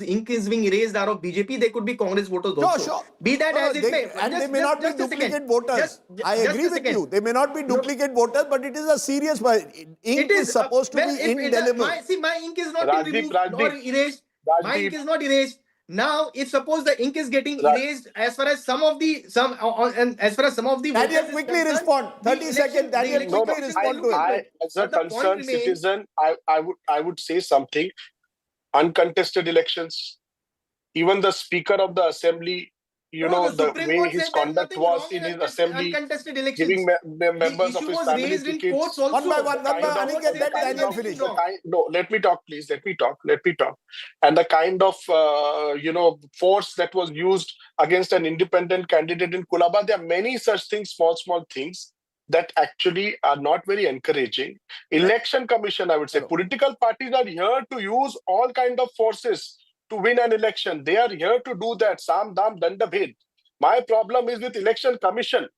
ink is being erased out of BJP, they could be Congress voters also. Sure. Be that as it may. And they may not be duplicate voters. I agree with you. They may not be duplicate voters, but it is a serious... Ink is supposed to be indelible. My ink is not being removed or erased. My ink is not erased. Now, if suppose the ink is getting erased, as far as some of the Daniel, quickly respond. 30 seconds. Daniel, quickly respond to it. As a concerned citizen, I would say something. Uncontested elections, even the Speaker of the Assembly, the way his conduct was in his assembly, giving members of his family tickets. One by one, let Daniel finish. No, let me talk, please. Let me talk. And the kind of, force that was used against an independent candidate in Kulaba, there are many such things, small things, that actually are not very encouraging. Election Commission, I would say, political parties are here to use all kind of forces to win an election. They are here to do that. Sam, dam, danda, bhed. My problem is with Election Commission.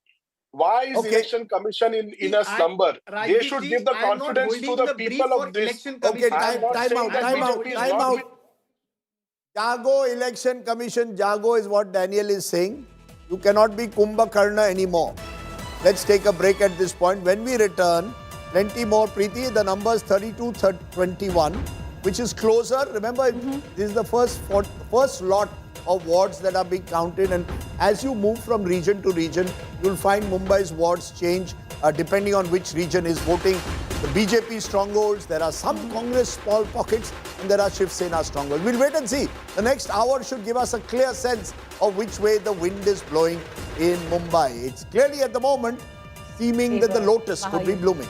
Why is Election Commission in a slumber? They should give the confidence to the people of this. Okay, time out. Jago Election Commission, Jago is what Daniel is saying. You cannot be Kumbhakarna anymore. Let's take a break at this point. When we return, plenty more. Preeti, the number is 32-21, which is closer. Remember, this is the first lot of wards that are being counted. And as you move from region to region, you'll find Mumbai's wards change depending on which region is voting. The BJP strongholds, there are some Congress small pockets, and there are Shiv Sena strongholds. We'll wait and see. The next hour should give us a clear sense of which way the wind is blowing in Mumbai. It's clearly at the moment seeming that the lotus could be blooming.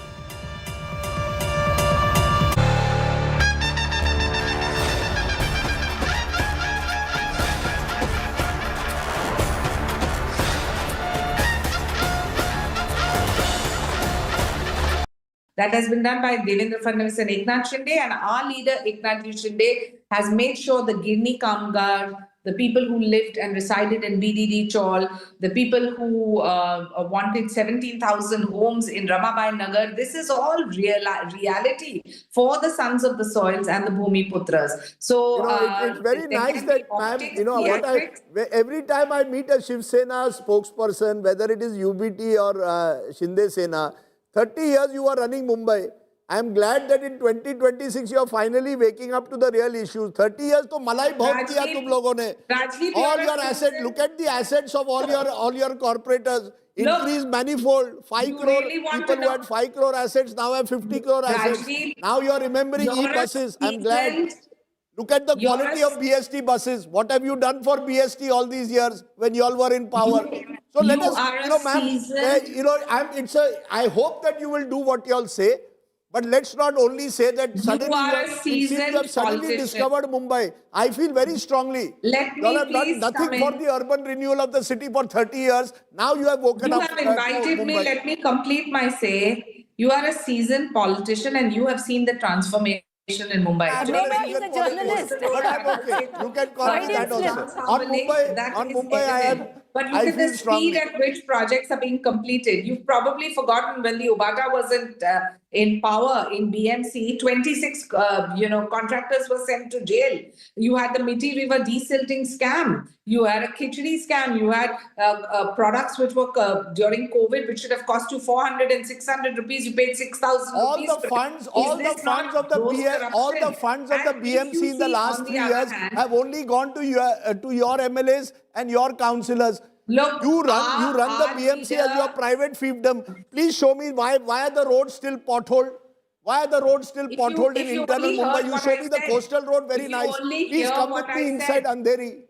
That has been done by Devendra Fadnavis and Eknath Shinde, and our leader Eknath Shinde has made sure the Girni Kamgar, the people who lived and resided in BDD Chaul, the people who wanted 17,000 homes in Ramabai Nagar, this is all reality for the sons of the soils and the Bhumi Putras. So it's very nice that, ma'am, every time I meet a Shiv Sena spokesperson, whether it is UBT or Shinde Sena, 30 years you are running Mumbai. I am glad that in 2026 you are finally waking up to the real issues. 30 years to malai bahut kiya tum logon ne. All your assets, look at the assets of all your corporators. Increase manifold. 5 crore people who had 5 crore assets now have 50 crore assets. Now you are remembering e-buses. I am glad. Look at the quality of BST buses. What have you done for BST all these years when you all were in power? So let us, ma'am, I hope that you will do what you all say, but let's not only say that suddenly you have suddenly discovered Mumbai. I feel very strongly. You all have done nothing for the urban renewal of the city for 30 years. Now you have woken up. You have invited me. Let me complete my say. You are a seasoned politician and you have seen the transformation in Mumbai. He's a journalist. But I'm okay. You can call me that also. On Mumbai, I am. But look at the speed at which projects are being completed. You've probably forgotten when the Obata wasn't in power in BMC, 26 contractors were sent to jail. You had the Miti River desilting scam. You had a khichdi scam. You had products which were during COVID, which should have cost you 400 and 600 rupees. You paid 6,000 rupees. All the funds of the BMC in the last 3 years have only gone to your MLAs and your councillors. Look, you run the BMC as your private fiefdom. Please show me why are the roads still potholed? Why are the roads still potholed in internal Mumbai? You show me the coastal road, very nice. Please come with me inside Andheri.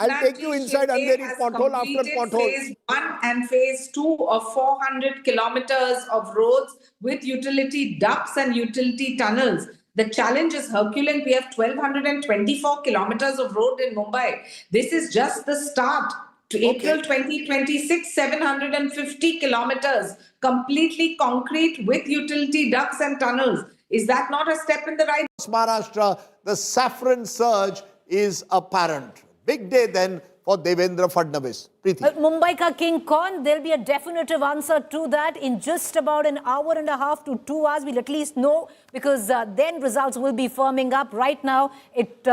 I'll take you inside Andheri, pothole after pothole. Phase 1 and phase 2 of 400 kilometers of roads with utility ducts and utility tunnels. The challenge is Herculean. We have 1,224 kilometers of road in Mumbai. This is just the start. To April 2026, 750 kilometers, completely concrete with utility ducts and tunnels. Is that not a step in the right? Maharashtra, the saffron surge is apparent. Big day then for Devendra Fadnavis. Preeti. Mumbai ka King Khan, there'll be a definitive answer to that in just about an hour and a half to 2 hours. We'll at least know because then results will be firming up. Right now, it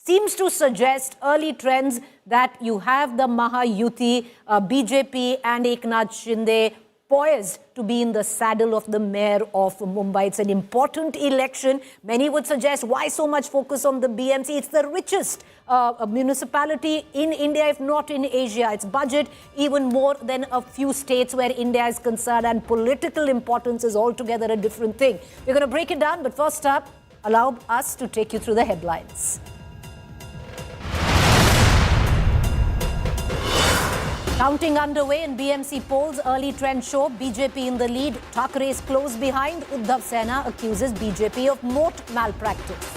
seems to suggest early trends that you have the Mahayuti, BJP and Eknath Shinde poised to be in the saddle of the mayor of Mumbai. It's an important election. Many would suggest, why so much focus on the BMC? It's the richest municipality in India, if not in Asia. Its budget even more than a few states where India is concerned, and political importance is altogether a different thing. We're going to break it down, but first up, allow us to take you through the headlines. Counting underway in BMC polls, early trends show BJP in the lead. Thackeray is close behind. Uddhav Sena accuses BJP of moat malpractice.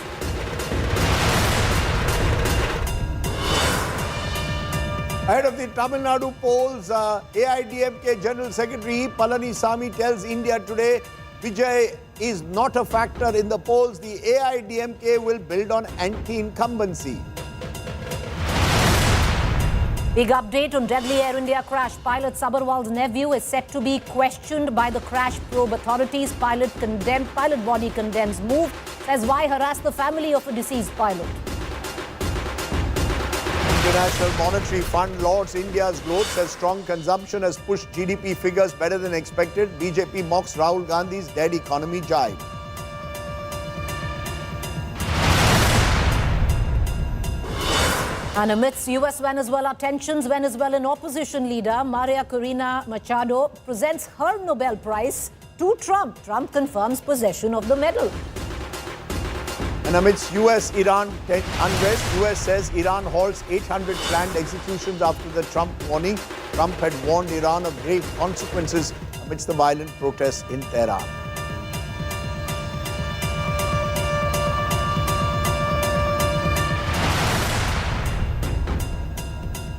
Ahead of the Tamil Nadu polls, AIDMK General Secretary Palanisamy tells India Today Vijay is not a factor in the polls. The AIDMK will build on anti-incumbency. Big update on deadly Air India crash. Pilot Sabharwal's nephew is set to be questioned by the crash probe authorities. Pilot body condemns move. Says why harass the family of a deceased pilot. International Monetary Fund lauds India's growth, says strong consumption has pushed GDP figures better than expected. BJP mocks Rahul Gandhi's dead economy jibe. And amidst US-Venezuela tensions, Venezuelan opposition leader Maria Corina Machado presents her Nobel Prize to Trump. Trump confirms possession of the medal. And amidst US-Iran unrest, US says Iran halts 800 planned executions after the Trump warning. Trump had warned Iran of grave consequences amidst the violent protests in Tehran.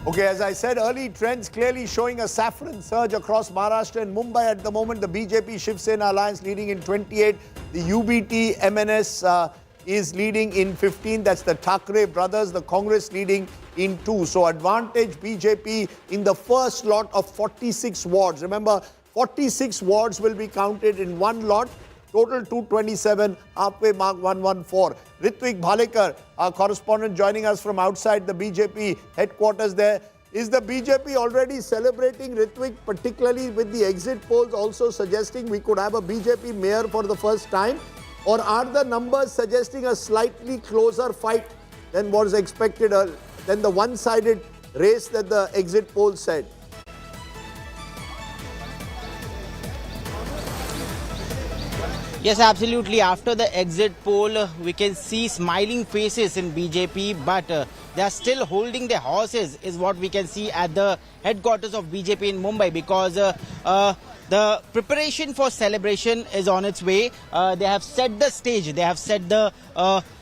Okay, as I said, early trends clearly showing a saffron surge across Maharashtra and Mumbai at the moment. The BJP Shiv Sena alliance leading in 28. The UBT MNS is leading in 15. That's the Thackeray brothers. The Congress leading in 2. So advantage BJP in the first lot of 46 wards. Remember, 46 wards will be counted in one lot. Total 227, halfway mark 114. Ritvik Bhalekar, our correspondent joining us from outside the BJP headquarters there. Is the BJP already celebrating, Ritvik, particularly with the exit polls also suggesting we could have a BJP mayor for the first time? Or are the numbers suggesting a slightly closer fight than was expected, than the one-sided race that the exit polls said? Yes, absolutely. After the exit poll, we can see smiling faces in BJP, but they are still holding their horses, is what we can see at the headquarters of BJP in Mumbai, because the preparation for celebration is on its way. They have set the stage, they have set the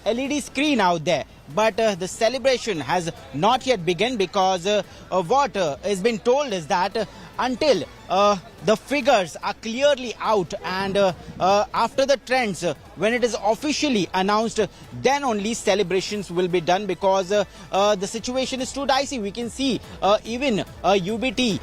LED screen out there. But the celebration has not yet begun, because what has been told is that until the figures are clearly out and after the trends, when it is officially announced, then only celebrations will be done, because the situation is too dicey. We can see even UBT,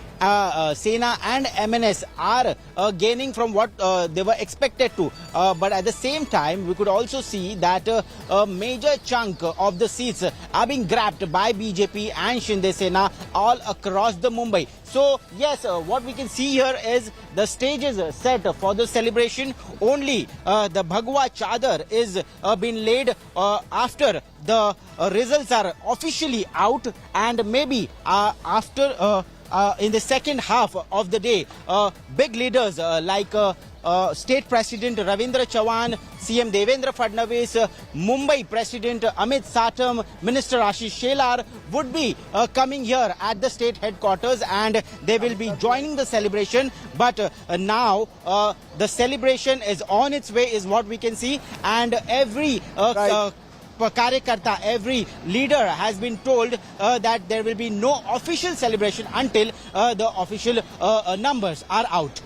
Sena and MNS are gaining from what they were expected to. But at the same time, we could also see that a major chunk of the seats are being grabbed by BJP and Shinde Sena all across the Mumbai. So yes, what we can see here is the stage is set for the celebration. Only the Bhagwa Chadar is being laid after the results are officially out, and maybe after in the second half of the day, big leaders like State President Ravindra Chavan, CM Devendra Fadnavis, Mumbai President Amit Satam, Minister Ashish Shelar would be coming here at the state headquarters, and they will be joining the celebration. But now the celebration is on its way, is what we can see, and every Karyakarta, every leader has been told that there will be no official celebration until the official numbers are out.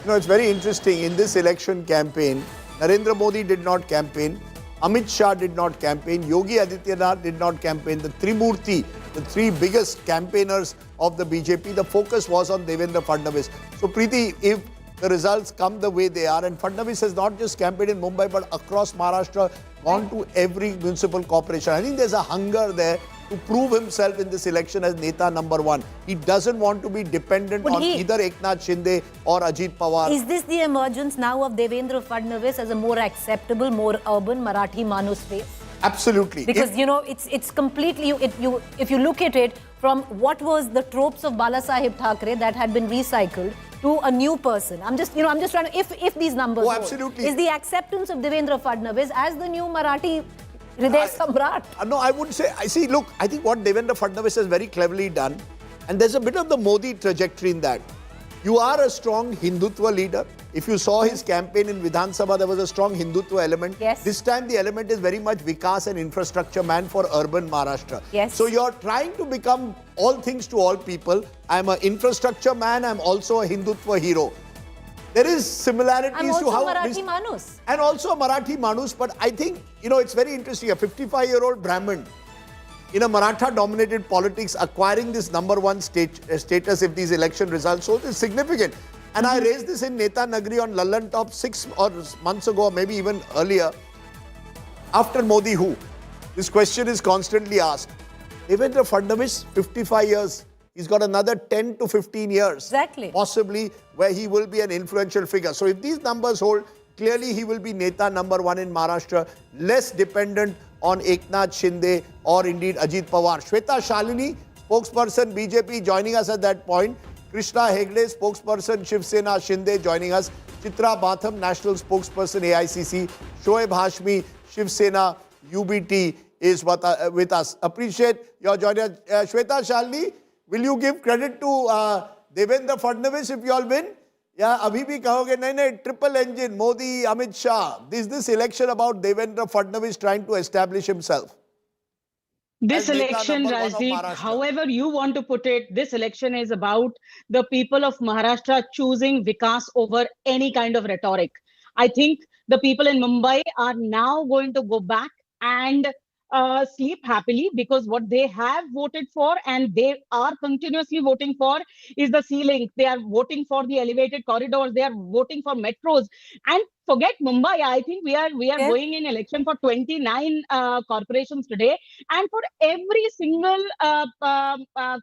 You know, it's very interesting. In this election campaign, Narendra Modi did not campaign, Amit Shah did not campaign, Yogi Adityanath did not campaign. The Trimurti, the three biggest campaigners of the BJP, the focus was on Devendra Fadnavis. So Preeti, if the results come the way they are, and Fadnavis has not just campaigned in Mumbai but across Maharashtra, gone to every municipal corporation. I think there's a hunger there to prove himself in this election as Neta number one. He doesn't want to be dependent on either Eknath Shinde or Ajit Pawar. Is this the emergence now of Devendra Fadnavis as a more acceptable, more urban Marathi Manus face? Absolutely. Because, you know, it's completely, if you look at it from what was the tropes of Balasaheb Thackeray that had been recycled to a new person. I'm just trying to, if these numbers hold, absolutely. is the acceptance of Devendra Fadnavis as the new Marathi Hriday Samrat? No, I wouldn't say. Look, I think what Devendra Fadnavis has very cleverly done, and there's a bit of the Modi trajectory in that. You are a strong Hindutva leader. If you saw his campaign in Vidhan Sabha, there was a strong Hindutva element. Yes. This time the element is very much Vikas and infrastructure man for urban Maharashtra. Yes. So you're trying to become all things to all people. I'm an infrastructure man. I'm also a Hindutva hero. There is similarities to how... Marathi Manus. And also a Marathi Manus. But I think, it's very interesting. A 55-year-old Brahmin in a Maratha-dominated politics acquiring this number one status if these election results hold is significant. And I raised this in Neta Nagri on Lallan Top 6 months ago, or maybe even earlier. After Modi, who? This question is constantly asked. Devendra Fadnavis, 55 years. He's got another 10 to 15 years. Exactly. Possibly where he will be an influential figure. So if these numbers hold, clearly he will be Neta number one in Maharashtra, less dependent on Eknath Shinde or indeed Ajit Pawar. Shweta Shalini, spokesperson BJP, joining us at that point. Krishna Hegde, spokesperson Shiv Sena Shinde, joining us. Chitra Batham, national spokesperson AICC. Shoaib Hashmi, Shiv Sena UBT is with us. Appreciate your joining us. Shweta Shalini, will you give credit to Devendra Fadnavis if you all win? Yeah, abhi bhi kahoge, nahi, triple engine, Modi, Amit Shah. Is this election about Devendra Fadnavis trying to establish himself? This election, Rajdeep, however you want to put it, this election is about the people of Maharashtra choosing Vikas over any kind of rhetoric. I think the people in Mumbai are now going to go back and sleep happily, because what they have voted for and they are continuously voting for is the C-link. They are voting for the elevated corridors. They are voting for metros. And forget Mumbai. I think we are going in election for 29 corporations today. And for every single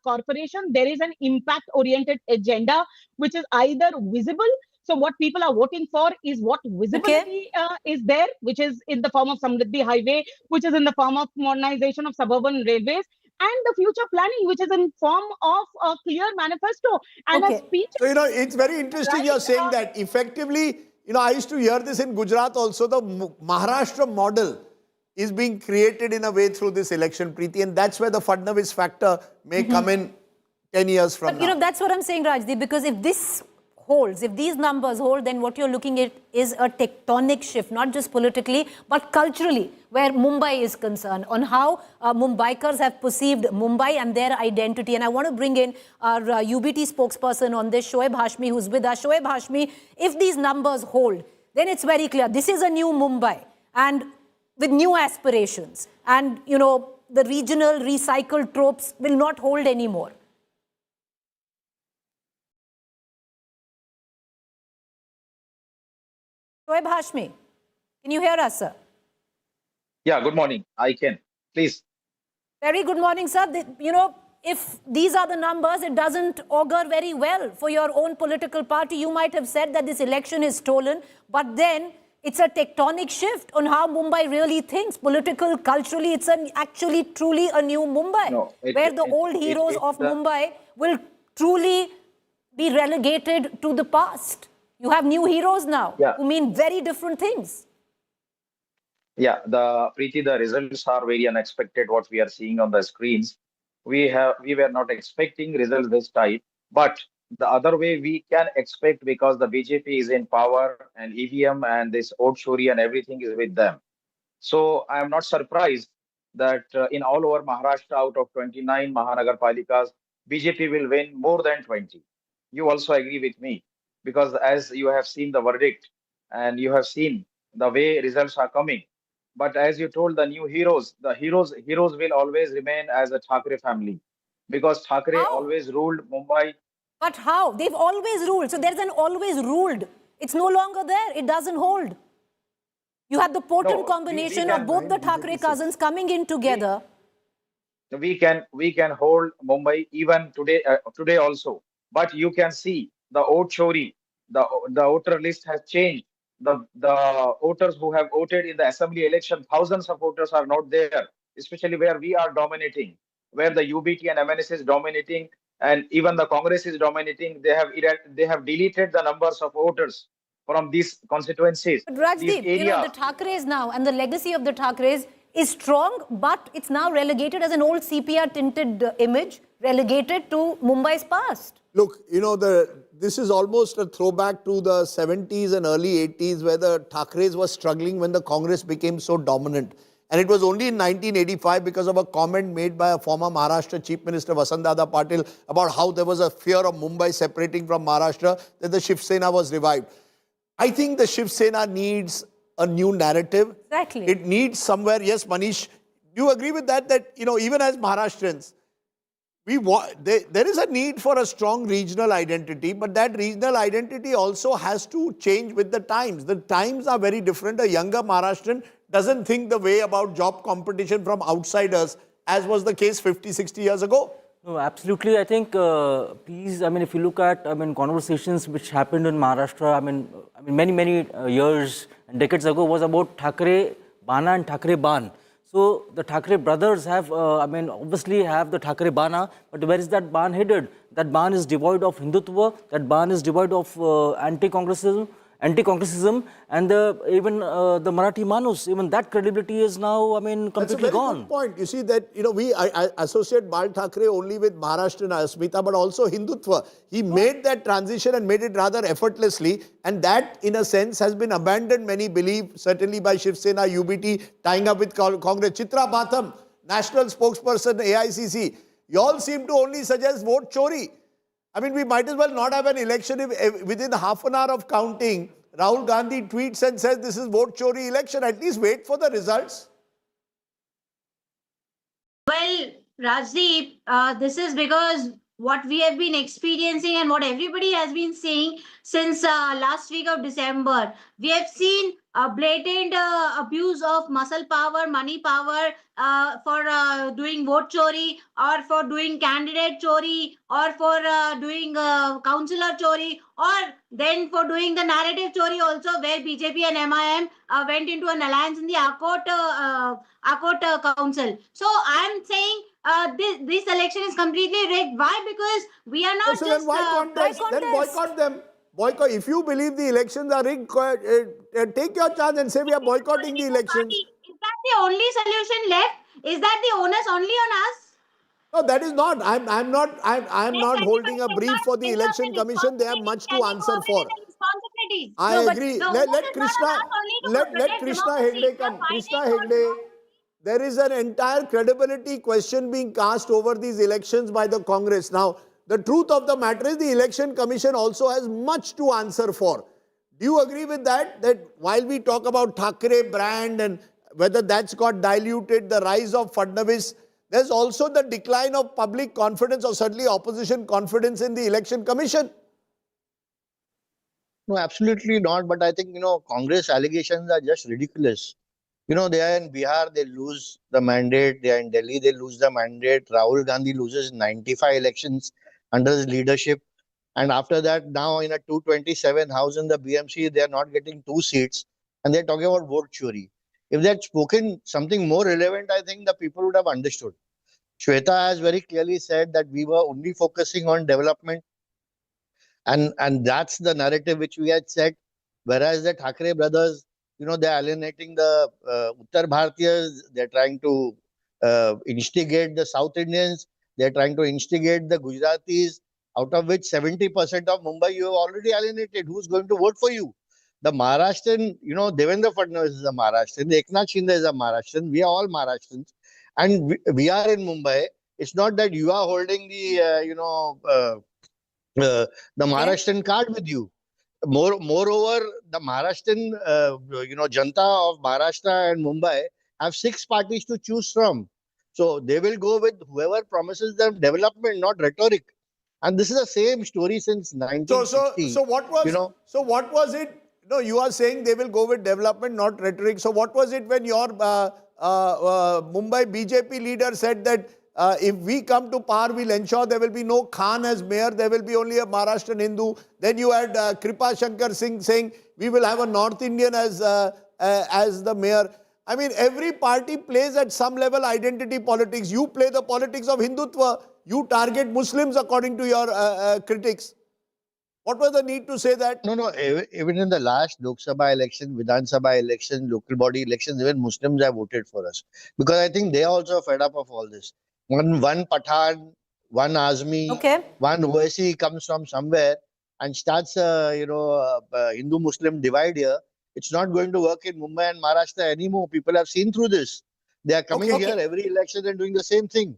corporation, there is an impact-oriented agenda, which is either visible. So what people are voting for is what visibility is there, which is in the form of Samriddhi Highway, which is in the form of modernization of suburban railways, and the future planning, which is in form of a clear manifesto and a speech. So, it's very interesting you're saying that. Effectively, I used to hear this in Gujarat also, the Maharashtra model is being created in a way through this election, Preeti, and that's where the Fadnavis factor may come in 10 years from now. But, that's what I'm saying, Rajdeep, because if this holds, if these numbers hold, then what you're looking at is a tectonic shift, not just politically, but culturally, where Mumbai is concerned, on how Mumbaikars have perceived Mumbai and their identity. And I want to bring in our UBT spokesperson on this, Shoaib Hashmi, who's with us. Shoaib Hashmi, if these numbers hold, then it's very clear. This is a new Mumbai, and with new aspirations. And, the regional recycled tropes will not hold anymore. Shoaib Hashmi, can you hear us, sir? Yeah, good morning. I can. Please. Very good morning, sir. If these are the numbers, it doesn't augur very well for your own political party. You might have said that this election is stolen, but then it's a tectonic shift on how Mumbai really thinks. Political, culturally, it's actually truly a new Mumbai, where the old heroes of Mumbai will truly be relegated to the past. You have new heroes now who mean very different things. Yeah, Preeti, the results are very unexpected, what we are seeing on the screens. We were not expecting results this time, but the other way we can expect, because the BJP is in power and EVM and this old shuri and everything is with them. So I am not surprised that in all over Maharashtra, out of 29 Mahanagarpalikas, BJP will win more than 20. You also agree with me, because as you have seen the verdict and you have seen the way results are coming. But as you told, the new heroes, the heroes will always remain as a Thackeray family, because Thackeray always ruled Mumbai. But how? They've always ruled. So there's an always ruled. It's no longer there. It doesn't hold. You had the potent No, combination of both the Thackeray cousins coming in together. We can hold Mumbai even today also. But you can see the vote chori, the voter list has changed. The voters who have voted in the assembly election, thousands of voters are not there, especially where we are dominating, where the UBT and MNS is dominating, and even the Congress is dominating. They have deleted the numbers of voters from these constituencies, But these Rajdeep, you know, the areas. Thackeray's now and the legacy of the Thackeray's is strong, but it's now relegated as an old CPR tinted image, relegated to Mumbai's past. Look, you know, this is almost a throwback to the 70s and early 80s where the Thackeray's were struggling when the Congress became so dominant. And it was only in 1985 because of a comment made by a former Maharashtra Chief Minister Vasantdada Patil about how there was a fear of Mumbai separating from Maharashtra that the Shiv Sena was revived. I think the Shiv Sena needs a new narrative. Exactly. It needs somewhere, yes, Manish, do you agree with that? That, you know, even as Maharashtrians, there is a need for a strong regional identity, but that regional identity also has to change with the times. The times are very different. A younger Maharashtrian doesn't think the way about job competition from outsiders as was the case 50, 60 years ago. No, absolutely. I think, if you look at, conversations which happened in Maharashtra, many years and decades ago was about Thackeray Bana and Thackeray Ban. So the Thackeray brothers have, obviously have the Thackeray Bana, but where is that Ban headed? That Ban is devoid of Hindutva, that Ban is devoid of anti-Congressism, and even the Marathi Manus, even that credibility is now, completely That's a very gone. good point. You see that, you know, I associate Bal Thackeray only with Maharashtrian Asmita, but also Hindutva. He made that transition and made it rather effortlessly, and that, in a sense, has been abandoned, many believe, certainly by Shiv Sena, UBT, tying up with Congress. Chitra Batham, national spokesperson, AICC, you all seem to only suggest vote chori. I mean, we might as well not have an election if within half an hour of counting, Rahul Gandhi tweets and says this is vote chori election. At least wait for the results. Well, Rajdeep, this is because what we have been experiencing and what everybody has been saying since last week of December. We have seen a blatant abuse of muscle power, money power for doing vote chori or for doing candidate chori or for doing councillor chori or then for doing the narrative chori also where BJP and MIM went into an alliance in the Akot Council. So I am saying this election is completely rigged. Why? Because we are not So just... then why contest? Then boycott them. Boycott. If you believe the elections are rigged, take your chance and say we are boycotting the elections. Is that the only solution left? Is that the onus only on us? No, that is not. I'm not holding a brief for the election commission. They have much to answer for. I agree. Let Krishna Hegde come. Krishna Hegde, there is an entire credibility question being cast over these elections by the Congress. Now, the truth of the matter is the election commission also has much to answer for. Do you agree with that? That while we talk about Thackeray brand and whether that's got diluted, the rise of Fadnavis, there's also the decline of public confidence or certainly opposition confidence in the election commission. No, absolutely not. But I think, Congress allegations are just ridiculous. They are in Bihar, they lose the mandate. They are in Delhi, they lose the mandate. Rahul Gandhi loses 95 elections under his leadership. And after that, now in a 227 house in the BMC, they are not getting 2 seats. And they're talking about vote chori. If they had spoken something more relevant, I think the people would have understood. Shweta has very clearly said that we were only focusing on development. And that's the narrative which we had set. Whereas the Thackeray brothers, they're alienating the Uttar Bharatiyas. They're trying to instigate the South Indians. They're trying to instigate the Gujaratis, out of which 70% of Mumbai you have already alienated. Who's going to vote for you? The Maharashtrian, Devendra Fadnavis is a Maharashtrian. Eknath Shinde is a Maharashtrian. We are all Maharashtrians. And we are in Mumbai. It's not that you are holding the, the Maharashtrian card with you. Moreover, the Maharashtrian, Janta of Maharashtra and Mumbai have 6 parties to choose from. So they will go with whoever promises them development, not rhetoric. And this is the same story since 1960. So what was it? No, you are saying they will go with development, not rhetoric. So what was it when your Mumbai BJP leader said that if we come to power, we'll ensure there will be no Khan as mayor, there will be only a Maharashtrian Hindu. Then you had Kripa Shankar Singh saying we will have a North Indian as the mayor. I mean, every party plays at some level identity politics. You play the politics of Hindutva. You target Muslims according to your critics. What was the need to say that? No. Even in the last Lok Sabha election, Vidhan Sabha election, local body elections, even Muslims have voted for us. Because I think they are also fed up of all this. One Pathan, one Azmi, one Owaisi comes from somewhere and starts Hindu-Muslim divide here. It's not going to work in Mumbai and Maharashtra anymore. People have seen through this. They are coming here every election and doing the same thing.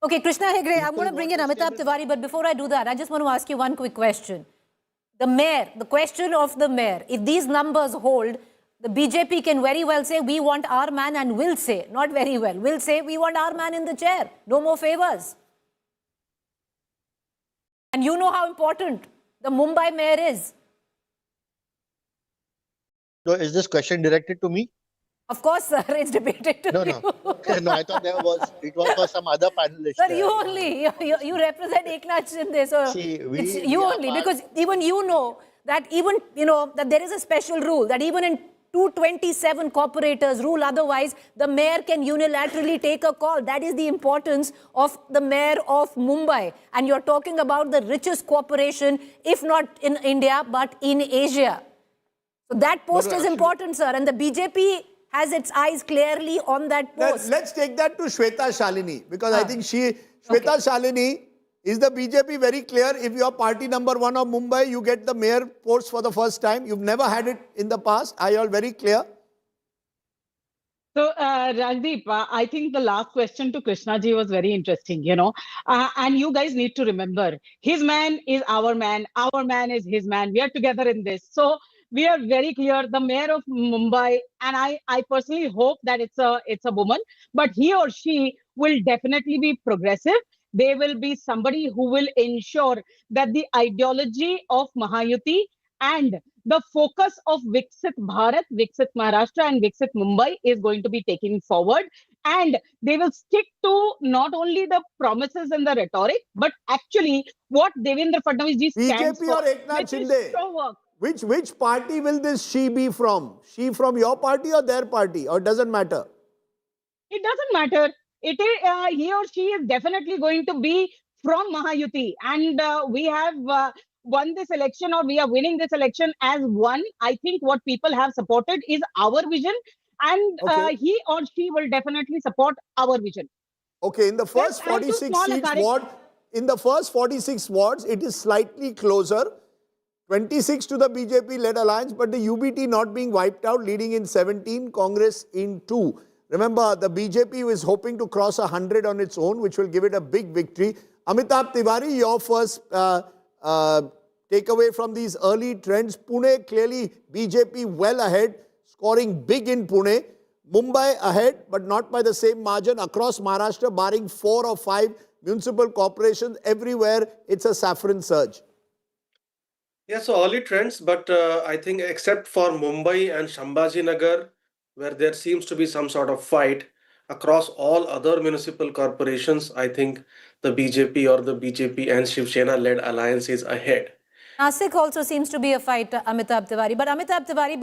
Okay, Krishna Hegde, I'm going to bring in Amitabh Tiwari, but before I do that, I just want to ask you one quick question. The mayor, the question of the mayor, if these numbers hold, the BJP can very well say, we want our man, and will say, not very well, will say, we want our man in the chair. No more favors. And you know how important the Mumbai mayor is. So is this question directed to me? Of course, sir, it's debated to you. No, I thought it was for some other panelist. Sir, you only. You represent Eknath Shinde, so it's you only. Because even you know that that there is a special rule that even in 227 corporators rule otherwise, the mayor can unilaterally take a call. That is the importance of the mayor of Mumbai. And you're talking about the richest corporation, if not in India, but in Asia. So that post is important, sir. And the BJP has its eyes clearly on that post. Let's take that to Shweta Shalini, because I think Shweta Shalini, is the BJP very clear? If you are party number 1 of Mumbai, you get the mayor post for the first time. You've never had it in the past. Are you all very clear? So, Rajdeep, I think the last question to Krishnaji was very interesting, and you guys need to remember, his man is our man is his man. We are together in this. So, we are very clear, the mayor of Mumbai, and I personally hope that it's a woman, but he or she will definitely be progressive. They will be somebody who will ensure that the ideology of Mahayuti and the focus of Viksit Bharat, Viksit Maharashtra and Viksit Mumbai is going to be taken forward. And they will stick to not only the promises and the rhetoric, but actually what Devendra Fadnavis ji stands BJP for. or Eknath Shinde? Which party will this she be from? She from your party or their party? Or doesn't matter? It doesn't matter. It is, he or she is definitely going to be from Mahayuti. And we have won this election, or we are winning this election as one. I think what people have supported is our vision. And he or she will definitely support our vision. Okay, in the first 46 wards, it is slightly closer. 26 to the BJP-led alliance, but the UBT not being wiped out, leading in 17, Congress in 2. Remember, the BJP is hoping to cross 100 on its own, which will give it a big victory. Amitabh Tiwari, your first takeaway from these early trends. Pune, clearly BJP well ahead, scoring big in Pune. Mumbai ahead, but not by the same margin. Across Maharashtra, barring 4 or 5 municipal corporations, everywhere it's a saffron surge. Yeah, so early trends, but I think except for Mumbai and Shambhajinagar, where there seems to be some sort of fight, across all other municipal corporations, I think the BJP or the BJP and Shiv Sena-led alliance is ahead. Nasik also seems to be a fight, Amitabh Tiwari. But Amitabh Tiwari,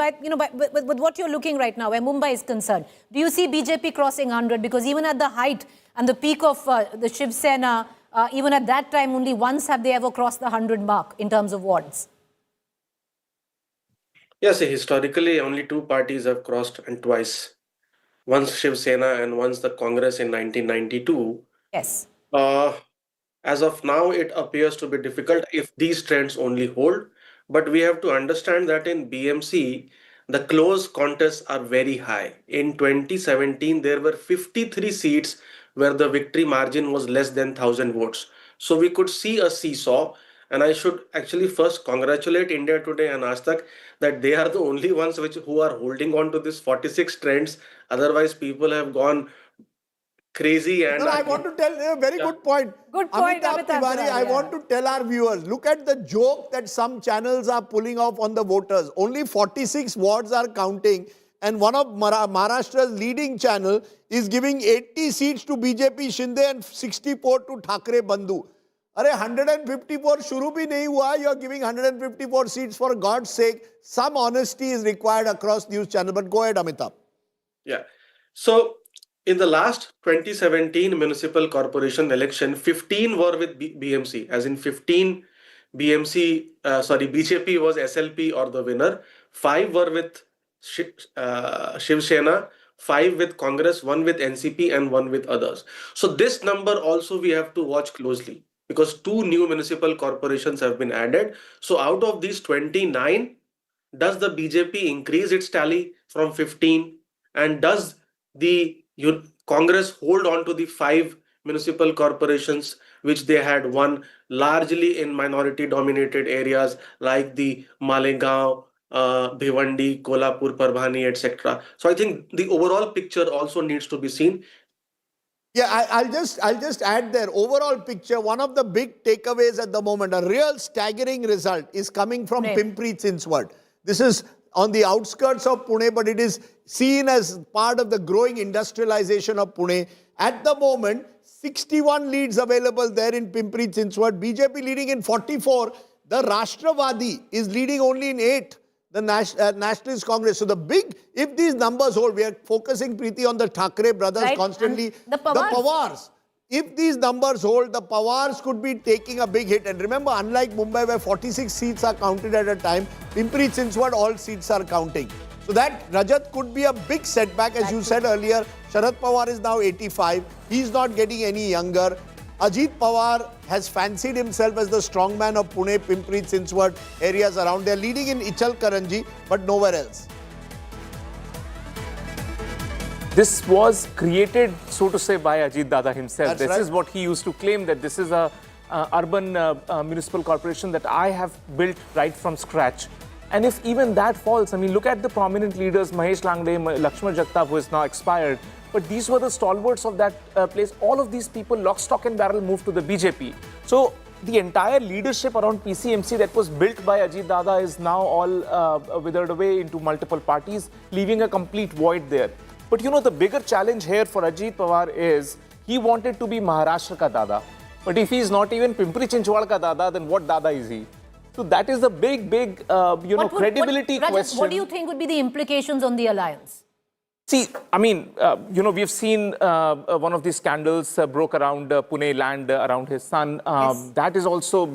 with what you're looking right now, where Mumbai is concerned, do you see BJP crossing 100? Because even at the height and the peak of the Shiv Sena, even at that time, only once have they ever crossed the 100 mark in terms of wards. Yes, historically, only 2 parties have crossed, and twice. Once Shiv Sena and once the Congress in 1992. Yes. As of now, it appears to be difficult if these trends only hold. But we have to understand that in BMC, the close contests are very high. In 2017, there were 53 seats where the victory margin was less than 1,000 votes. So we could see a seesaw. And I should actually first congratulate India Today and Aaj Tak that they are the only ones who are holding on to this 46 trends. Otherwise, people have gone crazy. And No, I want to tell a very good point. Good point, Amitabh Amitabh Tiwari, Tiwari, I want to tell our viewers, look at the joke that some channels are pulling off on the voters. Only 46 wards are counting, and one of Maharashtra's leading channel is giving 80 seats to BJP Shinde and 64 to Thackeray Bandhu. Are 154 shuru bhi nahi hua, you are giving 154 seats, for God's sake. Some honesty is required across news channel. But go ahead, Amitabh. Yeah. So in the last 2017 municipal corporation election, 15 were with BMC, as in 15 BJP was SLP or the winner. 5 were with Shiv Sena, 5 with Congress, 1 with NCP, and 1 with others. So this number also we have to watch closely, because 2 new municipal corporations have been added. So out of these 29, does the BJP increase its tally from 15? And does the Congress hold on to the 5 municipal corporations which they had won largely in minority dominated areas like the Malegaon, Bhiwandi, Kolhapur, Parbhani, etc. So I think the overall picture also needs to be seen. Yeah, I'll just add there. Overall picture, one of the big takeaways at the moment, a real staggering result is coming from Pimpri Chinchwad. This is on the outskirts of Pune, but it is seen as part of the growing industrialization of Pune. At the moment, 61 leads available there in Pimpri Chinchwad. BJP leading in 44. The Rashtravadi is leading only in 8. The Nationalist Congress. So the big, if these numbers hold, we are focusing, Preeti, on the Thackeray brothers constantly. And the Pawars. If these numbers hold, the Pawars could be taking a big hit. And remember, unlike Mumbai, where 46 seats are counted at a time, Pimpri Chinchwad, all seats are counting. So that, Rajat, could be a big setback. As you said earlier, Sharad Pawar is now 85. He's not getting any younger. Ajit Pawar has fancied himself as the strongman of Pune, Pimpri Chinchwad areas around. They're leading in Ichalkaranji, but nowhere else. This was created, so to say, by Ajit Dada himself. That's This is what he used to claim, that this is a urban municipal corporation that I have built right from scratch. And if even that falls, I mean, look at the prominent leaders, Mahesh Langde, Lakshman Jagtap, who is now expired. But these were the stalwarts of that place. All of these people, lock, stock and barrel, moved to the BJP. So the entire leadership around PCMC that was built by Ajit Dada is now all withered away into multiple parties, leaving a complete void there. But you know, the bigger challenge here for Ajit Pawar is he wanted to be Maharashtra ka Dada. But if he is not even Pimpri Chinchwad ka Dada, then what Dada is he? So that is the big, credibility question. What do you think would be the implications on the alliance? See, I mean, we've seen one of these scandals broke around Pune land around his son. That is also,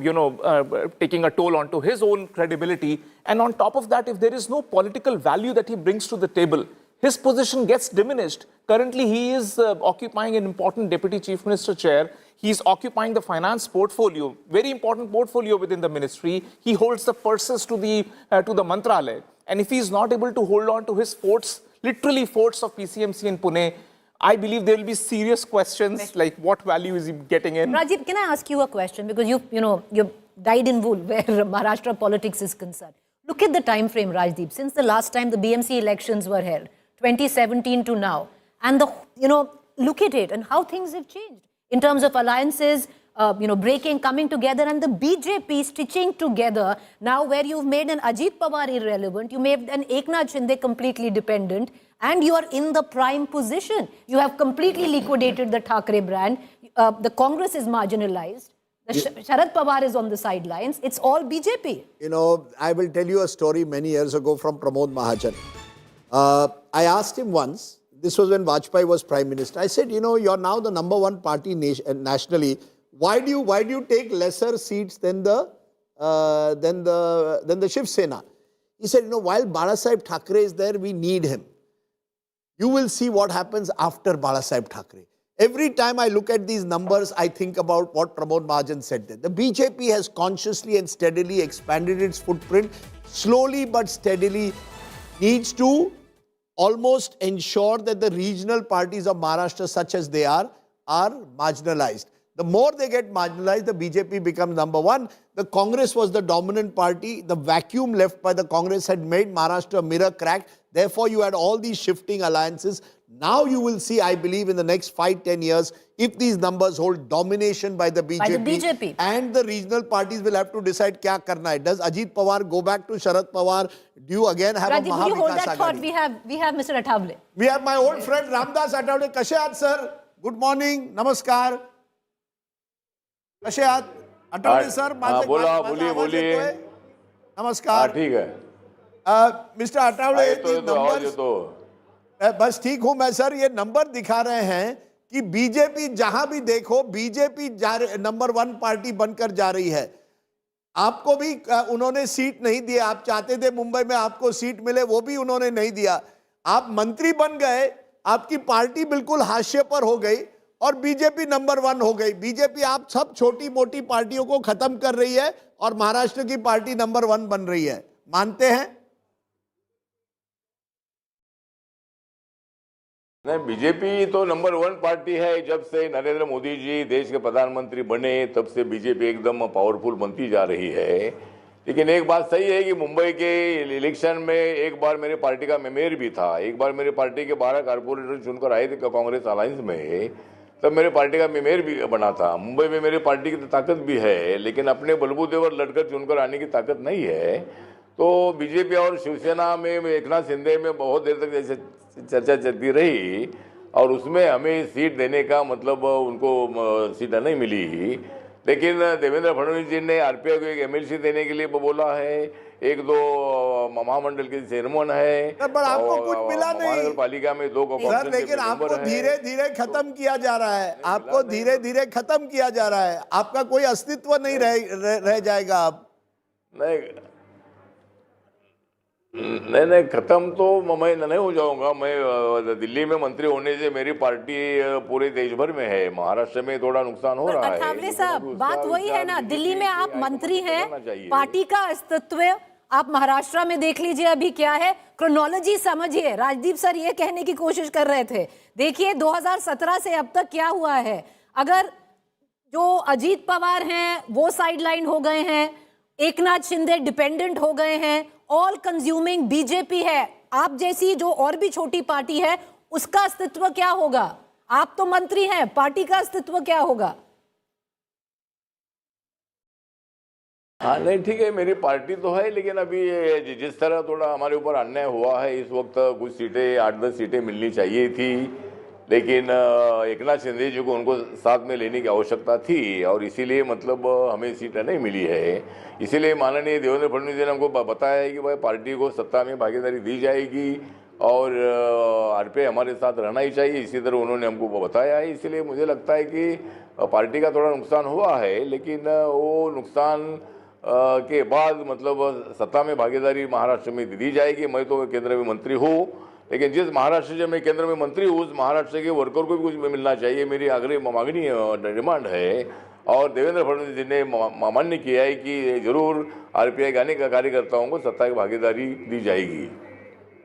taking a toll onto his own credibility. And on top of that, if there is no political value that he brings to the table, his position gets diminished. Currently, he is occupying an important Deputy Chief Minister chair. He's occupying the finance portfolio, very important portfolio within the ministry. He holds the purses to the Mantralaya. And if he's not able to hold on to his forts, literally forts of PCMC in Pune, I believe there will be serious questions like what value is he getting in? Rajiv, can I ask you a question? Because you've died in wool where Maharashtra politics is concerned. Look at the time frame, Rajdeep, since the last time the BMC elections were held, 2017 to now. And look at it and how things have changed in terms of alliances, breaking, coming together, and the BJP stitching together. Now where you've made an Ajit Pawar irrelevant, you made an Eknath Shinde completely dependent, and you are in the prime position. You have completely liquidated the Thackeray brand. The Congress is marginalized. Sharad Pawar is on the sidelines. It's all BJP. I will tell you a story many years ago from Pramod Mahajan. I asked him once, this was when Vajpayee was Prime Minister. I said, you're now the #1 party nationally. Why do you take lesser seats than the Shiv Sena? He said, while Balasaheb Thackeray is there, we need him. You will see what happens after Balasaheb Thackeray. Every time I look at these numbers, I think about what Pramod Mahajan said there. The BJP has consciously and steadily expanded its footprint, slowly but steadily, needs to almost ensure that the regional parties of Maharashtra, such as they are marginalized. The more they get marginalized, the BJP becomes #1. The Congress was the dominant party. The vacuum left by the Congress had made Maharashtra mirror cracked. Therefore, you had all these shifting alliances. Now you will see, I believe, in the next 5-10 years, if these numbers hold domination by the BJP, and the regional parties will have to decide kya karna hai. Does Ajit Pawar go back to Sharad Pawar? Do you again have Rajiv, a Maha will you hold Vikas that thought? Aghadi? We have Mr. Athavale. We have my old friend Ramdas Athavale. Kashe aat, sir? Good morning. Namaskar. Kashe aat? Athavale sir, बोलिए नमस्कार. ठीक है. Mister अटावले, बस ठीक हूं मैं sir. ये number दिखा रहे हैं कि बीजेपी जहां भी देखो, बीजेपी नंबर 1 पार्टी बनकर जा रही है. आपको भी उन्होंने सीट नहीं दी. आप चाहते थे मुंबई में आपको सीट मिले, वो भी उन्होंने नहीं दिया. आप मंत्री बन गए, आपकी पार्टी बिल्कुल हाशिए पर हो गई और बीजेपी नंबर 1 हो गई. बीजेपी आप सब छोटी मोटी पार्टियों को खत्म कर रही है और महाराष्ट्र की पार्टी नंबर 1 बन रही है. मानते हैं? नहीं, बीजेपी तो नंबर 1 पार्टी है. जब से नरेंद्र मोदी जी देश के प्रधानमंत्री बने तब से बीजेपी एकदम पावरफुल बनती जा रही है. लेकिन एक बात सही है कि मुंबई के इलेक्शन में एक बार मेरे पार्टी का मैं मेयर भी था. एक बार मेरे पार्टी के 12 कारपोरेटर चुनकर आए थे कांग्रेस अलायंस में, तब मेरे पार्टी का मैं मेयर भी बना था. मुंबई में मेरी पार्टी की तो ताकत भी है, लेकिन अपने बलबूते पर लड़कर चुनकर आने की ताकत नहीं है. तो बीजेपी और शिवसेना में एकनाथ शिंदे में बहुत देर तक जैसे चर्चा चलती रही और उसमें हमें सीट देने का मतलब उनको सीट नहीं मिली. लेकिन देवेंद्र फडणवीस जी ने आरपीआई को एक एमएलसी देने के लिए बोला है. 1-2 महामंडल के चेयरमैन है, पर आपको कुछ मिला नहीं. नगर पालिका में 2 सर, लेकिन आपको धीरे धीरे खत्म किया जा रहा है. आपको धीरे धीरे खत्म किया जा रहा है. आपका कोई अस्तित्व नहीं रह जाएगा. आप नहीं, खत्म तो मैं नहीं हो जाऊंगा. मैं दिल्ली में मंत्री होने से मेरी पार्टी पूरे देश भर में है. महाराष्ट्र में थोड़ा नुकसान हो रहा है. अठावले साहब, बात वही है ना, दिल्ली में आप मंत्री हैं, पार्टी का अस्तित्व आप महाराष्ट्र में देख लीजिए अभी क्या है. क्रोनोलॉजी समझिए. राजदीप सर ये कहने की कोशिश कर रहे थे, देखिए 2017 से अब तक क्या हुआ है. अगर जो अजीत पवार हैं वो साइडलाइन हो गए हैं, एकनाथ शिंदे डिपेंडेंट हो गए हैं, ऑल कंज्यूमिंग बीजेपी है, आप जैसी जो और भी छोटी पार्टी है उसका अस्तित्व क्या होगा. आप तो मंत्री हैं, पार्टी का अस्तित्व क्या होगा. हाँ, नहीं ठीक है, मेरी पार्टी तो है, लेकिन अभी जिस तरह थोड़ा हमारे ऊपर अन्याय हुआ है इस वक्त, कुछ सीटें 8-10 सीटें मिलनी चाहिए थी, लेकिन एकनाथ शिंदे जी को उनको साथ में लेने की आवश्यकता थी और इसीलिए मतलब हमें सीटें नहीं मिली है. इसीलिए माननीय देवेंद्र फडणवीस जी ने हमको बताया है कि भाई पार्टी को सत्ता में भागीदारी दी जाएगी और आरपीआई हमारे साथ रहना ही चाहिए. इसी तरह उन्होंने हमको बताया है. इसीलिए मुझे लगता है कि पार्टी का थोड़ा नुकसान हुआ है, लेकिन वो नुकसान के बाद मतलब सत्ता में भागीदारी महाराष्ट्र में दी जाएगी. मैं तो केंद्र में मंत्री हूँ, लेकिन जिस महाराष्ट्र से मैं केंद्र में मंत्री हूँ उस महाराष्ट्र के वर्कर को भी कुछ मिलना चाहिए. मेरी मांगनी डिमांड है और देवेंद्र फडणवीस जी ने मान्य किया है कि जरूर आरपीआई गाने का कार्यकर्ताओं को सत्ता की भागीदारी दी जाएगी.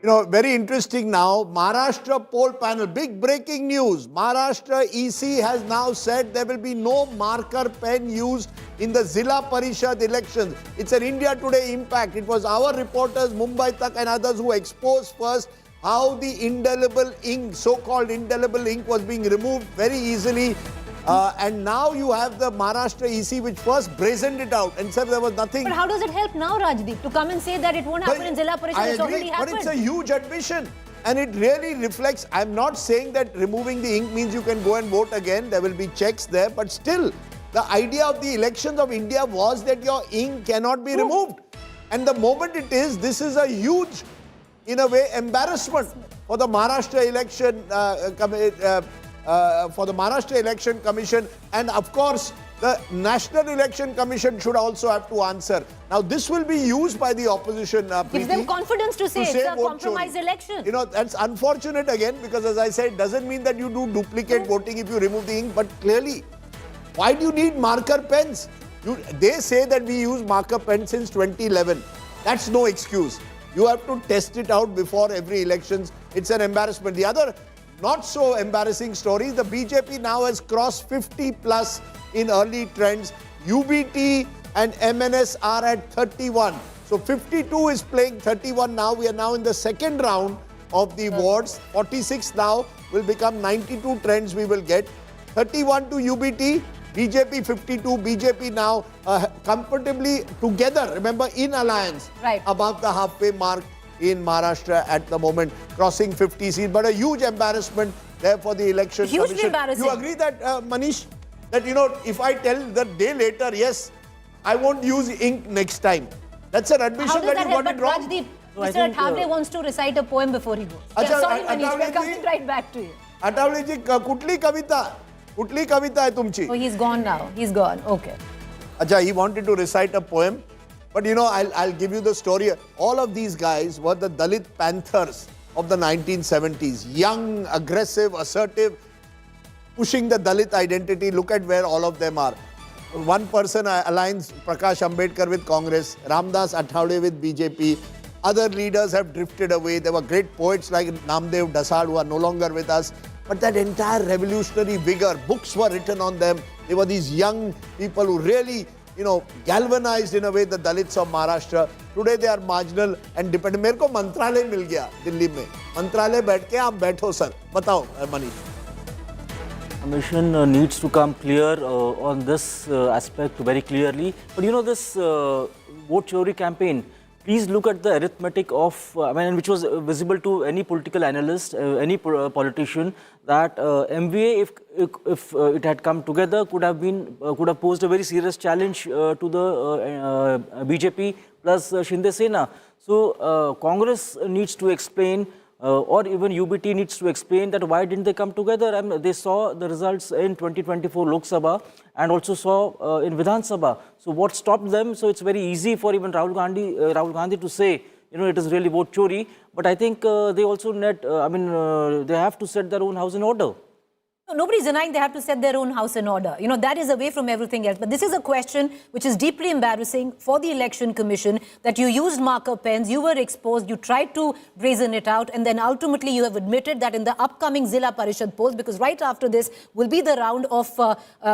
You know, very interesting now. Maharashtra poll panel, big breaking news. Maharashtra EC has now said there will be no marker pen used in the Zilla Parishad elections. It's an India Today impact. It was our reporters, Mumbai Tak and others who exposed first how the indelible ink, so-called indelible ink, was being removed very easily. And now you have the Maharashtra EC which first brazened it out and said there was nothing. But how does it help now, Rajdeep, to come and say that it won't happen in Zilla Parishad? It's already happened. But it's a huge admission. And it really reflects, I'm not saying that removing the ink means you can go and vote again. There will be checks there. But still, the idea of the elections of India was that your ink cannot be removed. And the moment it is, this is a huge, in a way, embarrassment for the Maharashtra election Commission, and of course the National Election Commission should also have to answer. Now this will be used by the opposition. Gives them confidence to say it's a compromise election. You know, that's unfortunate again, because as I said, it doesn't mean that you do duplicate voting if you remove the ink, but clearly, why do you need marker pens? They say that we use marker pens since 2011. That's no excuse. You have to test it out before every elections. It's an embarrassment. The other not so embarrassing story, the BJP now has crossed 50 plus in early trends. UBT and MNS are at 31. So 52 is playing 31 now. We are now in the second round. of the wards. 46 now will become 92 trends we will get. 31 to UBT, BJP 52, BJP now comfortably together, remember in alliance, right, above the halfway mark in Maharashtra at the moment, crossing 50 seats, but a huge embarrassment there for the election Hugely commission. embarrassing. You agree that, Manish, that, you know, if I tell the day later, yes, I won't use ink next time, that's an admission that you got it wrong. Rajdeep, Mr. Thackeray wants to recite a poem before he goes. Sorry, Manish, we're coming right back to you. Atavleji, kutli kavita? Kutli kavita hai tumchi? Oh, he's gone now. He's gone. Okay. Acha, he wanted to recite a poem. But you know, I'll give you the story. All of these guys were the Dalit Panthers of the 1970s. Young, aggressive, assertive, pushing the Dalit identity. Look at where all of them are. One person aligns Prakash Ambedkar with Congress, Ramdas Athawade with BJP. Other leaders have drifted away. There were great poets like Namdev Dasad who are no longer with us. But that entire revolutionary vigor, books were written on them. They were these young people who really, you know, galvanized in a way the Dalits of Maharashtra. Today they are marginal and dependent. मेरे को मंत्रालय मिल गया दिल्ली में. मंत्रालय बैठ के आप बैठो सर. बताओ Manish. Commission needs to come clear on this aspect very clearly. But you know, this vote chori campaign, please look at the arithmetic of, which was visible to any political analyst, any politician, that MVA, if it had come together, could have posed a very serious challenge to the BJP plus Shinde Sena. So Congress needs to explain, or even UBT needs to explain that why didn't they come together. I mean, they saw the results in 2024 Lok Sabha and also saw in Vidhan Sabha. So what stopped them? So it's very easy for even Rahul Gandhi to say, you know, it is really vote chori. But I think they also they have to set their own house in order. No, nobody's denying they have to set their own house in order. You know, that is away from everything else. But this is a question which is deeply embarrassing for the Election Commission, that you used marker pens, you were exposed, you tried to brazen it out, and then ultimately you have admitted that in the upcoming Zilla Parishad polls, because right after this will be the round of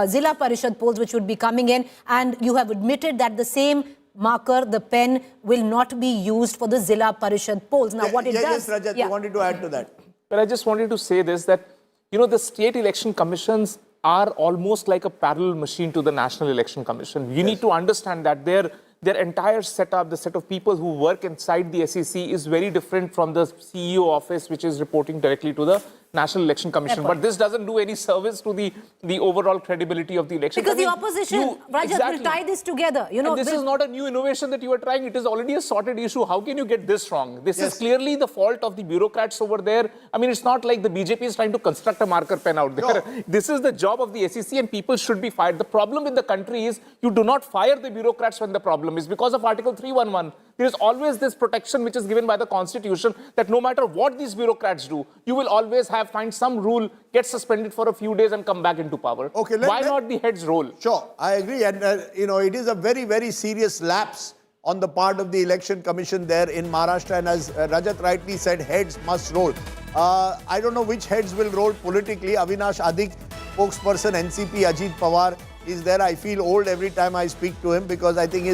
Zilla Parishad polls which would be coming in, and you have admitted that the same marker, the pen, will not be used for the Zilla Parishad polls. Now, what it does... Yes, Rajat, you wanted to add to that. But I just wanted to say this, that you know, the state election commissions are almost like a parallel machine to the National Election Commission. You need to understand that their entire setup, the set of people who work inside the SEC is very different from the CEO office, which is reporting directly to the National Election Commission. But this doesn't do any service to the overall credibility of the election. Because the opposition, Rajat, will tie this together. You know, and this is not a new innovation that you are trying. It is already a sorted issue. How can you get this wrong? This is clearly the fault of the bureaucrats over there. I mean, it's not like the BJP is trying to construct a marker pen out there. No. This is the job of the SEC and people should be fired. The problem in the country is you do not fire the bureaucrats when the problem is. Because of Article 311, there is always this protection which is given by the Constitution that no matter what these bureaucrats do, you will always find some rule, get suspended for a few days and come back into power. Okay, why not the heads roll? Sure, I agree. And, you know, it is a very, very serious lapse on the part of the Election Commission there in Maharashtra. And as Rajat rightly said, heads must roll. I don't know which heads will roll politically. Avinash Adhik, spokesperson, NCP, Ajit Pawar is there. I feel old every time I speak to him because I think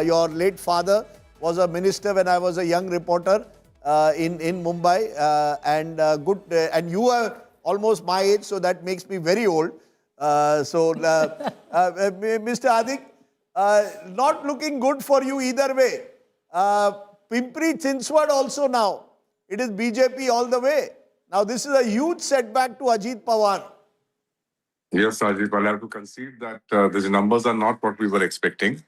your late father was a minister when I was a young reporter in Mumbai, and you are almost my age, so that makes me very old. Mr. Adhik, not looking good for you either way. Pimpri Chinswad also now. It is BJP all the way. Now this is a huge setback to Ajit Pawar. Yes, Ajit, I'll have to concede that these numbers are not what we were expecting.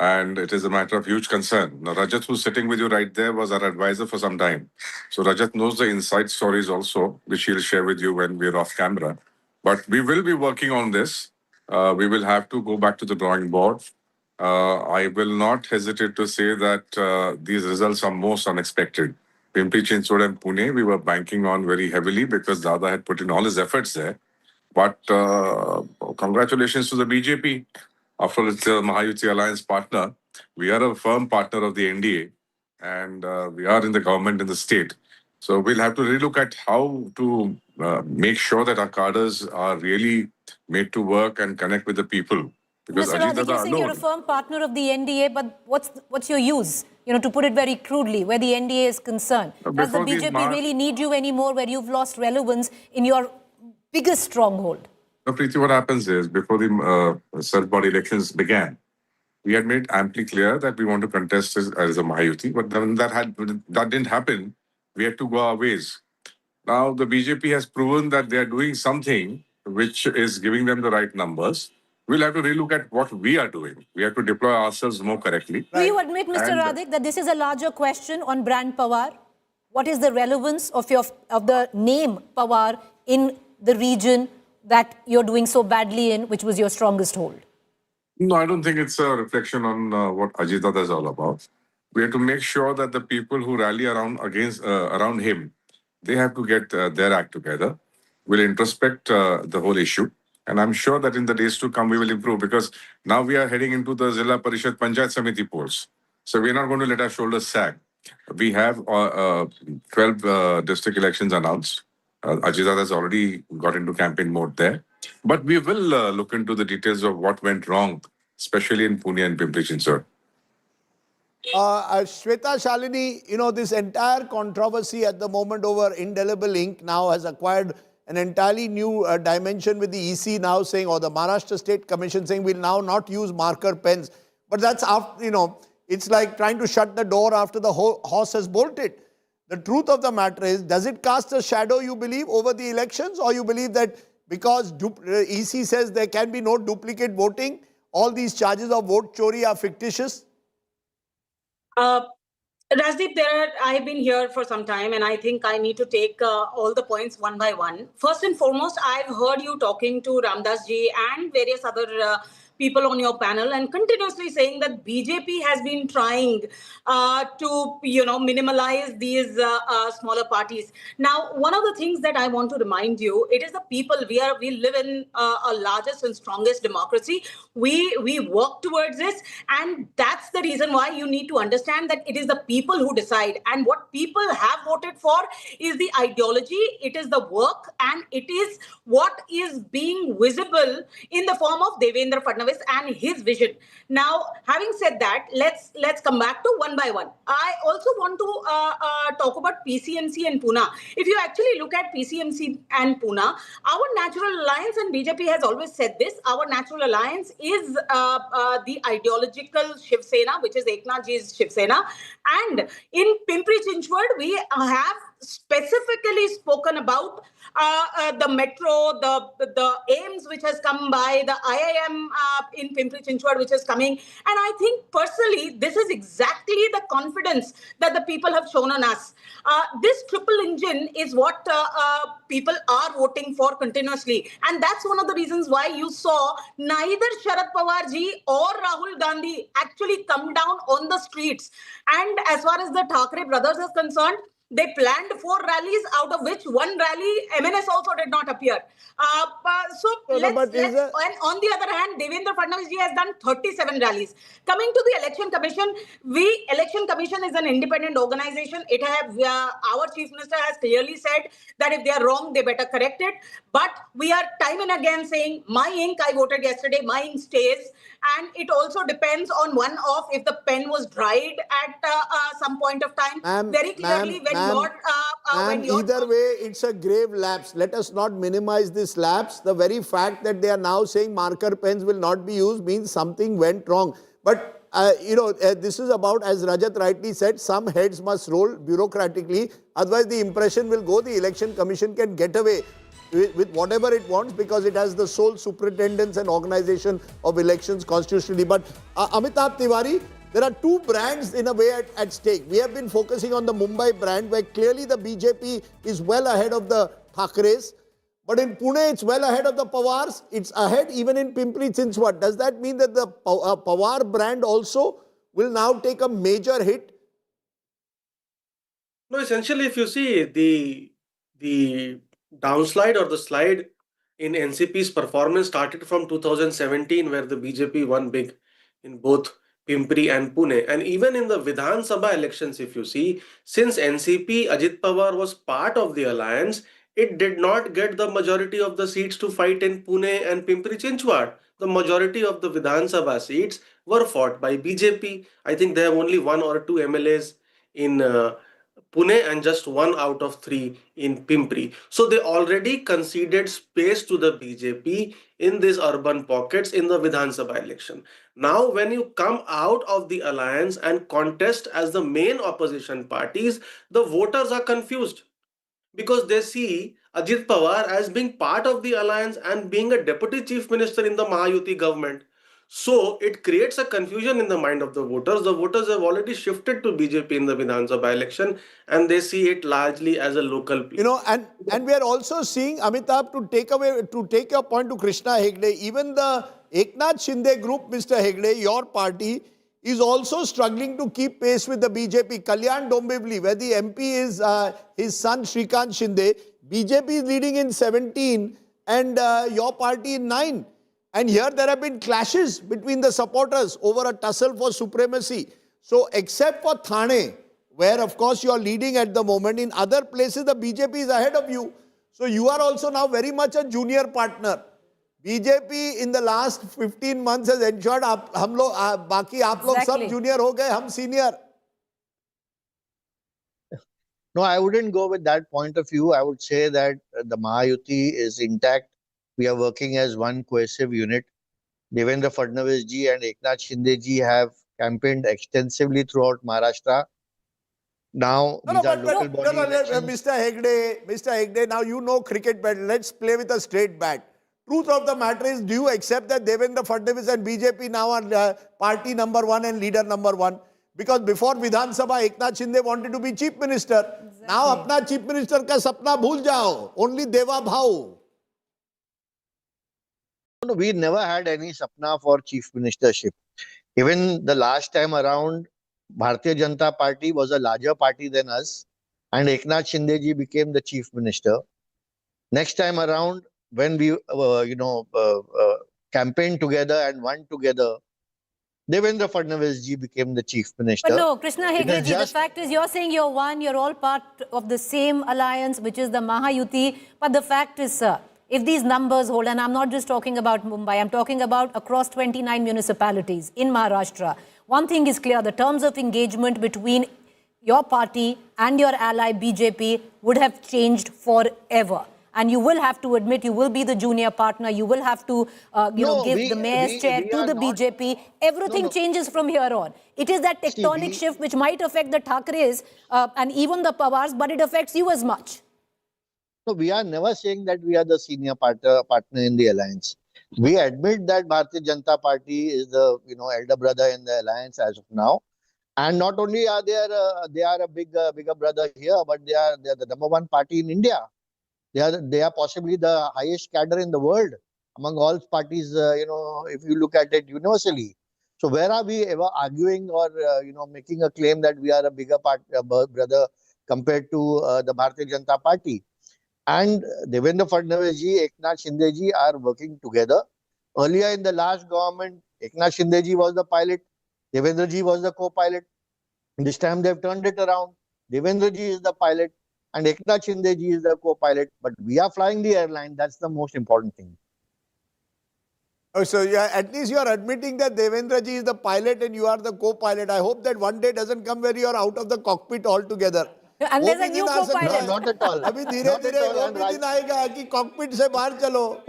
And it is a matter of huge concern. Now, Rajat, who's sitting with you right there, was our advisor for some time. So Rajat knows the inside stories also, which he'll share with you when we're off camera. But we will be working on this. We will have to go back to the drawing board. I will not hesitate to say that these results are most unexpected. Pimpri Chinchwad and Pune, we were banking on very heavily because Dada had put in all his efforts there. But congratulations to the BJP. After all, it's a Mahayuti alliance partner. We are a firm partner of the NDA and we are in the government in the state. So we'll have to relook at how to make sure that our cadres are really made to work and connect with the people. Because Mr. Ajit Radik, Dada you're saying you're a alone. firm partner of the NDA, but what's your use? To put it very crudely, where the NDA is concerned. Does the Before these BJP really need you anymore, where you've lost relevance in your biggest stronghold? No, Preeti, what happens is, before the self-body elections began, we had made amply clear that we want to contest as a Mahayuti, but then that didn't happen. We had to go our ways. Now, the BJP has proven that they are doing something which is giving them the right numbers. We'll have to relook at what we are doing. We have to deploy ourselves more correctly. Do you admit, Mr. Radik, that this is a larger question on brand Pawar? What is the relevance of the name Pawar in the region that you're doing so badly in, which was your strongest hold? No, I don't think it's a reflection on what Ajit Dada is all about. We have to make sure that the people who rally around him, they have to get their act together. We'll introspect the whole issue. And I'm sure that in the days to come, we will improve, because now we are heading into the Zilla Parishad Panchayat Samiti polls. So we're not going to let our shoulders sag. We have 12 district elections announced. Ajit Dada has already got into campaign mode there. But we will look into the details of what went wrong, especially in Pune and Pimpri-Chinchwad. Shweta Shalini, this entire controversy at the moment over indelible ink now has acquired an entirely new dimension, with the EC now saying, or the Maharashtra State Commission saying, we'll now not use marker pens. But that's after, it's like trying to shut the door after the horse has bolted. The truth of the matter is, does it cast a shadow, you believe, over the elections? Or you believe that because EC says there can be no duplicate voting, all these charges of vote chori are fictitious? Rajdeep, I have been here for some time, and I think I need to take all the points one by one. First and foremost, I've heard you talking to Ramdas ji and various other people on your panel, and continuously saying that BJP has been trying to, minimalize these smaller parties. Now, one of the things that I want to remind you, it is the people. We live in a largest and strongest democracy. We work towards this, and that's the reason why you need to understand that it is the people who decide, and what people have voted for is the ideology, it is the work, and it is what is being visible in the form of Devendra Fadnavis and his vision. Now, having said that, let's come back to one by one. I also want to talk about PCMC and Pune. If you actually look at PCMC and Pune, our natural alliance, and BJP has always said this, our natural alliance is the ideological Shiv Sena, which is Eknath Ji's Shiv Sena. And in Pimpri-Chinchwad, we have specifically spoken about the metro, the AIMS which has come by, the IIM in Pimpri-Chinchwad which is coming. And I think personally, this is exactly the confidence that the people have shown on us. This triple engine is what people are voting for continuously. And that's one of the reasons why you saw neither Sharad Pawar ji or Rahul Gandhi actually come down on the streets. And as far as the Thackeray brothers is concerned, they planned 4 rallies, out of which 1 rally, MNS also did not appear. And on the other hand, Devendra Fadnavis ji has done 37 rallies. Coming to the Election Commission, Election Commission is an independent organization. It have our Chief Minister has clearly said that if they are wrong, they better correct it. But we are time and again saying, my ink, I voted yesterday, my ink stays. And it also depends on if the pen was dried at some point of time. Very clearly, either way, it's a grave lapse. Let us not minimize this lapse. The very fact that they are now saying marker pens will not be used means something went wrong. But, this is about, as Rajat rightly said, some heads must roll bureaucratically. Otherwise, the impression will go the Election Commission can get away with whatever it wants, because it has the sole superintendence and organization of elections constitutionally. But Amitabh Tiwari, there are 2 brands in a way at stake. We have been focusing on the Mumbai brand, where clearly the BJP is well ahead of the Thackerays. But in Pune, it's well ahead of the Pawars. It's ahead even in Pimpri-Chinchwad. Does that mean that the Pawar brand also will now take a major hit? No, essentially, if you see the downslide or the slide in NCP's performance started from 2017, where the BJP won big in both Pimpri and Pune. And even in the Vidhan Sabha elections, if you see, since NCP, Ajit Pawar was part of the alliance, it did not get the majority of the seats to fight in Pune and Pimpri Chinchwad. The majority of the Vidhan Sabha seats were fought by BJP. I think they have only 1 or 2 MLAs in Pune and just 1 out of 3 in Pimpri. So they already conceded space to the BJP in these urban pockets in the Vidhan Sabha election. Now, when you come out of the alliance and contest as the main opposition parties, the voters are confused because they see Ajit Pawar as being part of the alliance and being a deputy chief minister in the Mahayuti government. So it creates a confusion in the mind of the voters. The voters have already shifted to BJP in the Vidhan Sabha election and they see it largely as a local play. You know, and we are also seeing, Amitabh, to take your point to Krishna Hegde, even the Eknath Shinde group, Mr. Hegde, your party, is also struggling to keep pace with the BJP. Kalyan Dombivli, where the MP is his son Shrikant Shinde, BJP is leading in 17 and your party in 9. And here there have been clashes between the supporters over a tussle for supremacy. So except for Thane, where of course you are leading at the moment, in other places the BJP is ahead of you. So you are also now very much a junior partner. BJP in the last 15 months has ensured हम लोग बाकी आप लोग सब junior हो गए, हम senior. No, I wouldn't go with that point of view. I would say that the Mahayuti is intact. We are working as one cohesive unit. Devendra Fadnavis ji and Eknath Shinde ji have campaigned extensively throughout Maharashtra. Now, these are local body elections. Mr. Hegde, now you know cricket better. Let's play with a straight bat. Truth of the matter is, do you accept that Devendra Fadnavis and BJP now are party number 1 and leader number 1? Because before Vidhan Sabha, Eknath Shinde wanted to be chief minister. Exactly. Now, apna chief minister ka sapna bhul jao. Only Deva Bhau. No, we never had any sapna for chief ministership. Even the last time around, Bharatiya Janata Party was a larger party than us, and Eknath Shinde ji became the chief minister. Next time around, when we campaigned together and won together, Devendra Fadnavis ji became the chief minister. But no, Krishna Hegde ji, the fact is you're saying you're one, you're all part of the same alliance, which is the Mahayuti. But the fact is, sir, if these numbers hold, and I'm not just talking about Mumbai, I'm talking about across 29 municipalities in Maharashtra. One thing is clear, the terms of engagement between your party and your ally BJP would have changed forever. And you will have to admit, you will be the junior partner, you will have to give the mayor's chair to the BJP. Everything changes from here on. It is that tectonic shift which might affect the Thackerays and even the Pawars, but it affects you as much. So we are never saying that we are the senior partner in the alliance. We admit that Bharatiya Janata Party is the elder brother in the alliance as of now. And not only are they are a bigger brother here, but they are the number 1 party in India. They are possibly the highest cadre in the world among all parties, if you look at it universally. So where are we ever arguing or, making a claim that we are a bigger brother compared to the Bharatiya Janata Party? And Devendra Fadnavis ji, Eknath Shinde ji are working together. Earlier in the last government, Eknath Shinde ji was the pilot, Devendra ji was the co-pilot. This time they've turned it around. Devendra ji is the pilot and Eknath Shinde ji is the co-pilot. But we are flying the airline. That's the most important thing. Oh, so at least you are admitting that Devendra ji is the pilot and you are the co-pilot. I hope that one day doesn't come where you are out of the cockpit altogether. And there's a new co-pilot. No, not at all. अभी धीरे-धीरे वो भी दिन आएगा कि cockpit से बाहर चलो.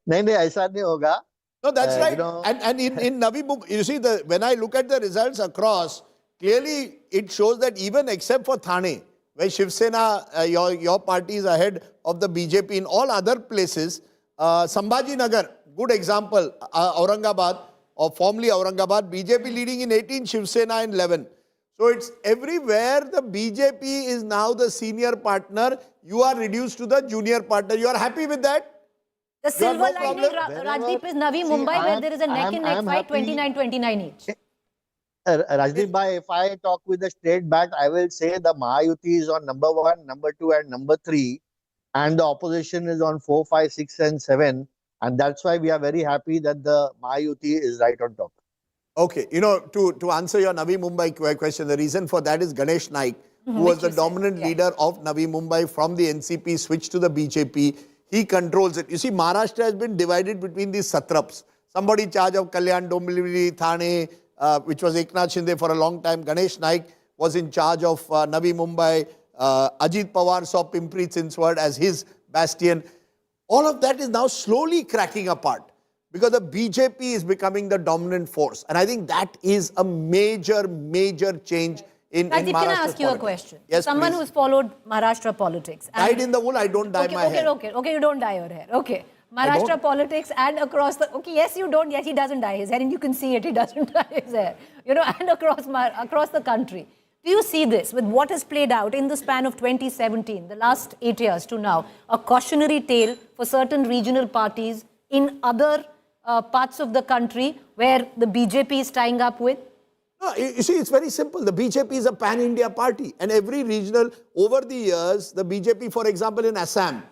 नहीं, ऐसा नहीं होगा. No, that's right. And in Navi Mumbai, you see, when I look at the results across, clearly it shows that even except for Thane, where Shiv Sena, your party is ahead of the BJP, in all other places, Sambhaji Nagar, good example, Aurangabad, or formerly Aurangabad, BJP leading in 18, Shiv Sena in 11. So it's everywhere the BJP is now the senior partner. You are reduced to the junior partner. You are happy with that? The silver lining, Rajdeep, is Navi Mumbai, where there is a neck-and-neck fight, 29-29 each. Rajdeep bhai, if I talk with a straight bat, I will say the Mahayuti is on number 1, number 2 and number 3. And the opposition is on 4, 5, 6 and 7. And that's why we are very happy that the Mahayuti is right on top. Okay, to answer your Navi Mumbai question, the reason for that is Ganesh Naik. who was the dominant leader of Navi Mumbai from the NCP, switched to the BJP. He controls it. You see, Maharashtra has been divided between these satraps. Somebody in charge of Kalyan, Dombivli, Thane, which was Eknath Shinde for a long time. Ganesh Naik was in charge of Navi Mumbai. Ajit Pawar saw Pimpri Chinswad as his bastion. All of that is now slowly cracking apart because the BJP is becoming the dominant force. And I think that is a major, major change in Maharashtra. Can I ask you a question? Yes, Someone please. who's followed Maharashtra politics. Dyed in the wool, I don't dye my hair. Okay, you don't dye your hair. Okay. Maharashtra politics and across the... Okay, yes, you don't. Yes, he doesn't dye his hair. And you can see it, he doesn't dye his hair. You know, and across the country. Do you see this with what has played out in the span of 2017, the last 8 years to now, a cautionary tale for certain regional parties in other parts of the country where the BJP is tying up with? No, you see, it's very simple. The BJP is a pan-India party. And every regional, over the years, the BJP, for example, in Assam,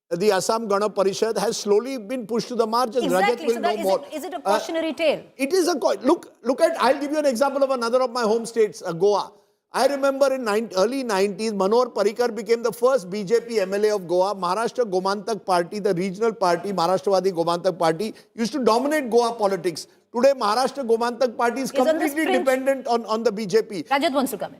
the Assam Gana Parishad has slowly been pushed to the margins. Exactly. Rajat will know more. Is it a cautionary tale? It is a... Look at... I'll give you an example of another of my home states, Goa. I remember in early 90s, Manohar Parrikar became the first BJP MLA of Goa. Maharashtra Gomantak Party, the regional party, Maharashtrawadi Gomantak Party, used to dominate Goa politics. Today, Maharashtra Gomantak Party is completely dependent on the BJP. Rajat wants to come in.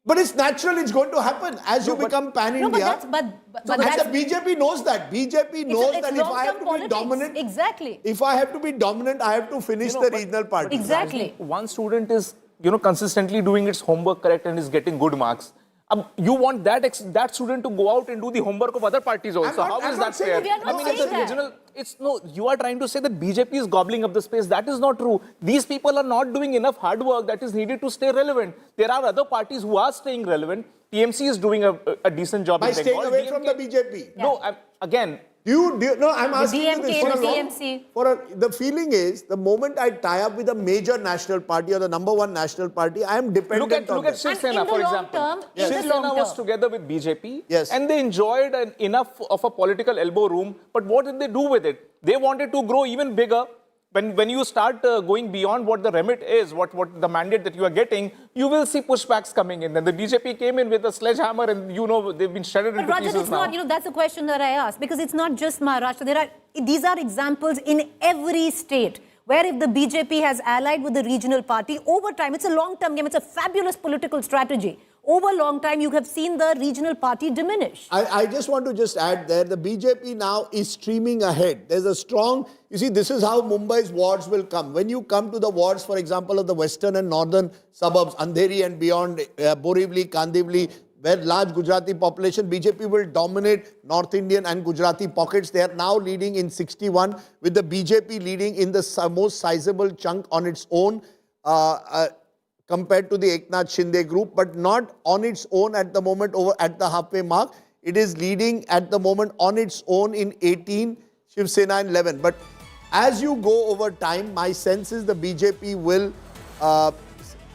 But it's natural, it's going to happen as you become pan-India. But and the BJP knows that. BJP knows that if I have to be dominant... Exactly. If I have to be dominant, I have to finish the regional party. Exactly. One student is, consistently doing its homework correct and is getting good marks. You want that student to go out and do the homework of other parties also. How is that fair? You are trying to say that BJP is gobbling up the space. That is not true. These people are not doing enough hard work that is needed to stay relevant. There are other parties who are staying relevant. TMC is doing a decent job. By staying away from the BJP. No, again... I'm asking you this the the feeling is, the moment I tie up with a major national party or the number one national party, I am dependent on Look at Shiv Sena, for example. Shiv Sena was together with BJP and they enjoyed enough of a political elbow room. But what did they do with it? They wanted to grow even bigger. When you start going beyond what the remit is, what the mandate that you are getting, you will see pushbacks coming in. Then the BJP came in with a sledgehammer and they've been shredded into Rajat, pieces it's now. not, that's the question that I asked, because it's not just Maharashtra. These are examples in every state where if the BJP has allied with the regional party, over time, it's a long-term game, it's a fabulous political strategy. Over a long time, you have seen the regional party diminish. I just want to add there, the BJP now is streaming ahead. There's a strong, you see, this is how Mumbai's wards will come. When you come to the wards, for example, of the western and northern suburbs, Andheri and beyond, Borivali, Kandivali, where large Gujarati population, BJP will dominate North Indian and Gujarati pockets. They are now leading in 61, with the BJP leading in the most sizable chunk on its own, compared to the Eknath Shinde group, but not on its own at the moment over at the halfway mark. It is leading at the moment on its own in 18, Shiv Sena in 11. But as you go over time, my sense is the BJP will,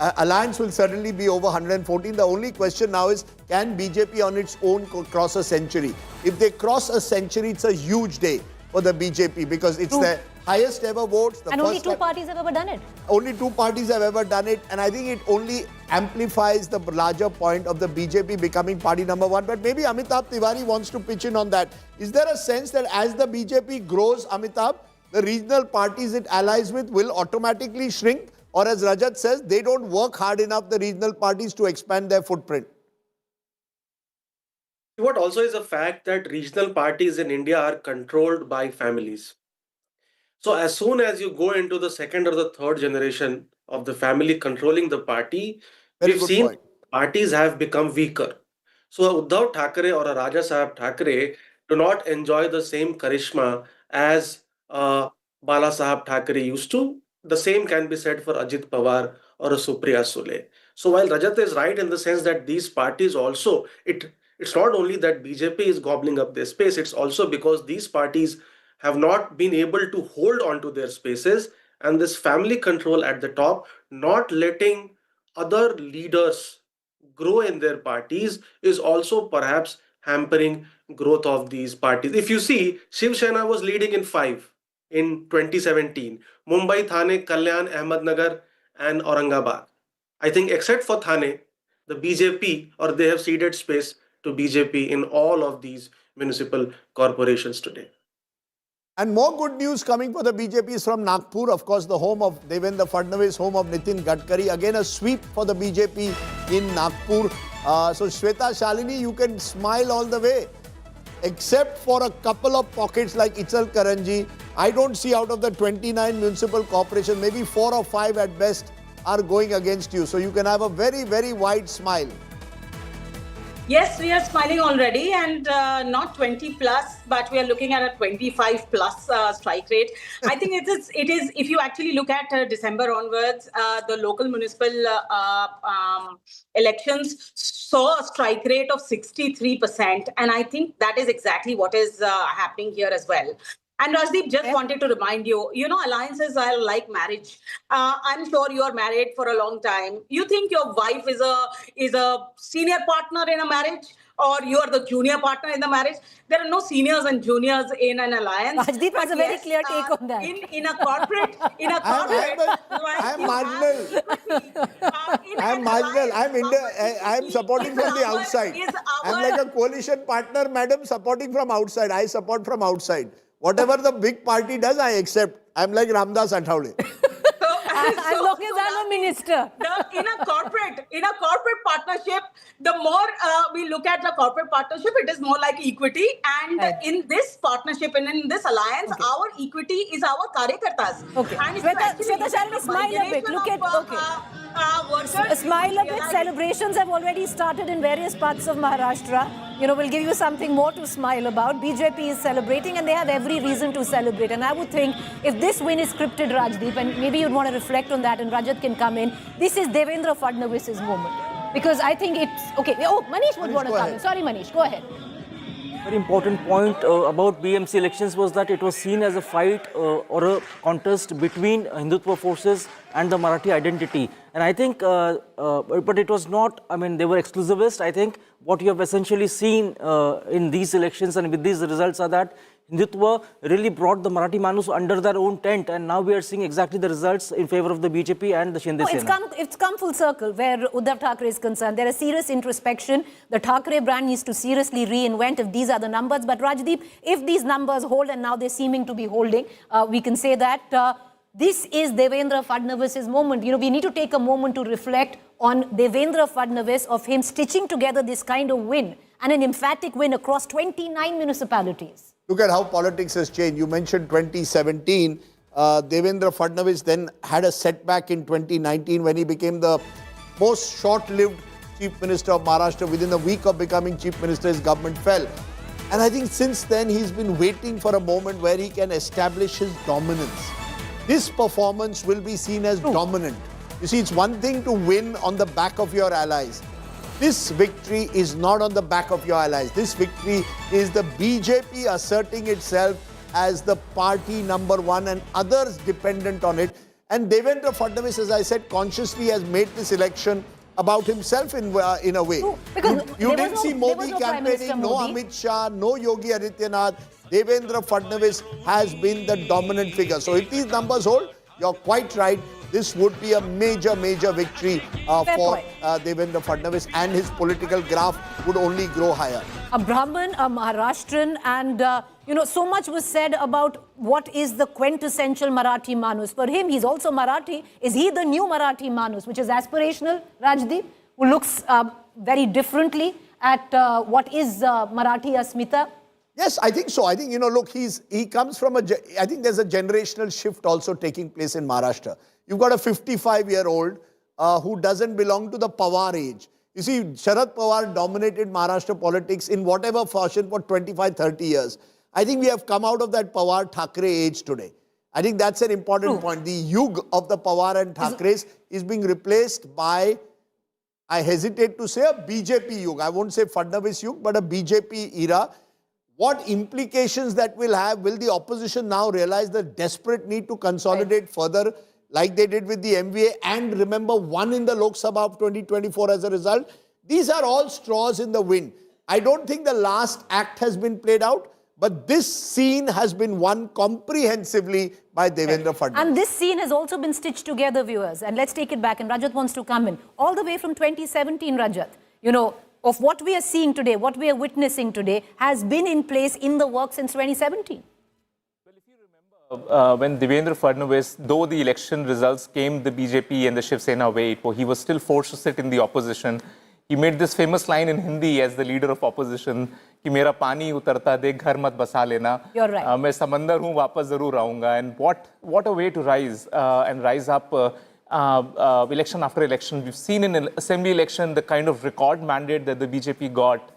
alliance will certainly be over 114. The only question now is, can BJP on its own cross a century? If they cross a century, it's a huge day for the BJP because it's the highest ever votes. And only two parties have ever done it. Only two parties have ever done it. And I think it only amplifies the larger point of the BJP becoming party number one. But maybe Amitabh Tiwari wants to pitch in on that. Is there a sense that as the BJP grows, Amitabh, the regional parties it allies with will automatically shrink? Or as Rajat says, they don't work hard enough, the regional parties, to expand their footprint? What also is a fact that regional parties in India are controlled by families. So as soon as you go into the second or the third generation of the family controlling the party, we've seen parties have become weaker. So Uddhav Thackeray or a Raja Sahab Thackeray do not enjoy the same charisma as Bala Sahab Thackeray used to. The same can be said for Ajit Pawar or a Supriya Sule. So while Rajat is right in the sense that these parties also, it's not only that BJP is gobbling up their space, it's also because these parties have not been able to hold on to their spaces, and this family control at the top, not letting other leaders grow in their parties, is also perhaps hampering growth of these parties. If you see, Shiv Sena was leading in 5 in 2017. Mumbai, Thane, Kalyan, Ahmednagar and Aurangabad. I think except for Thane, the BJP, or they have ceded space to BJP in all of these municipal corporations today. And more good news coming for the BJP is from Nagpur, of course, the home of Devendra Fadnavis, home of Nitin Gadkari. Again, a sweep for the BJP in Nagpur. So, Shweta, Shalini, you can smile all the way. Except for a couple of pockets like Ichal Karanji, I don't see out of the 29 municipal corporations, maybe 4 or 5 at best are going against you. So, you can have a very, very wide smile. Yes, we are smiling already, and not 20 plus, but we are looking at a 25 plus strike rate. I think it is. If you actually look at December onwards, the local municipal elections saw a strike rate of 63%, and I think that is exactly what is happening here as well. And Rajdeep, just wanted to remind you, alliances are like marriage. I'm sure you are married for a long time. You think your wife is a senior partner in a marriage, or you are the junior partner in the marriage? There are no seniors and juniors in an alliance. Rajdeep has a very clear take on that. In a corporate, I'm marginal. I'm marginal. I'm supporting from the outside. I'm like a coalition partner, madam, supporting from outside. I support from outside. Whatever the big party does, I accept. I'm like Ramdas Athavale. As long as I'm a minister. In a corporate partnership, the more we look at the corporate partnership, it is more like equity. And in this partnership and in this alliance, our equity is our karyakartas. Okay. And Shweta Shalini, smile a bit. Look at, smile a bit. Celebrations have already started in various parts of Maharashtra. We'll give you something more to smile about. BJP is celebrating, and they have every reason to celebrate. And I would think if this win is scripted, Rajdeep, and maybe you'd want to reflect on that, and Rajat can come in, this is Devendra Fadnavis's moment. Because I think it's... Okay. Oh, Manish would want to come in. Sorry, Manish. Go ahead. Very important point about BMC elections was that it was seen as a fight or a contest between Hindutva forces and the Marathi identity. And I think, but it was not, they were exclusivist. I think what you have essentially seen in these elections and with these results are that Hindutva really brought the Marathi Manus under their own tent, and now we are seeing exactly the results in favor of the BJP and the Shinde Sena. It's come full circle where Uddhav Thackeray is concerned. There is serious introspection. The Thackeray brand needs to seriously reinvent if these are the numbers. But Rajdeep, if these numbers hold, and now they're seeming to be holding, we can say that this is Devendra Fadnavis's moment. We need to take a moment to reflect on Devendra Fadnavis, of him stitching together this kind of win, and an emphatic win across 29 municipalities. Look at how politics has changed. You mentioned 2017. Devendra Fadnavis then had a setback in 2019 when he became the most short-lived Chief Minister of Maharashtra. Within a week of becoming Chief Minister, his government fell. And I think since then, he's been waiting for a moment where he can establish his dominance. This performance will be seen as dominant. You see, it's one thing to win on the back of your allies. This victory is not on the back of your allies. This victory is the BJP asserting itself as the party number one and others dependent on it. And Devendra Fadnavis, as I said, consciously has made this election about himself in a way. You didn't see Modi campaigning, no Amit Shah, no Yogi Adityanath. Devendra Fadnavis has been the dominant figure. So if these numbers hold, you're quite right. This would be a major victory for Devendra Fadnavis, and his political graph would only grow higher. A Brahmin, a Maharashtrian, and so much was said about what is the quintessential Marathi Manus. For him, he's also Marathi. Is he the new Marathi Manus, which is aspirational, Rajdeep, who looks very differently at what is Marathi Asmita? Yes, I think so. I think, look, he comes from I think there's a generational shift also taking place in Maharashtra. You've got a 55-year-old who doesn't belong to the Pawar age. You see, Sharad Pawar dominated Maharashtra politics in whatever fashion for 25, 30 years. I think we have come out of that Pawar Thackeray age today. I think that's an important point. The yug of the Pawar and Thackerays is being replaced by, I hesitate to say, a BJP yug. I won't say Fadnavis yug, but a BJP era. What implications that will have? Will the opposition now realize the desperate need to consolidate further, like they did with the MVA, and remember, won in the Lok Sabha of 2024 as a result? These are all straws in the wind. I don't think the last act has been played out, but this scene has been won comprehensively by Devendra Fadnavis. And this scene has also been stitched together, viewers. And let's take it back. And Rajat wants to come in. All the way from 2017, Rajat, you know, of what we are seeing today, what we are witnessing today, has been in place in the work since 2017. When Devendra Fadnavis, though the election results came the BJP and the Shiv Sena way, he was still forced to sit in the opposition. He made this famous line in Hindi as the leader of opposition, कि मेरा पानी उतरता देख घर मत बसा लेना. You're right. मैं समंदर हूँ वापस जरूर आऊँगा. And what a way to rise and rise up election after election. We've seen in an assembly election the kind of record mandate that the BJP got.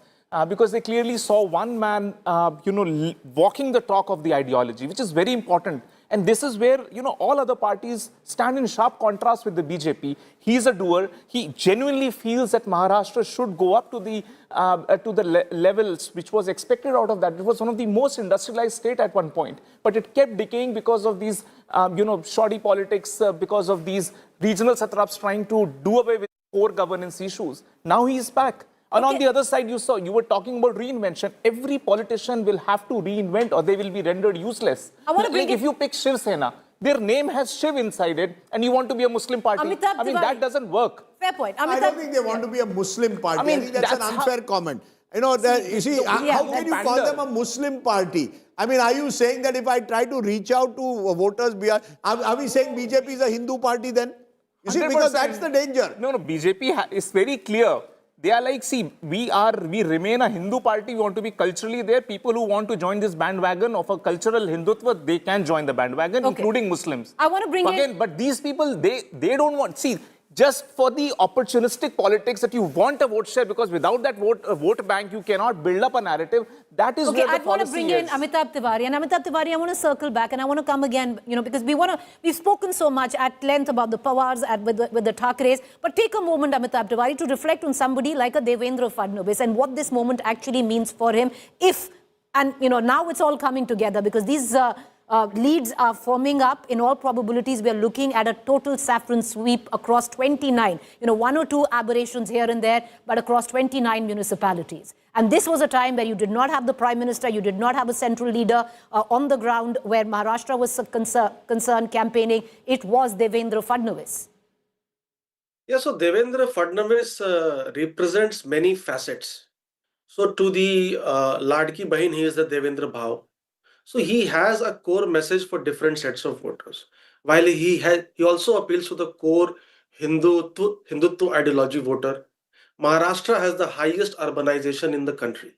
Because they clearly saw one man, walking the talk of the ideology, which is very important. And this is where, all other parties stand in sharp contrast with the BJP. He's a doer. He genuinely feels that Maharashtra should go up to the levels which was expected out of that. It was one of the most industrialized state at one point. But it kept decaying because of these, shoddy politics, because of these regional satraps trying to do away with core governance issues. Now he's back. And on the other side, you were talking about reinvention. Every politician will have to reinvent or they will be rendered useless. If you pick Shiv Sena, their name has Shiv inside it and you want to be a Muslim party. That doesn't work. Fair point. I don't think they want to be a Muslim party. I think that's an unfair comment. You see, how can you call them a Muslim party? I mean, are you saying that if I try to reach out to voters, are we saying BJP is a Hindu party then? You see, 100%. because that's the danger. No, BJP is very clear. They are like, see, we remain a Hindu party. We want to be culturally there. People who want to join this bandwagon of a cultural Hindutva, they can join the bandwagon, including Muslims. I want to bring in... But these people, they don't want... See, just for the opportunistic politics that you want a vote share, because without that vote bank, you cannot build up a narrative. That is where the policy is. I want to bring in Amitabh Tiwari. And Amitabh Tiwari, I want to circle back and I want to come again, because we've spoken so much at length about the Pawars with the Thackerays. But take a moment, Amitabh Tiwari, to reflect on somebody like a Devendra Fadnavis and what this moment actually means for him. Now it's all coming together because these leads are forming up. In all probabilities, we are looking at a total saffron sweep across 29. One or two aberrations here and there, but across 29 municipalities. And this was a time where you did not have the Prime Minister, you did not have a central leader on the ground where Maharashtra was concerned campaigning. It was Devendra Fadnavis. Yeah, so Devendra Fadnavis represents many facets. So to the Ladki Bahin, he is the Devendra Bhav. So he has a core message for different sets of voters. While he also appeals to the core Hindutva ideology voter. Maharashtra has the highest urbanization in the country.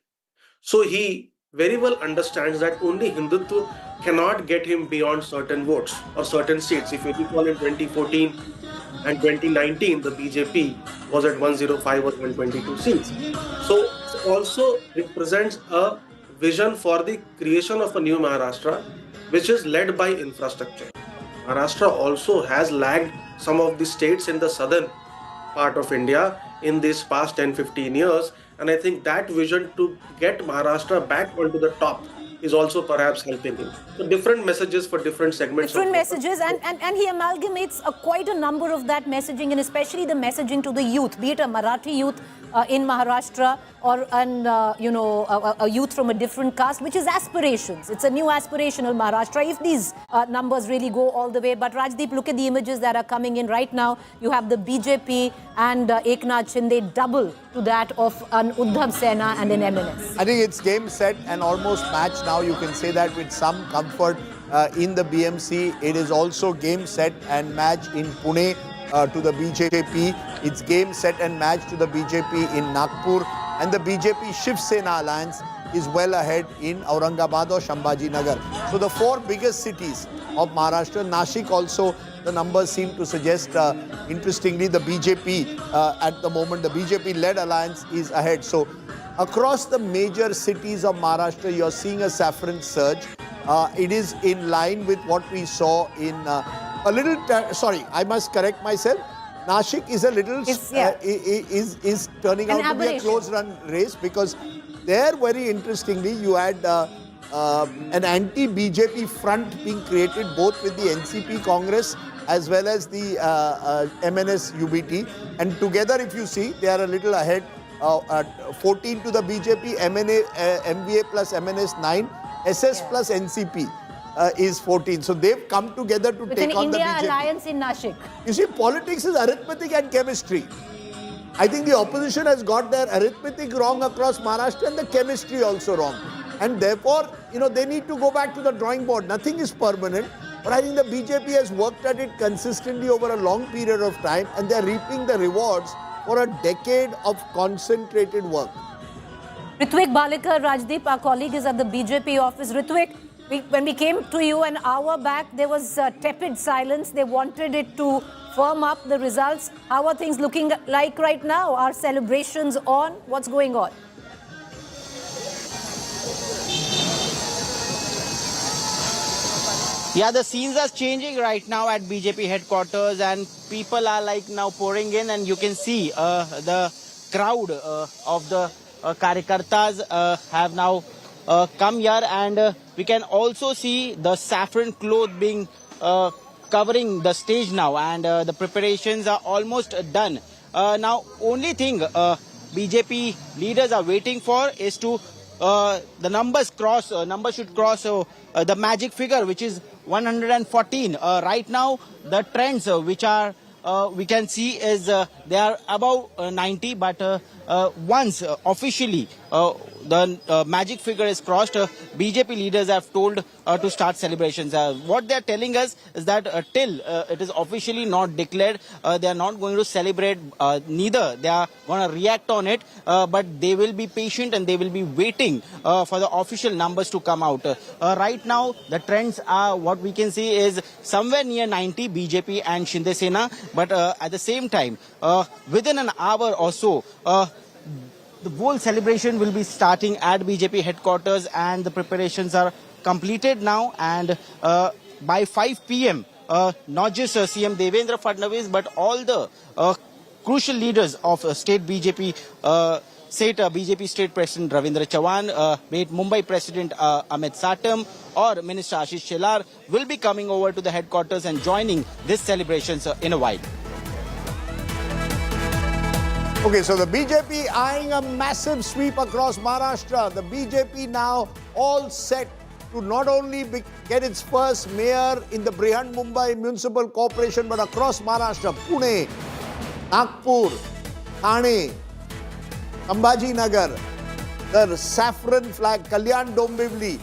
So he very well understands that only Hindutva cannot get him beyond certain votes or certain seats. If you recall, in 2014 and 2019, the BJP was at 105 or 122 seats. So it also represents a vision for the creation of a new Maharashtra, which is led by infrastructure. Maharashtra also has lagged some of the states in the southern part of India in these past 10-15 years. And I think that vision to get Maharashtra back onto the top is also perhaps helping him. So different messages for different segments. Different messages, and he amalgamates quite a number of that messaging, and especially the messaging to the youth, be it a Marathi youth in Maharashtra or a youth from a different caste, which is aspirations. It's a new aspirational Maharashtra if these numbers really go all the way. But Rajdeep, look at the images that are coming in right now. You have the BJP and Eknath Shinde double to that of an Uddhav Sena and an MNS. I think it's game, set and almost match now. You can say that with some comfort in the BMC. It is also game, set and match in Pune to the BJP. It's game, set and match to the BJP in Nagpur. And the BJP Shiv Sena alliance is well ahead in Aurangabad or Shambhaji Nagar. So the four biggest cities of Maharashtra, Nashik also, the numbers seem to suggest, interestingly, the BJP at the moment, the BJP-led alliance is ahead. So across the major cities of Maharashtra, you're seeing a saffron surge. It is in line with what we saw in sorry, I must correct myself. Nashik is a little, is turning out to be a close run race because there, very interestingly, you had an anti-BJP front being created both with the NCP Congress as well as the MNS UBT. And together, if you see, they are a little ahead. 14 to the BJP, MVA plus MNS 9, SS plus NCP. is 14. So they've come together to With take an on India the BJP. alliance in Nashik. You see, politics is arithmetic and chemistry. I think the opposition has got their arithmetic wrong across Maharashtra and the chemistry also wrong. And therefore, they need to go back to the drawing board. Nothing is permanent. But I think the BJP has worked at it consistently over a long period of time, and they're reaping the rewards for a decade of concentrated work. Ritwik Balekar, Rajdeep, our colleague, is at the BJP office. Ritwik, when we came to you an hour back, there was tepid silence. They wanted it to firm up the results. How are things looking like right now? Are celebrations on? What's going on? Yeah, the scenes are changing right now at BJP headquarters, and people are now pouring in, and you can see the crowd of the Karyakartas have now come here, and we can also see the saffron cloth being covering the stage now, and the preparations are almost done. Now, only thing BJP leaders are waiting for is to the numbers should cross the magic figure, which is 114. Right now, the trends which are we can see is they are above 90, but once officially the magic figure is crossed, BJP leaders have told to start celebrations. What they are telling us is that till it is officially not declared, they are not going to celebrate, neither they are going to react on it, but they will be patient and they will be waiting for the official numbers to come out. Right now, the trends are, what we can see is somewhere near 90, BJP and Shinde Sena, but at the same time, within an hour or so, the whole celebration will be starting at BJP headquarters, and the preparations are completed now. And by 5 p.m., not just CM Devendra Fadnavis, but all the crucial leaders of state BJP, BJP State President Ravindra Chavan, Mumbai President Amit Satam, or Minister Ashish Shelar will be coming over to the headquarters and joining these celebrations in a while. Okay, so the BJP eyeing a massive sweep across Maharashtra. The BJP now all set to not only get its first mayor in the Brihan Mumbai Municipal Corporation, but across Maharashtra, Pune, Nagpur, Thane, Sambhajinagar, the saffron flag, Kalyan Dombivli.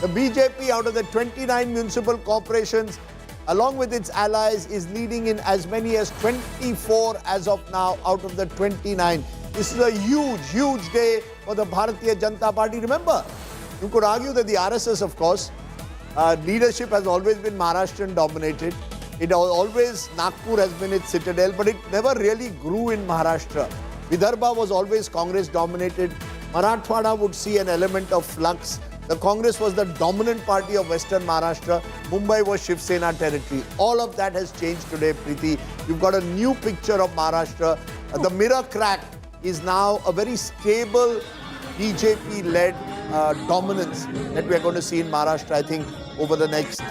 The BJP out of the 29 municipal corporations, along with its allies, is leading in as many as 24 as of now out of the 29. This is a huge, huge day for the Bharatiya Janata Party. Remember, you could argue that the RSS, of course, leadership has always been Maharashtrian dominated. It always, Nagpur has been its citadel, but it never really grew in Maharashtra. Vidarbha was always Congress dominated. Marathwada would see an element of flux. The Congress was the dominant party of Western Maharashtra. Mumbai was Shiv Sena territory. All of that has changed today, Preeti. You've got a new picture of Maharashtra. The mirror crack is now a very stable BJP-led dominance that we are going to see in Maharashtra, I think, over the next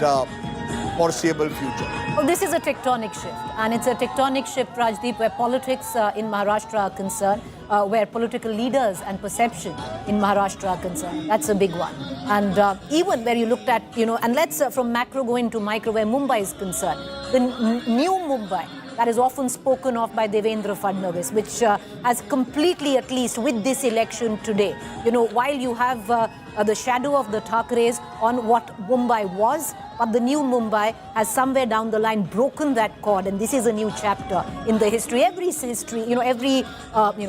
foreseeable future. Well, this is a tectonic shift, and it's a tectonic shift, Rajdeep, where politics in Maharashtra are concerned, where political leaders and perception in Maharashtra are concerned. That's a big one. And even where you looked at, and let's from macro go into micro, where Mumbai is concerned. The new Mumbai that is often spoken of by Devendra Fadnavis, which has completely, at least with this election today, while you have the shadow of the Thackerays on what Mumbai was, but the new Mumbai has somewhere down the line broken that cord, and this is a new chapter in the history. Every history, every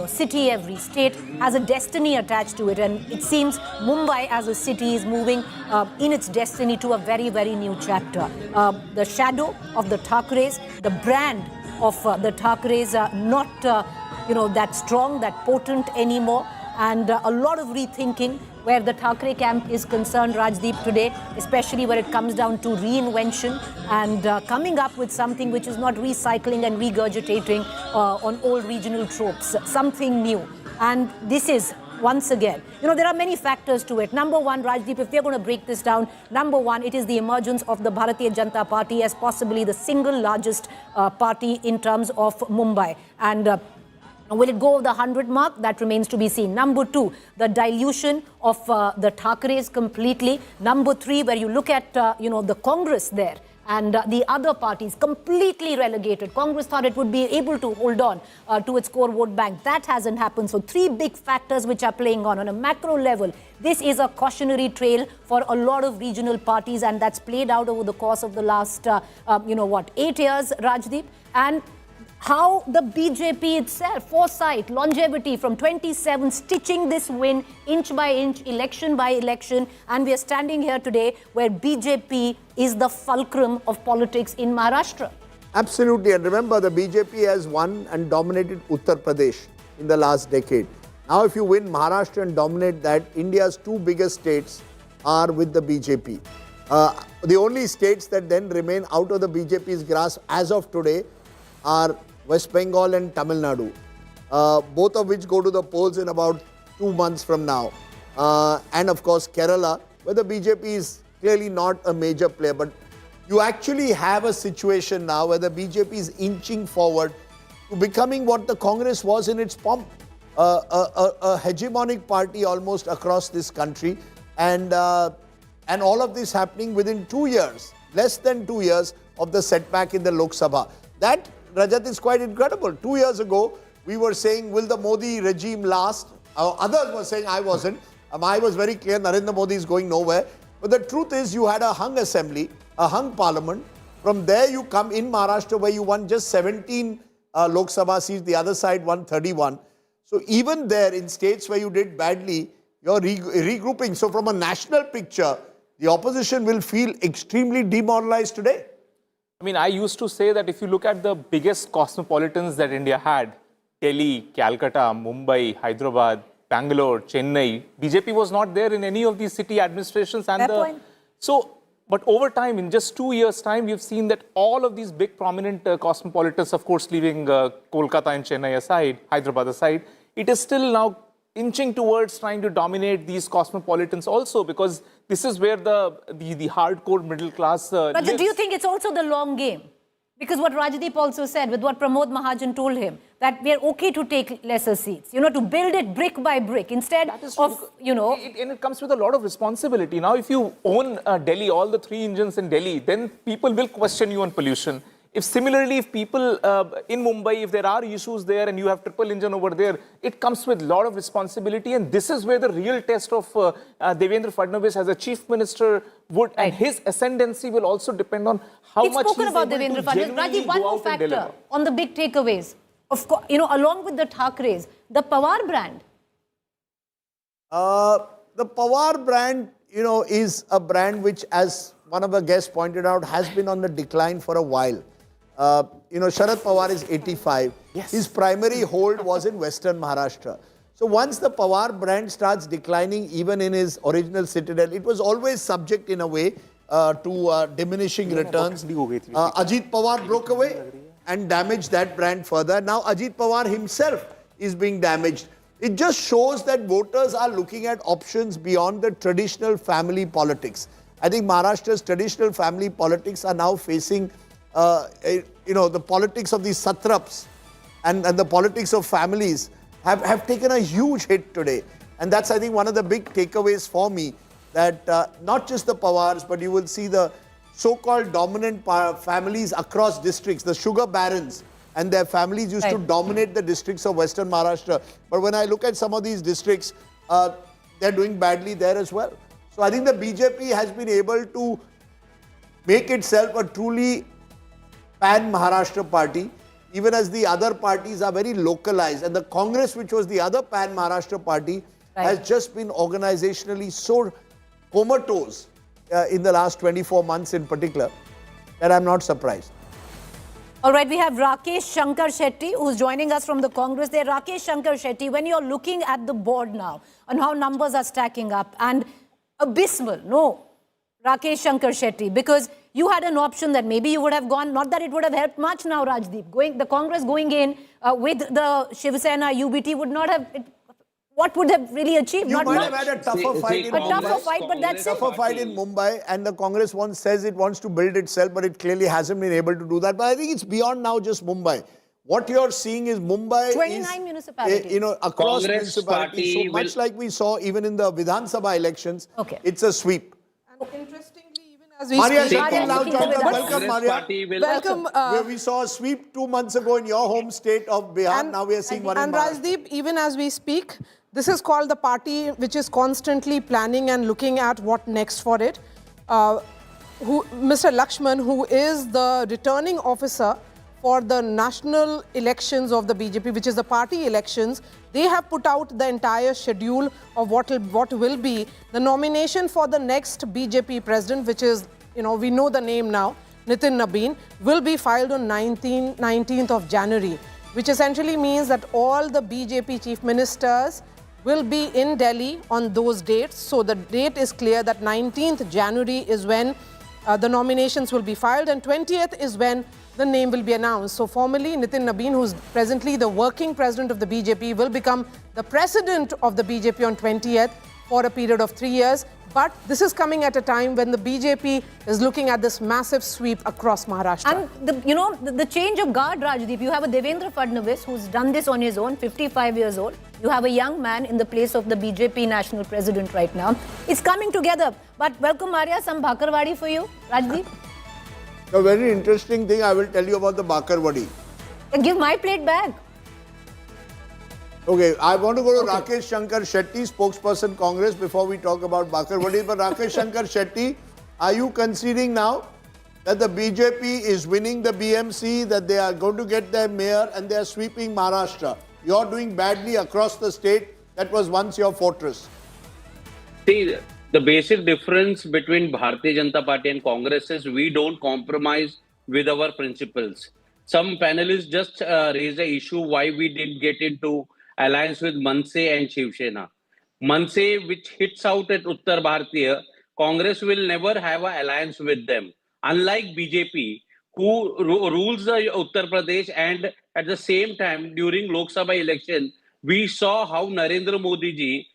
city, every state has a destiny attached to it, and it seems Mumbai as a city is moving in its destiny to a very, very new chapter. The shadow of the Thackerays, the brand of the Thackerays are not that strong, that potent anymore, and a lot of rethinking where the Thackeray camp is concerned, Rajdeep, today, especially when it comes down to reinvention and coming up with something which is not recycling and regurgitating on old regional tropes, something new. And this is, once again, there are many factors to it. Number one, Rajdeep, if we're going to break this down, number one, it is the emergence of the Bharatiya Janata Party as possibly the single largest party in terms of Mumbai. And Now, will it go over the 100 mark? That remains to be seen. Number 2, the dilution of the Thackerays completely. Number 3, where you look at, the Congress there and the other parties completely relegated. Congress thought it would be able to hold on to its core vote bank. That hasn't happened. So 3 big factors which are playing on a macro level. This is a cautionary trail for a lot of regional parties, and that's played out over the course of the last, 8 years, Rajdeep. And how the BJP itself, foresight, longevity from 27, stitching this win inch by inch, election by election. And we are standing here today where BJP is the fulcrum of politics in Maharashtra. Absolutely. And remember, the BJP has won and dominated Uttar Pradesh in the last decade. Now, if you win Maharashtra and dominate that, India's 2 biggest states are with the BJP. The only states that then remain out of the BJP's grasp as of today are West Bengal and Tamil Nadu, both of which go to the polls in about 2 months from now. And of course, Kerala, where the BJP is clearly not a major player. But you actually have a situation now where the BJP is inching forward to becoming what the Congress was in its pomp, a hegemonic party almost across this country. And all of this happening within 2 years, less than 2 years of the setback in the Lok Sabha. That, Rajat, is quite incredible. 2 years ago, we were saying, will the Modi regime last? Others were saying, I wasn't. I was very clear, Narendra Modi is going nowhere. But the truth is, you had a hung assembly, a hung parliament. From there, you come in Maharashtra, where you won just 17 Lok Sabha seats, the other side won 31. So even there, in states where you did badly, you're regrouping. So from a national picture, the opposition will feel extremely demoralized today. I mean, I used to say that if you look at the biggest cosmopolitans that India had, Delhi, Calcutta, Mumbai, Hyderabad, Bangalore, Chennai, BJP was not there in any of these city administrations. And but over time, in just 2 years' time, we've seen that all of these big prominent cosmopolitans, of course, leaving Kolkata and Chennai aside, Hyderabad aside, it is still now inching towards trying to dominate these cosmopolitans also, because this is where the hardcore middle class But lives. do you think it's also the long game? Because what Rajdeep also said, with what Pramod Mahajan told him, that we are okay to take lesser seats, to build it brick by brick instead of, And it comes with a lot of responsibility. Now, if you own Delhi, all the 3 engines in Delhi, then people will question you on pollution. If people in Mumbai, if there are issues there and you have triple engine over there, it comes with a lot of responsibility. And this is where the real test of Devendra Fadnavis as a chief minister would, and his ascendancy will also depend on how much spoken he's about able Devendra to Fadnavis. genuinely Rajiv, one go more out and factor deliver. on the big takeaways. Of course, along with the Thackerays, the Pawar brand. The Pawar brand, is a brand which, as one of the guests pointed out, has been on the decline for a while. Sharad Pawar is 85. Yes. His primary hold was in Western Maharashtra. So once the Pawar brand starts declining, even in his original citadel, it was always subject in a way to diminishing returns. Ajit Pawar broke away and damaged that brand further. Now Ajit Pawar himself is being damaged. It just shows that voters are looking at options beyond the traditional family politics. I think Maharashtra's traditional family politics are now facing the politics of these satraps and the politics of families have taken a huge hit today. And that's, I think, one of the big takeaways for me, that not just the Pawars, but you will see the so-called dominant families across districts, the sugar barons and their families used to dominate the districts of Western Maharashtra. But when I look at some of these districts, they're doing badly there as well. So I think the BJP has been able to make itself a truly pan-Maharashtra party, even as the other parties are very localized. And the Congress, which was the other pan-Maharashtra party, has just been organizationally so comatose in the last 24 months in particular, that I'm not surprised. All right, we have Rakesh Shankar Shetty, who's joining us from the Congress there. Rakesh Shankar Shetty, when you're looking at the board now and how numbers are stacking up, and abysmal, Rakesh Shankar Shetty, because you had an option that maybe you would have gone, not that it would have helped much now, Rajdeep. The Congress going in with the Shiv Sena, UBT would not have, what would have really achieved? You not might much. have had a tougher fight in Mumbai. A tougher fight, but that's it. Tougher fight in Mumbai, and the Congress says it wants to build itself, but it clearly hasn't been able to do that. But I think it's beyond now just Mumbai. What you're seeing is Mumbai 29 municipalities. Across Congress municipalities. So party much like we saw even in the Vidhan Sabha elections, Okay. it's a sweep. As we Maria, speak. speaking now, join us. Welcome, Congress Maria. party will Welcome. Where we saw a sweep 2 months ago in your home state of Bihar. Now we are seeing one in And Maharashtra. Rajdeep, even as we speak, this is called the party which is constantly planning and looking at what next for it. Mr. Lakshman, who is the returning officer for the national elections of the BJP, which is the party elections, they have put out the entire schedule of what will be the nomination for the next BJP president, which is, we know the name now, Nitin Nabin, will be filed on 19th of January, which essentially means that all the BJP chief ministers will be in Delhi on those dates. So the date is clear that 19th January is when the nominations will be filed, and 20th is when the name will be announced. So formally, Nitin Nabin, who's presently the working president of the BJP, will become the president of the BJP on 20th for a period of 3 years. But this is coming at a time when the BJP is looking at this massive sweep across Maharashtra. And the change of guard, Rajdeep, you have a Devendra Fadnavis who's done this on his own, 55 years old. You have a young man in the place of the BJP national president right now. It's coming together. But welcome, Maria, some Bhakarwadi for you, Rajdeep. A very interesting thing I will tell you about the Bakarwadi. Give my plate back. Okay, I want to go to Rakesh Shankar Shetty, spokesperson Congress, before we talk about Bakarwadi. But Rakesh Shankar Shetty, are you conceding now that the BJP is winning the BMC, that they are going to get their mayor and they are sweeping Maharashtra? You're doing badly across the state that was once your fortress. See, the basic difference between Bharatiya Janata Party and Congress is we don't compromise with our principles. Some panelists just raised the issue why we didn't get into alliance with Manse and Shiv Sena. Manse, which hits out at Uttar Bharatiya, Congress will never have an alliance with them. Unlike BJP, who rules the Uttar Pradesh, and at the same time during Lok Sabha election, we saw how Narendra Modi ji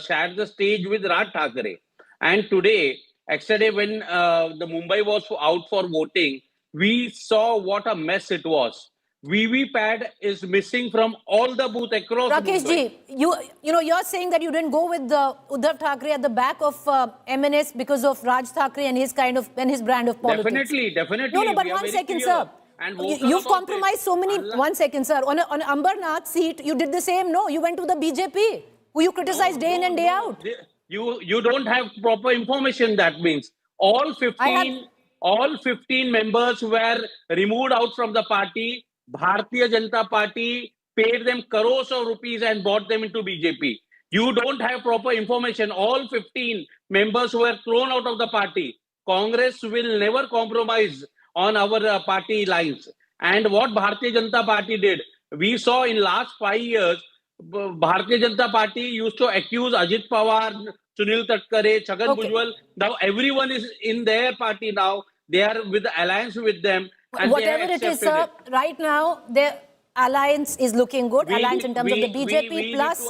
shared the stage with Raj Thackeray. And today, yesterday when the Mumbai was out for voting, we saw what a mess it was. VVPAT is missing from all the booths across Rakesh Mumbai. ji, you're saying that you didn't go with Uddhav Thackeray at the back of MNS because of Raj Thackeray and his brand of politics. Definitely. No, but We are one very second, clear sir. and vocal You've about compromised it. so many. One second, sir. On Ambarnath seat, you did the same. No, you went to the BJP, who you criticized day in and day out. You don't have proper information. That means all 15 members were removed out from the party. Bharatiya Janata Party paid them crores of rupees and brought them into BJP. You don't have proper information. All 15 members were thrown out of the party. Congress will never compromise on our party lines. And what Bharatiya Janata Party did, we saw in last 5 years, Bharatiya Janata Party used to accuse Ajit Pawar, Sunil Thackeray, Chhagan Bhujbal. Now everyone is in their party now. They are with alliance with them. And Whatever it is, sir, right now, their alliance is looking good. Alliance in terms of the BJP plus.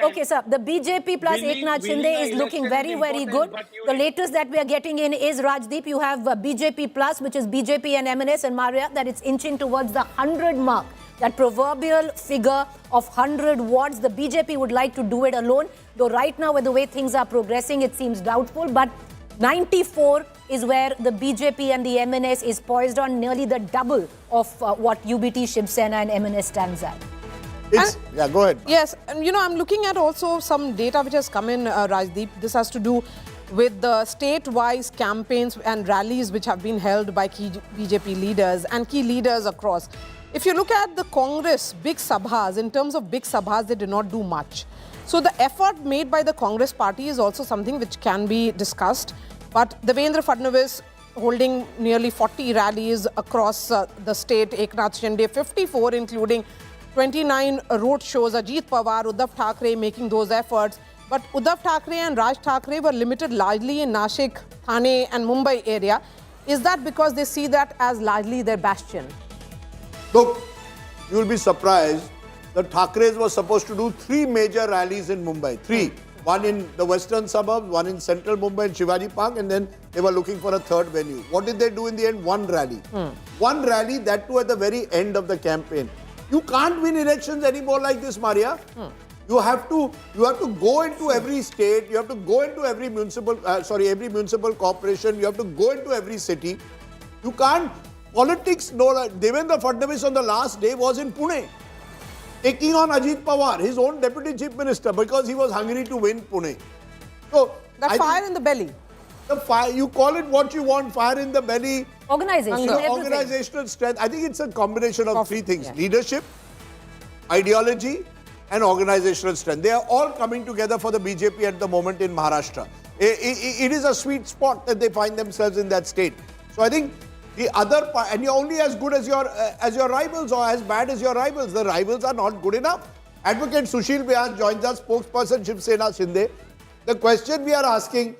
Okay, sir, the BJP plus Eknath Shinde is looking very, very good. The latest that we are getting in is, Rajdeep, you have BJP plus, which is BJP and MNS and Maria, that it's inching towards the 100 mark. That proverbial figure of 100 wards. The BJP would like to do it alone. Though right now, with the way things are progressing, it seems doubtful. But 94 is where the BJP and the MNS is poised on, nearly the double of what UBT, Shiv Sena and MNS stands at. Yeah, go ahead. Yes, and I'm looking at also some data which has come in, Rajdeep. This has to do with the state-wise campaigns and rallies which have been held by key BJP leaders and key leaders across. If you look at the Congress big sabhas, in terms of big sabhas, they did not do much. So the effort made by the Congress party is also something which can be discussed. But Devendra Fadnavis holding nearly 40 rallies across the state, Eknath Shinde 54, including 29 road shows, Ajit Pawar, Uddhav Thackeray making those efforts. But Uddhav Thackeray and Raj Thackeray were limited largely in Nashik, Thane and Mumbai area. Is that because they see that as largely their bastion? Look, you will be surprised. The Thackerays were supposed to do 3 major rallies in Mumbai. 3. one in the western suburbs, one in central Mumbai and Shivaji Park, and then they were looking for a third venue. What did they do in the end? One rally. One rally, that too at the very end of the campaign. You can't win elections anymore like this, Maria. You have to go into every state, you have to go into every municipal corporation, you have to go into every city. You can't, politics, no, Devendra Fadnavis on the last day was in Pune, taking on Ajit Pawar, his own deputy chief minister, because he was hungry to win Pune. So, that fire in the belly. The fire, you call it what you want, fire in the belly. Organization, organizational strength. I think it's a combination of three things. Leadership, ideology, and organizational strength. They are all coming together for the BJP at the moment in Maharashtra. It is a sweet spot that they find themselves in that state. So I think the other part, and you're only as good as your rivals or as bad as your rivals. The rivals are not good enough. Advocate Sushil Vyas joins us, spokesperson Shiv Sena Shinde. The question we are asking,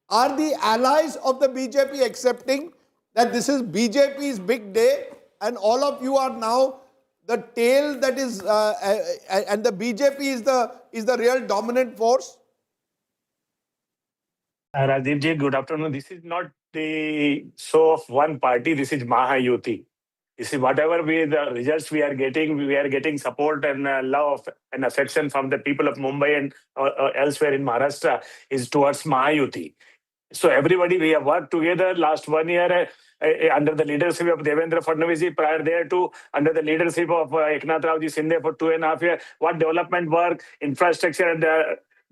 are the allies of the BJP accepting that this is BJP's big day and all of you are now the tail that is, and the BJP is the real dominant force? Rajiv ji, good afternoon. This is not the show of one party. This is Mahayuti. You see, whatever the results we are getting support and love and affection from the people of Mumbai and elsewhere in Maharashtra is towards Mahayuti. So everybody, we have worked together last 1 year under the leadership of Devendra Fadnavis, prior there to under the leadership of Eknath Rauji Shinde for 2.5 years. What development work, infrastructure, and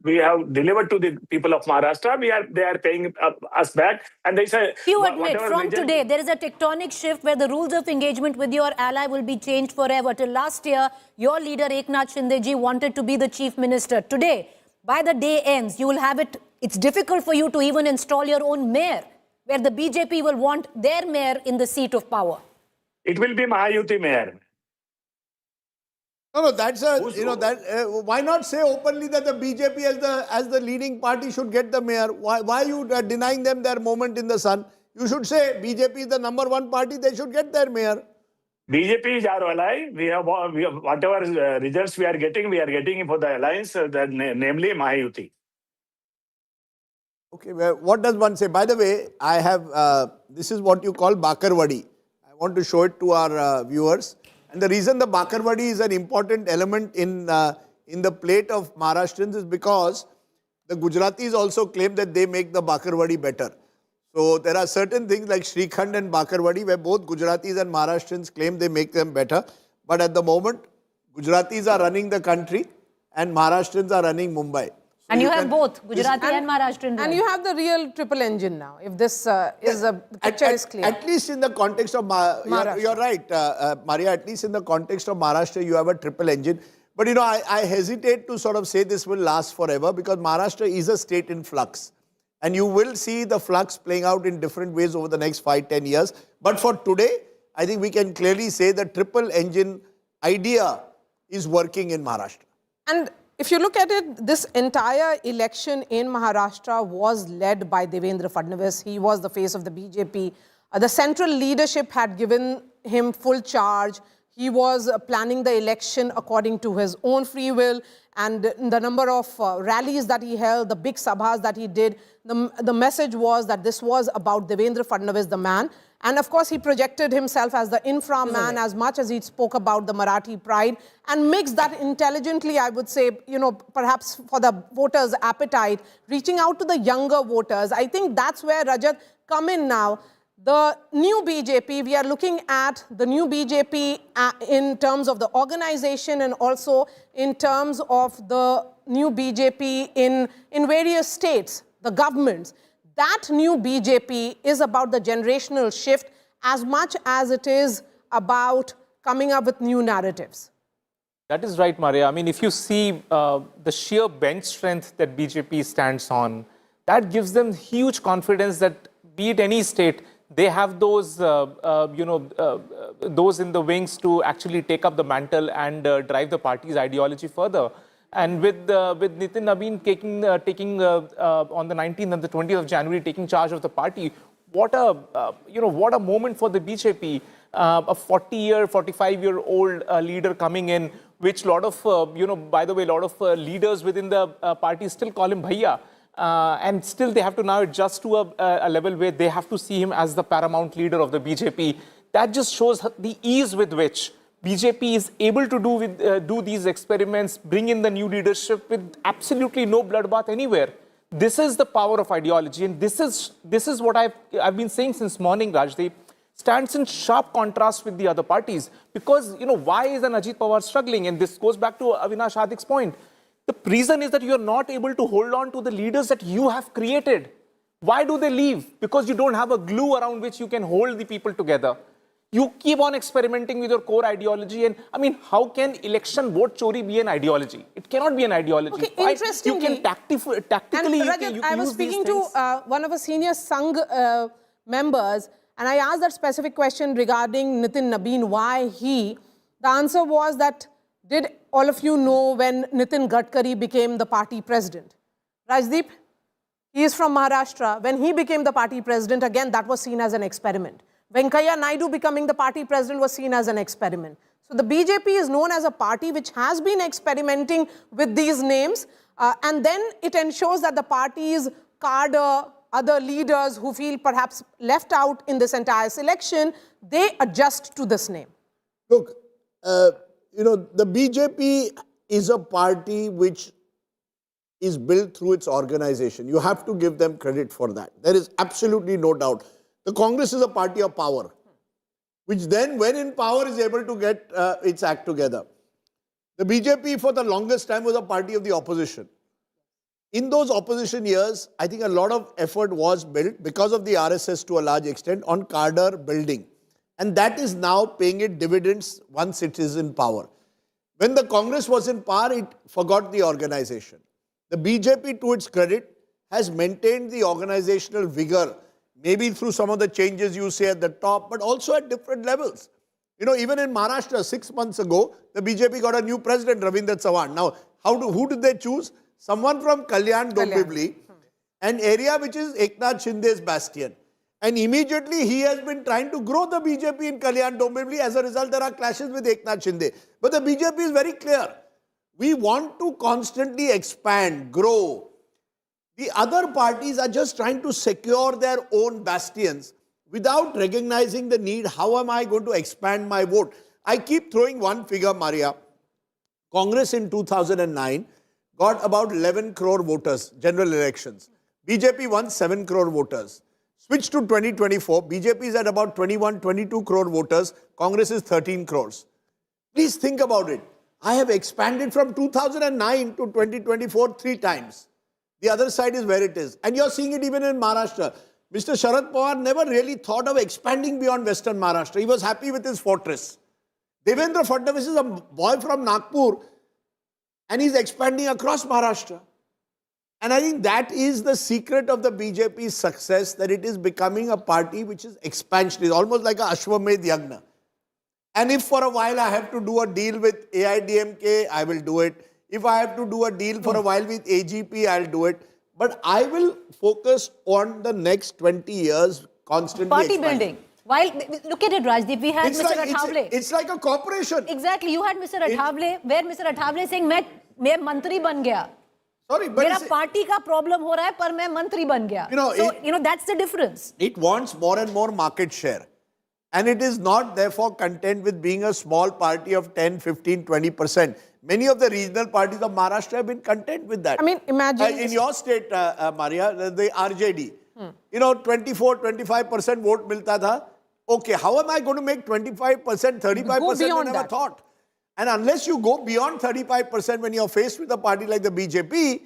we have delivered to the people of Maharashtra. They are paying us back. And they say, you admit from today there is a tectonic shift where the rules of engagement with your ally will be changed forever. Till last year, your leader Eknath Shinde ji wanted to be the chief minister. Today, by the day ends, you will have it. It's difficult for you to even install your own mayor, where the BJP will want their mayor in the seat of power. It will be Mahayuti mayor. No, that's why not say openly that the BJP as the leading party should get the mayor? Why are you denying them their moment in the sun? You should say BJP is the #1 party, they should get their mayor. BJP is our ally. We have whatever results we are getting for the alliance, namely Mahayuti. Okay, well, what does one say? By the way, I have, this is what you call Bakarwadi. I want to show it to our viewers. And the reason the Bakarwadi is an important element in the plate of Maharashtrians is because the Gujaratis also claim that they make the Bakarwadi better. So there are certain things like Shrikhand and Bakarwadi where both Gujaratis and Maharashtrians claim they make them better. But at the moment, Gujaratis are running the country and Maharashtrians are running Mumbai. So and you have both Gujarati and Maharashtrian. And you have the real triple engine now, if this the picture is clear. At least in the context of you're right, Maria, at least in the context of Maharashtra, you have a triple engine. But you know, I hesitate to sort of say this will last forever because Maharashtra is a state in flux. And you will see the flux playing out in different ways over the next 5-10 years. But for today, I think we can clearly say the triple engine idea is working in Maharashtra. And if you look at it, this entire election in Maharashtra was led by Devendra Fadnavis. He was the face of the BJP. The central leadership had given him full charge. He was planning the election according to his own free will. And the number of rallies that he held, the big sabhas that he did, the message was that this was about Devendra Fadnavis, the man. And of course, he projected himself as the infra man as much as he spoke about the Marathi pride and mixed that intelligently, I would say, you know, perhaps for the voters' appetite, reaching out to the younger voters. I think that's where Rajat come in now. The new BJP, we are looking at the new BJP in terms of the organization and also in terms of the new BJP in various states, the governments. That new BJP is about the generational shift as much as it is about coming up with new narratives. That is right, Maria. I mean, if you see the sheer bench strength that BJP stands on, that gives them huge confidence that be it any state, they have those, those in the wings to actually take up the mantle and drive the party's ideology further. And with Nitin Nabin taking on the 19th and the 20th of January taking charge of the party, what a moment for the BJP. A 45-year-old leader coming in which lot of, by the way, a lot of leaders within the party still call him Bhaiya. And still they have to now adjust to a level where they have to see him as the paramount leader of the BJP. That just shows the ease with which BJP is able to do these experiments, bring in the new leadership with absolutely no bloodbath anywhere. This is the power of ideology, and this is what I've been saying since morning, Rajdeep. Stands in sharp contrast with the other parties, because why is an Ajit Pawar struggling? And this goes back to Avinash Adik's point. The reason is that you are not able to hold on to the leaders that you have created. Why do they leave? Because you don't have a glue around which you can hold the people together. You keep on experimenting with your core ideology, and I mean, how can election vote chori be an ideology? It cannot be an ideology. Okay, interestingly, you can tactically. And Rajat, I was speaking to one of our senior Sangh members, and I asked that specific question regarding Nitin Nabeen, why he. The answer was that, did all of you know when Nitin Gadkari became the party president? Rajdeep, he is from Maharashtra. When he became the party president, again, that was seen as an experiment. Venkaiah Naidu becoming the party president was seen as an experiment. So the BJP is known as a party which has been experimenting with these names, and then it ensures that the party's cadre, other leaders who feel perhaps left out in this entire selection, they adjust to this name. Look, the BJP is a party which is built through its organization. You have to give them credit for that. There is absolutely no doubt. The Congress is a party of power, which then, when in power, is able to get its act together. The BJP, for the longest time, was a party of the opposition. In those opposition years, I think a lot of effort was built, because of the RSS to a large extent, on cadre building. And that is now paying it dividends once it is in power. When the Congress was in power, it forgot the organization. The BJP, to its credit, has maintained the organizational vigor, maybe through some of the changes you say at the top, but also at different levels. Even in Maharashtra, 6 months ago, the BJP got a new president, Ravindra Chavan. Now, who did they choose? Someone from Kalyan Dombivli, an area which is Eknath Shinde's bastion. And immediately he has been trying to grow the BJP in Kalyan Dombivli. As a result, there are clashes with Eknath Shinde. But the BJP is very clear. We want to constantly expand, grow. The other parties are just trying to secure their own bastions without recognizing the need. How am I going to expand my vote? I keep throwing one figure, Maria. Congress in 2009 got about 11 crore voters, general elections. BJP won 7 crore voters. Switch to 2024, BJP is at about 21, 22 crore voters. Congress is 13 crores. Please think about it. I have expanded from 2009 to 2024 3 times. The other side is where it is. And you're seeing it even in Maharashtra. Mr. Sharad Pawar never really thought of expanding beyond Western Maharashtra. He was happy with his fortress. Devendra Fadnavis is a boy from Nagpur, and he's expanding across Maharashtra. And I think that is the secret of the BJP's success, that it is becoming a party which is expansionist, almost like a Ashwamedh Yagna. And if for a while I have to do a deal with AIDMK, I will do it. If I have to do a deal for a while with AGP, I'll do it. But I will focus on the next 20 years constantly Party expanding. building. While, look at it, Rajdeep, we had Mr. Athavale. It's like a corporation. Exactly. You had Mr. Athavale, where Mr. Athavale saying, मैं मंत्री बन गया. Sorry, but मेरा party का problem हो रहा है, पर मैं मंत्री बन गया. That's the difference. It wants more and more market share. And it is not therefore content with being a small party of 10, 15, 20%. Many of the regional parties of Maharashtra have been content with that. I mean, imagine... in your state, Maria, the RJD, 24, 25% vote milta tha. Okay, how am I going to make 25%, 35%? I never thought. And unless you go beyond 35% when you're faced with a party like the BJP,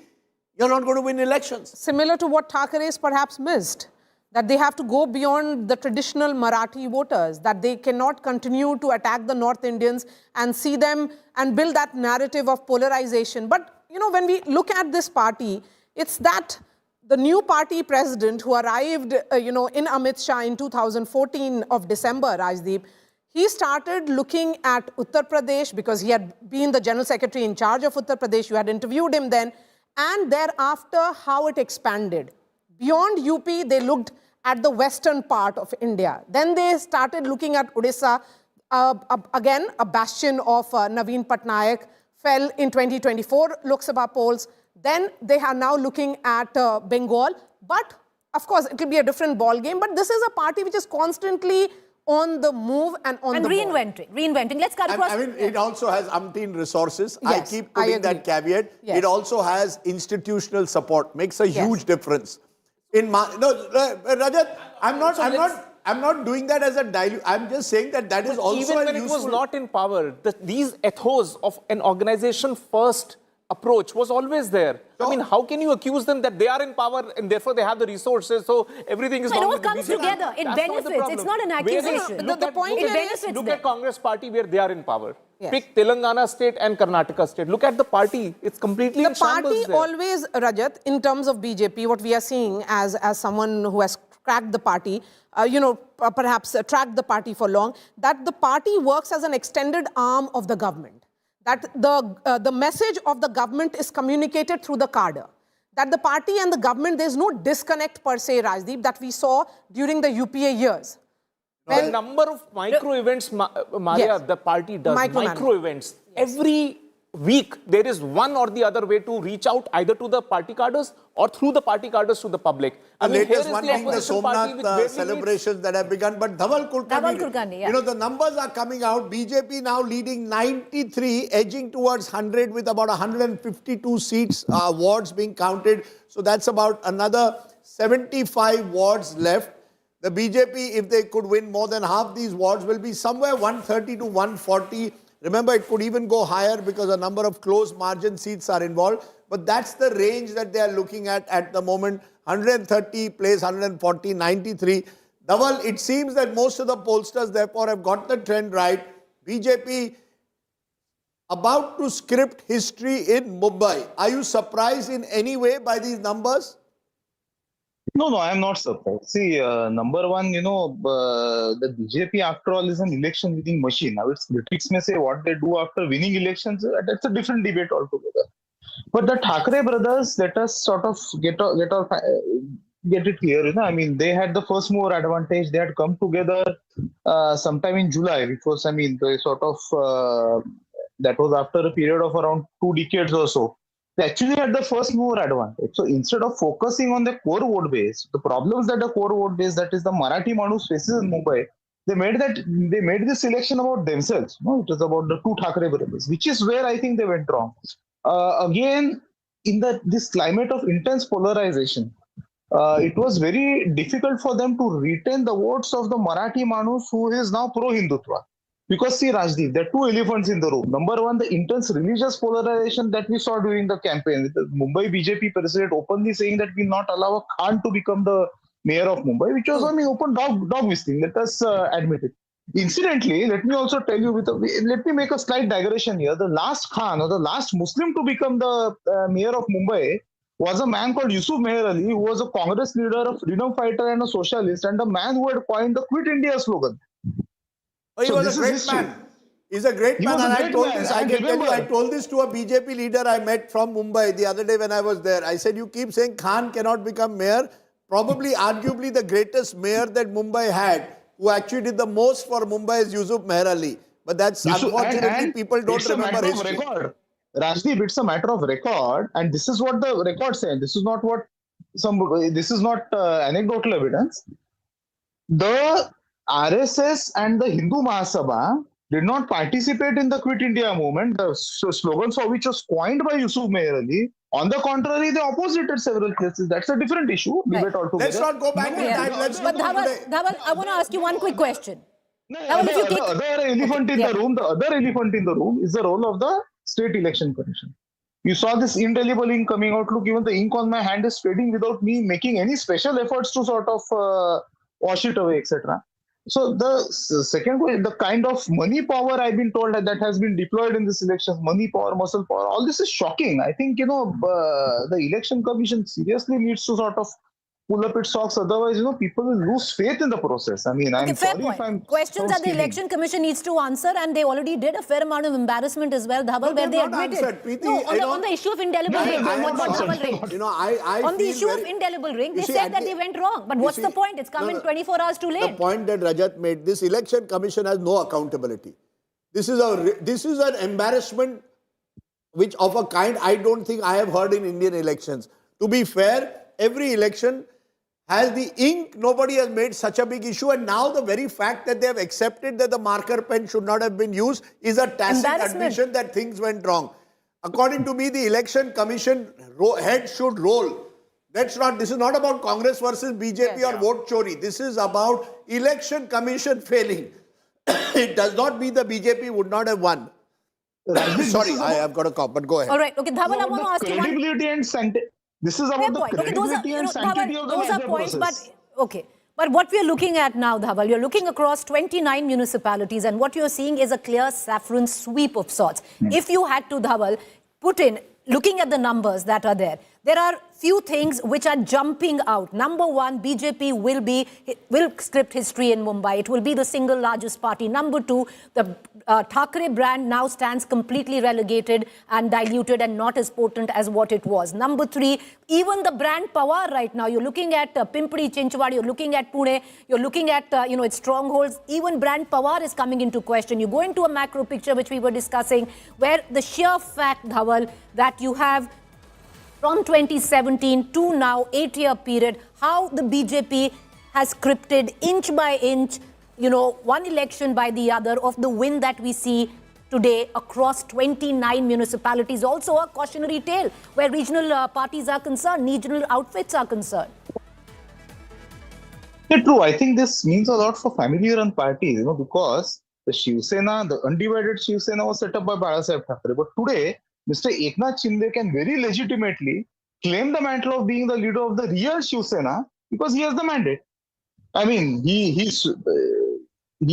you're not going to win elections. Similar to what Thackeray's perhaps missed, that they have to go beyond the traditional Marathi voters, that they cannot continue to attack the North Indians and see them and build that narrative of polarization. But, when we look at this party, it's that the new party president who arrived, in Amit Shah in 2014 of December, Rajdeep, he started looking at Uttar Pradesh because he had been the general secretary in charge of Uttar Pradesh. You had interviewed him then. And thereafter, how it expanded. Beyond UP, they looked at the western part of India. Then they started looking at Odisha. again, a bastion of Naveen Patnaik, fell in 2024 Lok Sabha polls. Then they are now looking at Bengal. But, of course, it will be a different ball game. But this is a party which is constantly on the move and on the reinventing. Let's cut across. I mean, it also has umpteen resources. Yes, I keep putting that caveat. Yes. It also has institutional support. Makes a huge difference. Rajat, I'm not doing that as a dilute. I'm just saying that is also even when it was not in power, these ethos of an organization first approach was always there. I mean, how can you accuse them that they are in power and therefore they have the resources, so everything is wrong all with the comes BJP? together. It That's benefits. not the It's not an accusation. The point here is, look at Congress party where they are in power. Pick Telangana state and Karnataka state. Look at the party. It's completely in shambles party there. always, Rajat, in terms of BJP, what we are seeing as someone who has cracked the party, perhaps tracked the party for long, that the party works as an extended arm of the government. That the message of the government is communicated through the cadre. That the party and the government, there's no disconnect per se, Rajdeep, that we saw during the UPA years. The number of micro events, Maria, the party does, micro events. Every week, there is one or the other way to reach out either to the party cadres or through the party cadres to the public. The latest one being the Somnath celebrations that have begun. But Dhaval Kulkarni, the numbers are coming out. BJP now leading 93, edging towards 100 with about 152 seats, wards being counted. So that's about another 75 wards left. The BJP, if they could win more than half these wards, will be somewhere 130 to 140. Remember, it could even go higher because a number of close margin seats are involved. But that's the range that they are looking at the moment. 130 plays 140, 93. Dhaval, it seems that most of the pollsters, therefore, have got the trend right. BJP about to script history in Mumbai. Are you surprised in any way by these numbers? No, I am not surprised. See, number one, the BJP, after all, is an election-winning machine. Now, its critics may say what they do after winning elections. That's a different debate altogether. But the Thackeray brothers, let us sort of get it clear. I mean, they had the first mover advantage. They had come together sometime in July, which was, they sort of, that was after a period of around 2 decades or so. They actually had the first mover advantage. So instead of focusing on the core vote base, the problems that the core vote base, that is the Marathi Manus faces in Mumbai, they made this election about themselves. No, it was about the two Thackeray brothers, which is where I think they went wrong. Again, in this climate of intense polarization, it was very difficult for them to retain the votes of the Marathi Manus who is now pro-Hindutva. Because see, Rajdeep, there are two elephants in the room. Number one, the intense religious polarization that we saw during the campaign. The Mumbai BJP president openly saying that we will not allow a Khan to become the mayor of Mumbai, which was open dog whistling. Let us admit it. Incidentally, let me also tell you, let me make a slight digression here. The last Khan, or the last Muslim to become the mayor of Mumbai, was a man called Yusuf Meher Ali, who was a Congress leader, a freedom fighter and a socialist, and a man who had coined the Quit India slogan. He was a great man. He's a great man, and I told this. I can tell you, I told this to a BJP leader I met from Mumbai the other day when I was there. I said, you keep saying Khan cannot become mayor. Probably, arguably, the greatest mayor that Mumbai had, who actually did the most for Mumbai, is Yusuf Meher Ali. But that's unfortunately, people don't remember history. Rajdeep, it's a matter of record, and this is what the record says. This is not anecdotal evidence. The RSS and the Hindu Mahasabha did not participate in the Quit India movement, the slogan for which was coined by Yusuf Meher Ali. On the contrary, they opposed it several cases. That's a different issue. Debate altogether. Let's not go back in time. Let's but Dhaval, I want to ask you one quick question. The other elephant in the room is the role of the State Election Commission. You saw this indelible ink coming out. Look, even the ink on my hand is fading without me making any special efforts to sort of wash it away, etc. So the second question, the kind of money power I've been told that has been deployed in this election, money power, muscle power, all this is shocking. I think, the election commission seriously needs to sort of pull up its socks. Otherwise, people will lose faith in the process. I mean, I'm fair sorry point. if I'm Questions that the scathing. Election Commission needs to answer, and they already did a fair amount of embarrassment as well, Dhaval, where they admitted. On the issue of indelible ring, what Dhaval raised. On the issue of indelible ring, they said that they went wrong. But what's the point? It's come in 24 hours too late. The point that Rajat made, this Election Commission has no accountability. This is an embarrassment which of a kind I don't think I have heard in Indian elections. To be fair, every election has the ink. Nobody has made such a big issue, and now the very fact that they have accepted that the marker pen should not have been used is a tacit admission that things went wrong. According to me, the Election Commission head should roll. This is not about Congress versus BJP or vote chori. This is about Election Commission failing. It does not mean the BJP would not have won. Sorry, I have got a cough, but go ahead. All right, okay, Dhaval, I want to ask you one. Credibility and sanctity. This is about the credibility and sanctity of the larger process. But what we are looking at now, Dhaval, you're looking across 29 municipalities, and what you're seeing is a clear saffron sweep of sorts. If you had to, Dhaval, put in, looking at the numbers that are there are few things which are jumping out. Number one, BJP will script history in Mumbai. It will be the single largest party. Number two, the Thackeray brand now stands completely relegated and diluted and not as potent as what it was. Number three, even the brand Pawars right now, you're looking at Pimpri Chinchwad, you're looking at Pune, you're looking at its strongholds. Even brand Pawars is coming into question. You go into a macro picture which we were discussing, where the sheer fact, Dhaval, that you have from 2017 to now, 8-year period, how the BJP has scripted inch by inch, one election by the other of the win that we see today across 29 municipalities. Also a cautionary tale where regional parties are concerned, regional outfits are concerned. Yeah, true. I think this means a lot for family-run parties, because the Shiv Sena, the undivided Shiv Sena was set up by Balasaheb Thackeray. But today, Mr. Eknath Shinde can very legitimately claim the mantle of being the leader of the real Shiv Sena because he has the mandate. I mean, he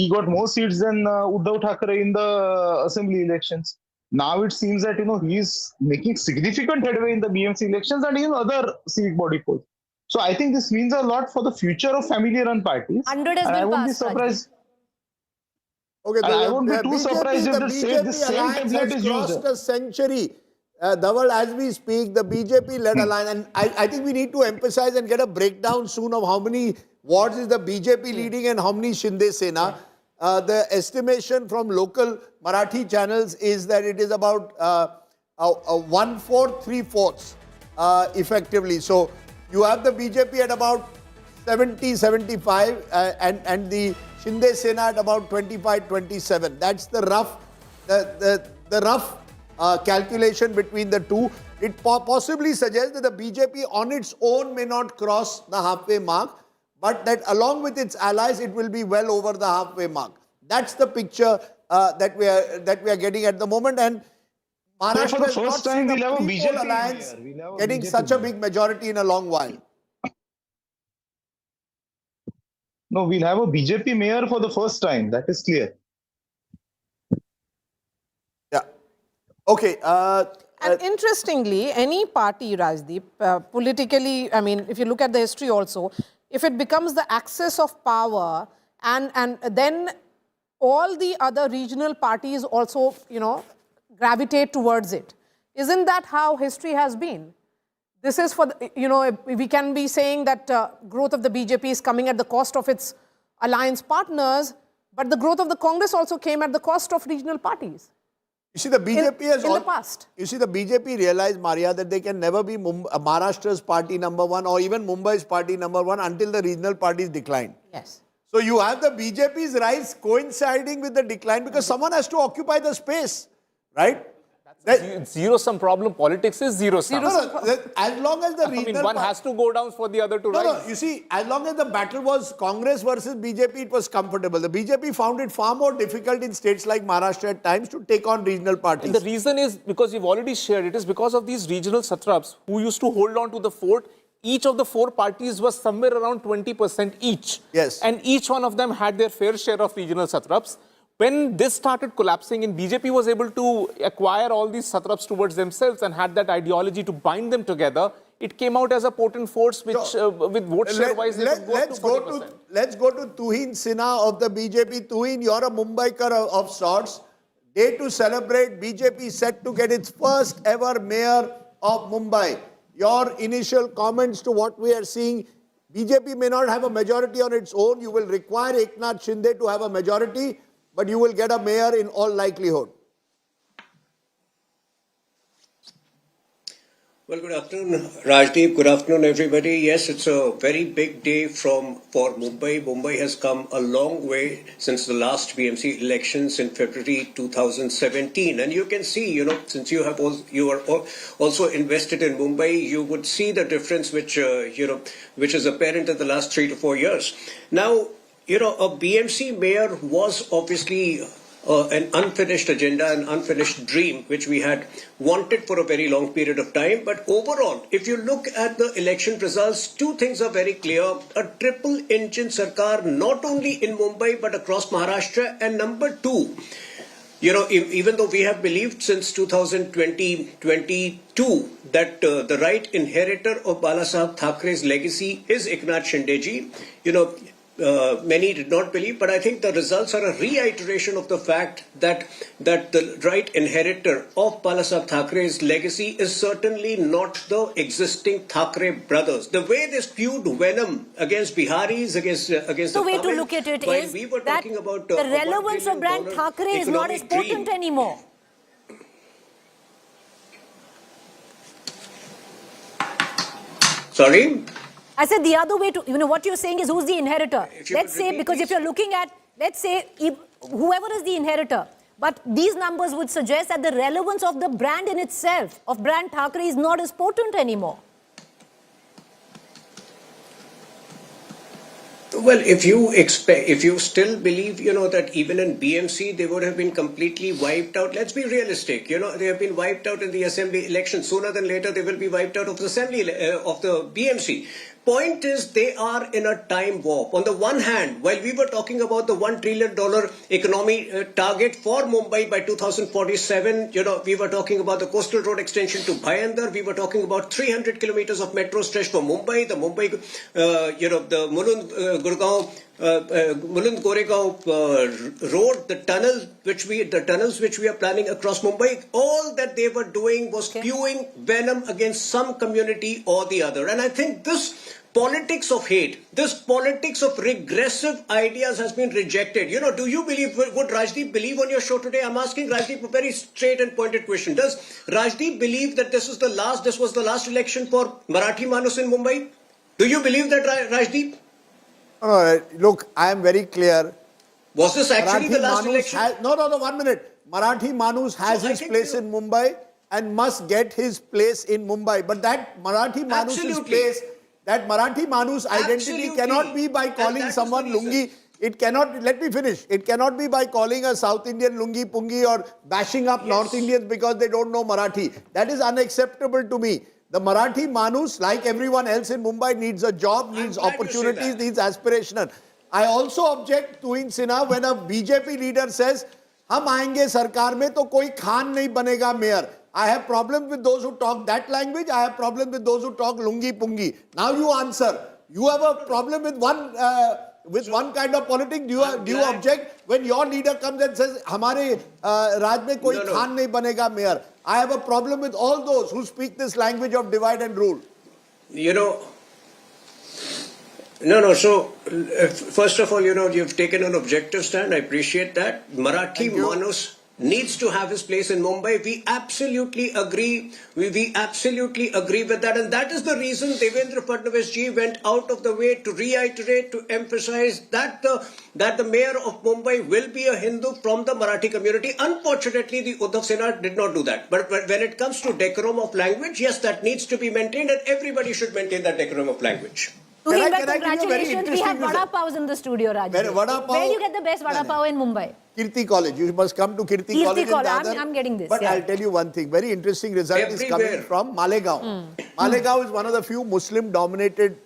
got more seats than Uddhav Thackeray in the assembly elections. Now it seems that he is making significant headway in the BMC elections and in other civic body polls. So I think this means a lot for the future of family-run parties. 100 has been passed. Okay, I won't be too surprised if the same template is used. Crossed a century. Dhaval, as we speak, the BJP-led alliance, and I think we need to emphasize and get a breakdown soon of how many wards is the BJP leading and how many Shinde Sena. The estimation from local Marathi channels is that it is about 1/4, 3/4 effectively. So you have the BJP at about 70, 75 and the Shinde Sena at about 25, 27. That's the rough calculation between the two. It possibly suggests that the BJP on its own may not cross the halfway mark, but that along with its allies, it will be well over the halfway mark. That's the picture that we are getting at the moment. And Maharashtra has not seen a pre-poll alliance getting such a big majority in a long while. No, we'll have a BJP mayor for the first time. That is clear. Yeah. Okay. And interestingly, any party, Rajdeep, politically, I mean, if you look at the history also, if it becomes the axis of power and then all the other regional parties also, gravitate towards it. Isn't that how history has been? This is for, we can be saying that growth of the BJP is coming at the cost of its alliance partners, but the growth of the Congress also came at the cost of regional parties. You see, the BJP has in the past. You see, the BJP realized, Maria, that they can never be Maharashtra's party number one or even Mumbai's party number one until the regional parties decline. Yes. So you have the BJP's rise coinciding with the decline because someone has to occupy the space, right? Zero-sum problem. Politics is zero-sum. As long as the regional... one has to go down for the other to rise. No, you see, as long as the battle was Congress versus BJP, it was comfortable. The BJP found it far more difficult in states like Maharashtra at times to take on regional parties. And the reason is, because you've already shared, it is because of these regional satraps who used to hold on to the fort. Each of the four parties was somewhere around 20% each. Yes. And each one of them had their fair share of regional satraps. When this started collapsing and BJP was able to acquire all these satraps towards themselves and had that ideology to bind them together, it came out as a potent force which, with vote share wise, let's go to Tuhin Sinha of the BJP. Tuhin, you're a Mumbaikar of sorts. Day to celebrate, BJP set to get its first ever mayor of Mumbai. Your initial comments to what we are seeing. BJP may not have a majority on its own. You will require Eknath Shinde to have a majority, but you will get a mayor in all likelihood. Well, good afternoon, Rajdeep. Good afternoon, everybody. Yes, it's a very big day for Mumbai. Mumbai has come a long way since the last BMC elections in February 2017, and you can see, since you are also invested in Mumbai, you would see the difference, which is apparent in the last 3 to 4 years. Now, a BMC mayor was obviously an unfinished agenda, an unfinished dream, which we had wanted for a very long period of time. But overall, if you look at the election results, two things are very clear. A triple engine sarkar, not only in Mumbai, but across Maharashtra. And number two, even though we have believed since 2022 that the right inheritor of Balasaheb Thackeray's legacy is Eknath Shinde-ji, many did not believe, but I think the results are a reiteration of the fact that the right inheritor of Balasaheb Thackeray's legacy is certainly not the existing Thackeray brothers. The way they spewed venom against Biharis, against the way to look at it is that the relevance of brand Thackeray is not as potent anymore. Sorry? I said the other way to, what you're saying is who's the inheritor? Let's say, because if you're looking at, let's say, whoever is the inheritor, but these numbers would suggest that the relevance of the brand in itself, of brand Thackeray, is not as potent anymore. Well, if you still believe, that even in BMC, they would have been completely wiped out. Let's be realistic. They have been wiped out in the assembly election. Sooner than later, they will be wiped out of the assembly, of the BMC. Point is, they are in a time warp. On the one hand, while we were talking about the $1 trillion economy target for Mumbai by 2047, we were talking about the coastal road extension to Bhayandar. We were talking about 300 kilometers of metro stretch for Mumbai, the the Mulund Goregaon road, the tunnels which we are planning across Mumbai. All that they were doing was spewing venom against some community or the other. And I think this politics of hate, this politics of regressive ideas has been rejected. Do you believe, would Rajdeep believe on your show today? I'm asking Rajdeep a very straight and pointed question. Does Rajdeep believe that this was the last election for Marathi Manus in Mumbai? Do you believe that, Rajdeep? Look, I am very clear. Was this actually the last election? 1 minute. Marathi Manus has his place in Mumbai and must get his place in Mumbai. But that Marathi Manus' place, that Marathi Manus identity cannot be by calling someone lungi. It cannot, let me finish. It cannot be by calling a South Indian lungi pungi or bashing up North Indians because they don't know Marathi. That is unacceptable to me. The Marathi Manus, like everyone else in Mumbai, needs a job, needs opportunities, needs aspiration. I also object to Tuhin Sinha when a BJP leader says, "Hum aayenge sarkar mein to koi Khan nahi banega mayor." I have problems with those who talk that language. I have problems with those who talk lungi pungi. Now you answer. You have a problem with one kind of politics. Do you object when your leader comes and says, "Hamare Raj mein koi Khan nahi banega mayor"? I have a problem with all those who speak this language of divide and rule. So, first of all, you've taken an objective stand. I appreciate that. Marathi Manus needs to have his place in Mumbai. We absolutely agree. We absolutely agree with that. And that is the reason Devendra Fadnavis ji went out of the way to reiterate, to emphasize that the mayor of Mumbai will be a Hindu from the Marathi community. Unfortunately, the Uddhav Sena did not do that. But when it comes to decorum of language, yes, that needs to be maintained, and everybody should maintain that decorum of language. Congratulations. We have vada paos in the studio, Raj. Where do you get the best vada pav in Mumbai? Kirti College. You must come to Kirti College. I'm getting this. But I'll tell you one thing. Very interesting result is coming from Malegaon. Malegaon is one of the few Muslim-dominated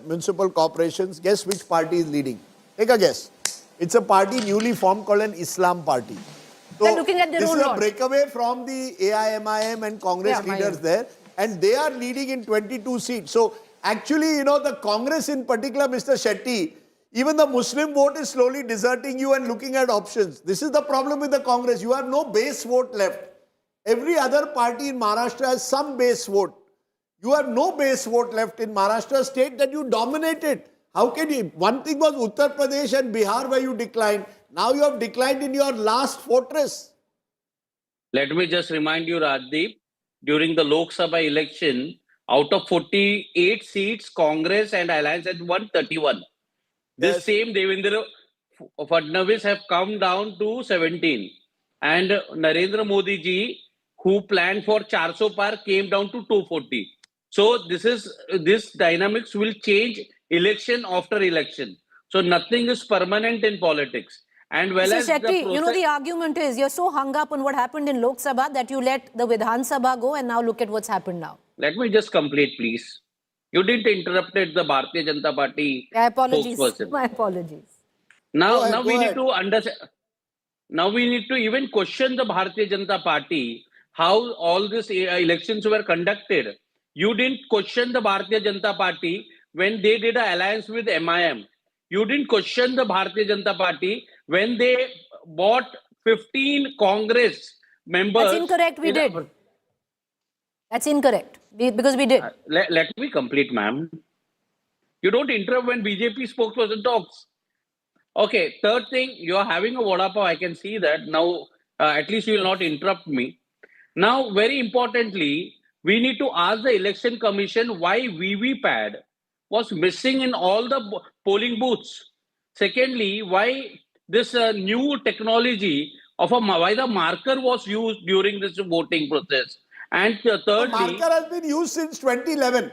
municipal corporations. Guess which party is leading? Take a guess. It's a party newly formed called an Islam party. So they're looking at their this own is a breakaway from the AIMIM and Congress leaders there. and they are leading in 22 seats. So actually, you know, the Congress in particular, Mr. Shetty, even the Muslim vote is slowly deserting you and looking at options. This is the problem with the Congress. You have no base vote left. Every other party in Maharashtra has some base vote. You have no base vote left in Maharashtra, state that you dominated. How can you? One thing was Uttar Pradesh and Bihar where you declined. Now you have declined in your last fortress. Let me just remind you, Rajdeep, during the Lok Sabha election, out of 48 seats, Congress and Alliance had won 31. This same Devendra Fadnavis have come down to 17. And Narendra Modi ji, who planned for 400 par, came down to 240. So this dynamics will change election after election. So nothing is permanent in politics. And well, Mr. Shetty, you know, the argument is you're so hung up on what happened in Lok Sabha that you let the Vidhan Sabha go, and now look at what's happened now. Let me just complete, please. You didn't interrupt the Bharatiya Janata Party spokesperson. My apologies. Now we need to understand. Now we need to even question the Bharatiya Janata Party, how all these elections were conducted. You didn't question the Bharatiya Janata Party when they did an alliance with MIM. You didn't question the Bharatiya Janata Party when they bought 15 Congress members. That's incorrect, we did. That's incorrect, because we did. Let me complete, ma'am. You don't interrupt when BJP spokesperson talks. Okay, third thing, you are having a vada pav, I can see that. Now, at least you will not interrupt me. Now, very importantly, we need to ask the Election Commission why VVPAT was missing in all the polling booths. Secondly, why this new technology of why the marker was used during this voting process. And thirdly, the marker has been used since 2011.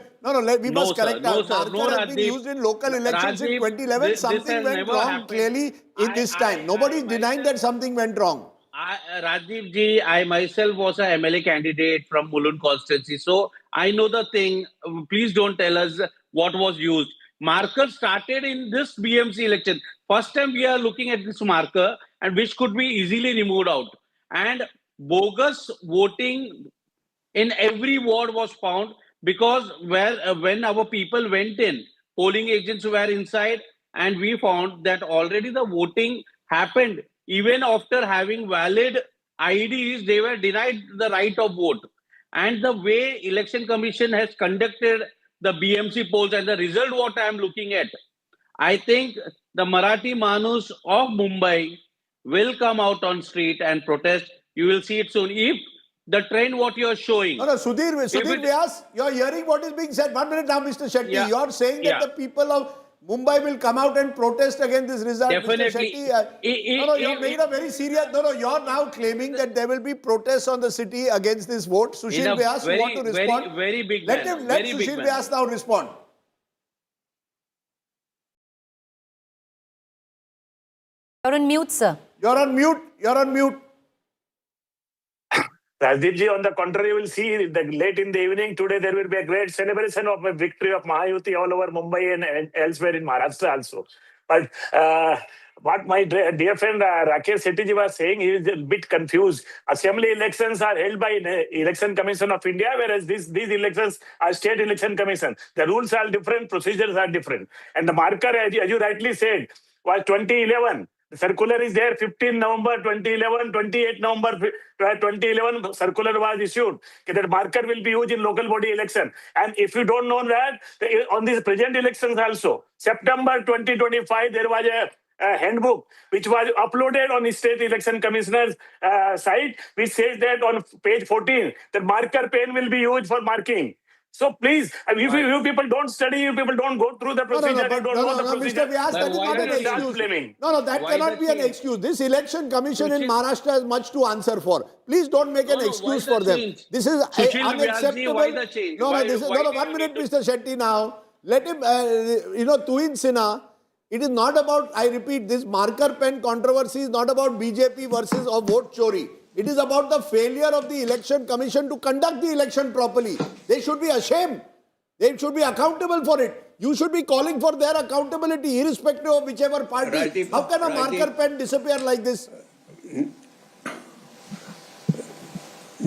We must correct that. Marker has been used in local elections in 2011. Something went wrong clearly in this time. Nobody is denying that something went wrong. Rajiv ji, I myself was a MLA candidate from Mulund constituency. So I know the thing. Please don't tell us what was used. Marker started in this BMC election. First time we are looking at this marker, and which could be easily removed out. And bogus voting in every ward was found, because when our people went in, polling agents were inside, and we found that already the voting happened. Even after having valid IDs, they were denied the right of vote. And the way Election Commission has conducted the BMC polls and the result what I am looking at, I think the Marathi Manus of Mumbai will come out on street and protest. You will see it soon. If the trend what you are showing. Sudhir Vyas, you are hearing what is being said. 1 minute now, Mr. Shetty. Yeah. You are saying that the people of Mumbai will come out and protest against this result. Definitely. Mr. Shetty, you have made a very serious... you are now claiming that there will be protests on the city against this vote. Sushil Vyas, you want to respond? Very big Let man. Let Sushil Vyas now respond. You're on mute, sir. You're on mute. You're on mute. Rajdeep, on the contrary, you will see that late in the evening today there will be a great celebration of a victory of Mahayuti all over Mumbai and elsewhere in Maharashtra also. But what my dear friend Rakesh Shetty was saying, he is a bit confused. Assembly elections are held by Election Commission of India, whereas these elections are State Election Commission. The rules are different, procedures are different. And the marker, as you rightly said, was 2011. The circular is there, 15 November 2011, 28 November 2011, circular was issued. That marker will be used in local body election. And if you don't know that, on these present elections also, September 2025, there was a handbook which was uploaded on the State Election Commissioner's site, which says that on page 14, the marker pen will be used for marking. So please, if you people don't study, you people don't go through the procedure, you don't know the procedure. Mr. Vyas, that is not an excuse. That cannot be an excuse. This election commission in Maharashtra has much to answer for. Please don't make an excuse for them. This is unacceptable. 1 minute, Mr. Shetty now. Let him, Tuhin Sinha, it is not about, I repeat, this marker pen controversy is not about BJP versus or vote chori. It is about the failure of the election commission to conduct the election properly. They should be ashamed. They should be accountable for it. You should be calling for their accountability, irrespective of whichever party. How can a marker pen disappear like this?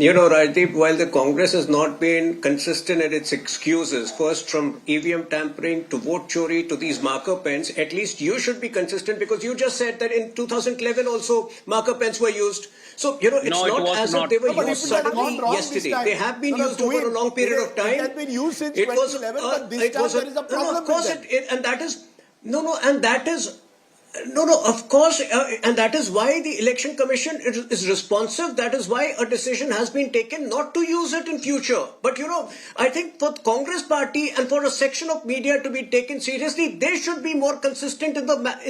You know, Rajdeep, while the Congress has not been consistent in its excuses, first from EVM tampering to vote chori to these marker pens, at least you should be consistent because you just said that in 2011 also marker pens were used. So, you know, it's No, it not was as not. if they were No, but used if it had suddenly gone wrong this yesterday. time- They have been No, used over a long period of time. It has been used since It was, 2011, but this it time was there is a problem of course with that. and that is, and that is, of course, and that is why the Election Commission is responsive. That is why a decision has been taken not to use it in future. But, you know, I think for the Congress party and for a section of media to be taken seriously, they should be more consistent in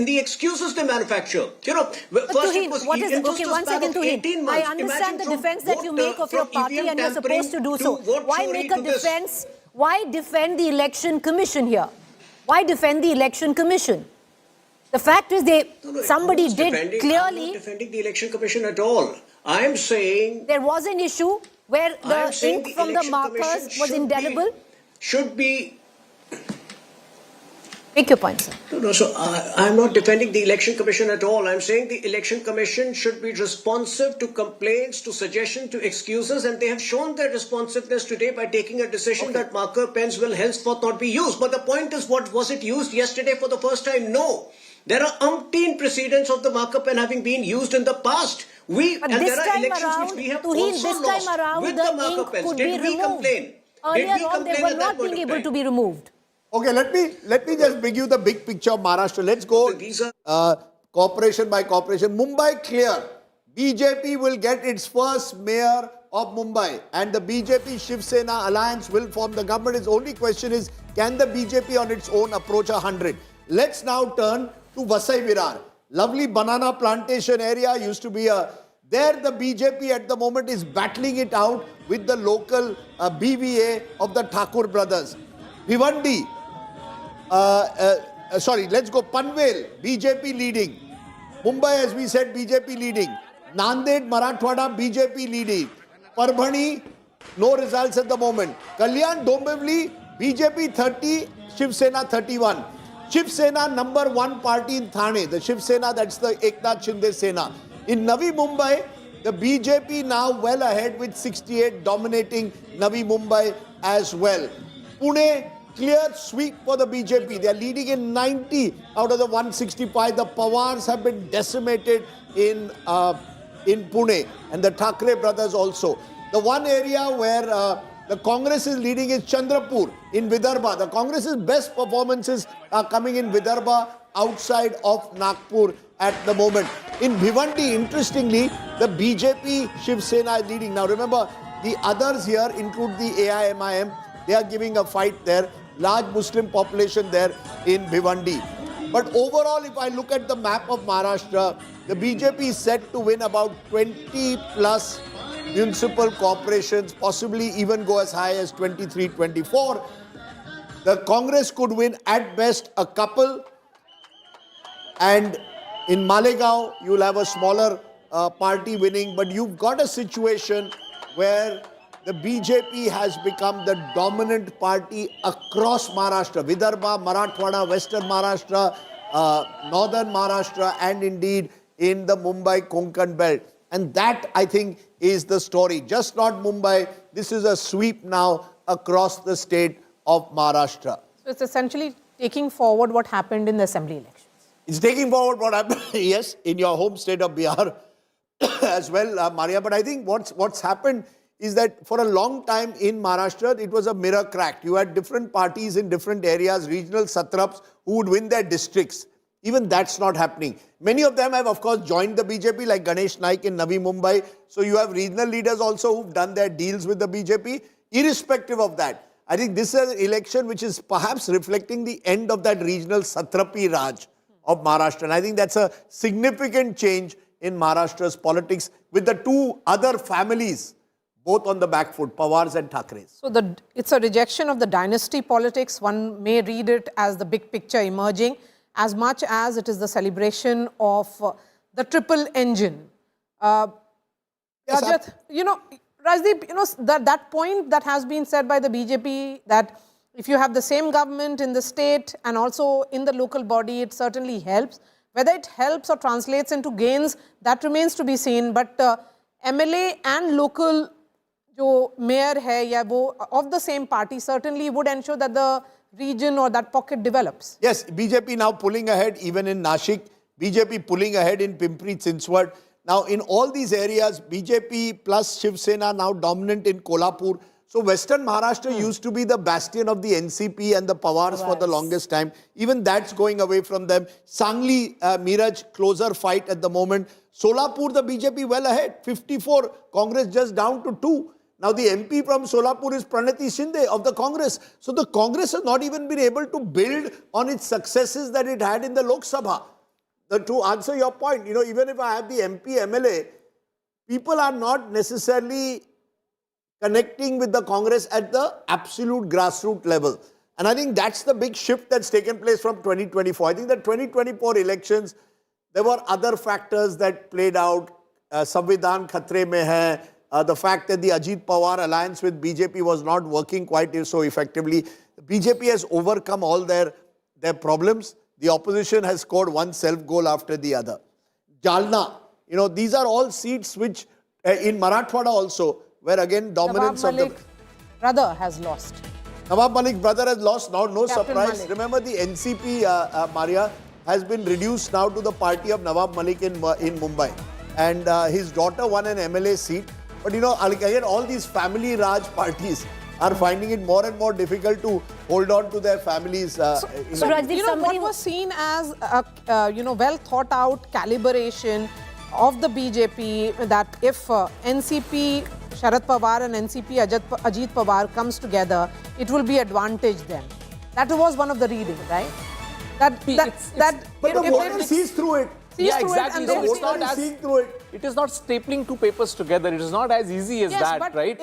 the excuses they manufacture. You know, first it was okay, one second, Tuheen. I understand the defense that you make of your party and you're supposed to do so. Why make a defense? Why defend the Election Commission here? Why defend the Election Commission? The fact is, somebody did clearly. I'm not defending the Election Commission at all. I'm saying there was an issue where the ink from the markers was indelible. Should be. Make your point, sir. No, so I'm not defending the Election Commission at all. I'm saying the Election Commission should be responsive to complaints, to suggestions, to excuses, and they have shown their responsiveness today by taking a decision that marker pens will henceforth not be used. But the point is, what was it used yesterday for the first time? No. There are umpteen precedents of the marker pen having been used in the past. But and this there are time elections around, which we have Tuheen, also this lost time around, with the the marker ink pens. could be Did we removed. complain? Earlier on, they were not being able to be removed. Okay, let me just bring you the big picture of Maharashtra. Let's go corporation by corporation. Mumbai clear. BJP will get its first mayor of Mumbai, and the BJP Shiv Sena alliance will form the government. Its only question is, can the BJP on its own approach 100? Let's now turn to Vasai Virar. Lovely banana plantation area used to be there the BJP at the moment is battling it out with the local BVA of the Thakur brothers. Bhiwandi, let's go Panvel, BJP leading. Mumbai, as we said, BJP leading. Nanded, Marathwada, BJP leading. Parbhani, no results at the moment. Kalyan, Dombivli, BJP 30, Shiv Sena 31. Shiv Sena number one party in Thane. The Shiv Sena, that's the Eknath Shinde Sena. In Navi Mumbai, the BJP now well ahead with 68, dominating Navi Mumbai as well. Pune, clear sweep for the BJP. They are leading in 90 out of the 165. The Pawars have been decimated in Pune, and the Thackeray brothers also. The one area where the Congress is leading is Chandrapur in Vidarbha. The Congress's best performances are coming in Vidarbha outside of Nagpur at the moment. In Bhiwandi, interestingly, the BJP Shiv Sena is leading. Now remember, the others here include the AIMIM. They are giving a fight there. Large Muslim population there in Bhiwandi. But overall, if I look at the map of Maharashtra, the BJP is set to win about 20 plus municipal corporations, possibly even go as high as 23, 24. The Congress could win at best a couple, and in Malegaon you'll have a smaller party winning, but you've got a situation where the BJP has become the dominant party across Maharashtra, Vidarbha, Marathwada, Western Maharashtra, Northern Maharashtra, and indeed in the Mumbai Konkan belt. And that, I think, is the story. Just not Mumbai. This is a sweep now across the state of Maharashtra. So it's essentially taking forward what happened in the assembly elections. It's taking forward what happened, yes, in your home state of Bihar as well, Maria. But I think what's happened is that for a long time in Maharashtra, it was a mirror cracked. You had different parties in different areas, regional satraps who would win their districts. Even that's not happening. Many of them have, of course, joined the BJP, like Ganesh Naik in Navi Mumbai. So you have regional leaders also who've done their deals with the BJP. Irrespective of that, I think this is an election which is perhaps reflecting the end of that regional Satrapi Raj of Maharashtra. And I think that's a significant change in Maharashtra's politics with the two other families both on the back foot, Pawars and Thackeray. So it's a rejection of the dynasty politics. One may read it as the big picture emerging, as much as it is the celebration of the triple engine. Rajat, Rajdeep, that point that has been said by the BJP, that if you have the same government in the state and also in the local body, it certainly helps. Whether it helps or translates into gains, that remains to be seen. But MLA and local जो mayor है या वो of the same party certainly would ensure that the region or that pocket develops. Yes, BJP now pulling ahead even in Nashik, BJP pulling ahead in Pimpri Chinchwad. Now in all these areas, BJP plus Shiv Sena now dominant in Kolhapur. So Western Maharashtra used to be the bastion of the NCP and the Pawars for the longest time. Even that's going away from them. Sangli, Miraj, closer fight at the moment. Solapur, the BJP well ahead. 54, Congress just down to 2. Now the MP from Solapur is Pranati Shinde of the Congress. So the Congress has not even been able to build on its successes that it had in the Lok Sabha. To answer your point, you know, even if I have the MP, MLA, people are not necessarily connecting with the Congress at the absolute grassroots level. And I think that's the big shift that's taken place from 2024. I think the 2024 elections, there were other factors that played out. Samvidhan Khatre mein hai. The fact that the Ajit Pawar alliance with BJP was not working quite so effectively. BJP has overcome all their problems. The opposition has scored one self-goal after the other. Jalna, you know, these are all seats which, in Marathwada also, where again dominance Nawab Malik brother has lost. Nawab Malik's brother has lost, now no Captain surprise. Malik. Remember the NCP, Maria, has been reduced now to the party of Nawab Malik in Mumbai. And his daughter won an MLA seat. But you know, again, all these family Raj parties are finding it more and more difficult to hold on to their families. So Rajdeep, you know, what was seen as a you know, well thought out calibration of the BJP, that if NCP Sharad Pawar and NCP Ajit Pawar comes together, it will be advantage them. That was one of the reading, right? But the voter sees through it. Yeah, exactly. So it's not as, seeing through it. It is not stapling two papers together. It is not as easy as that, but right?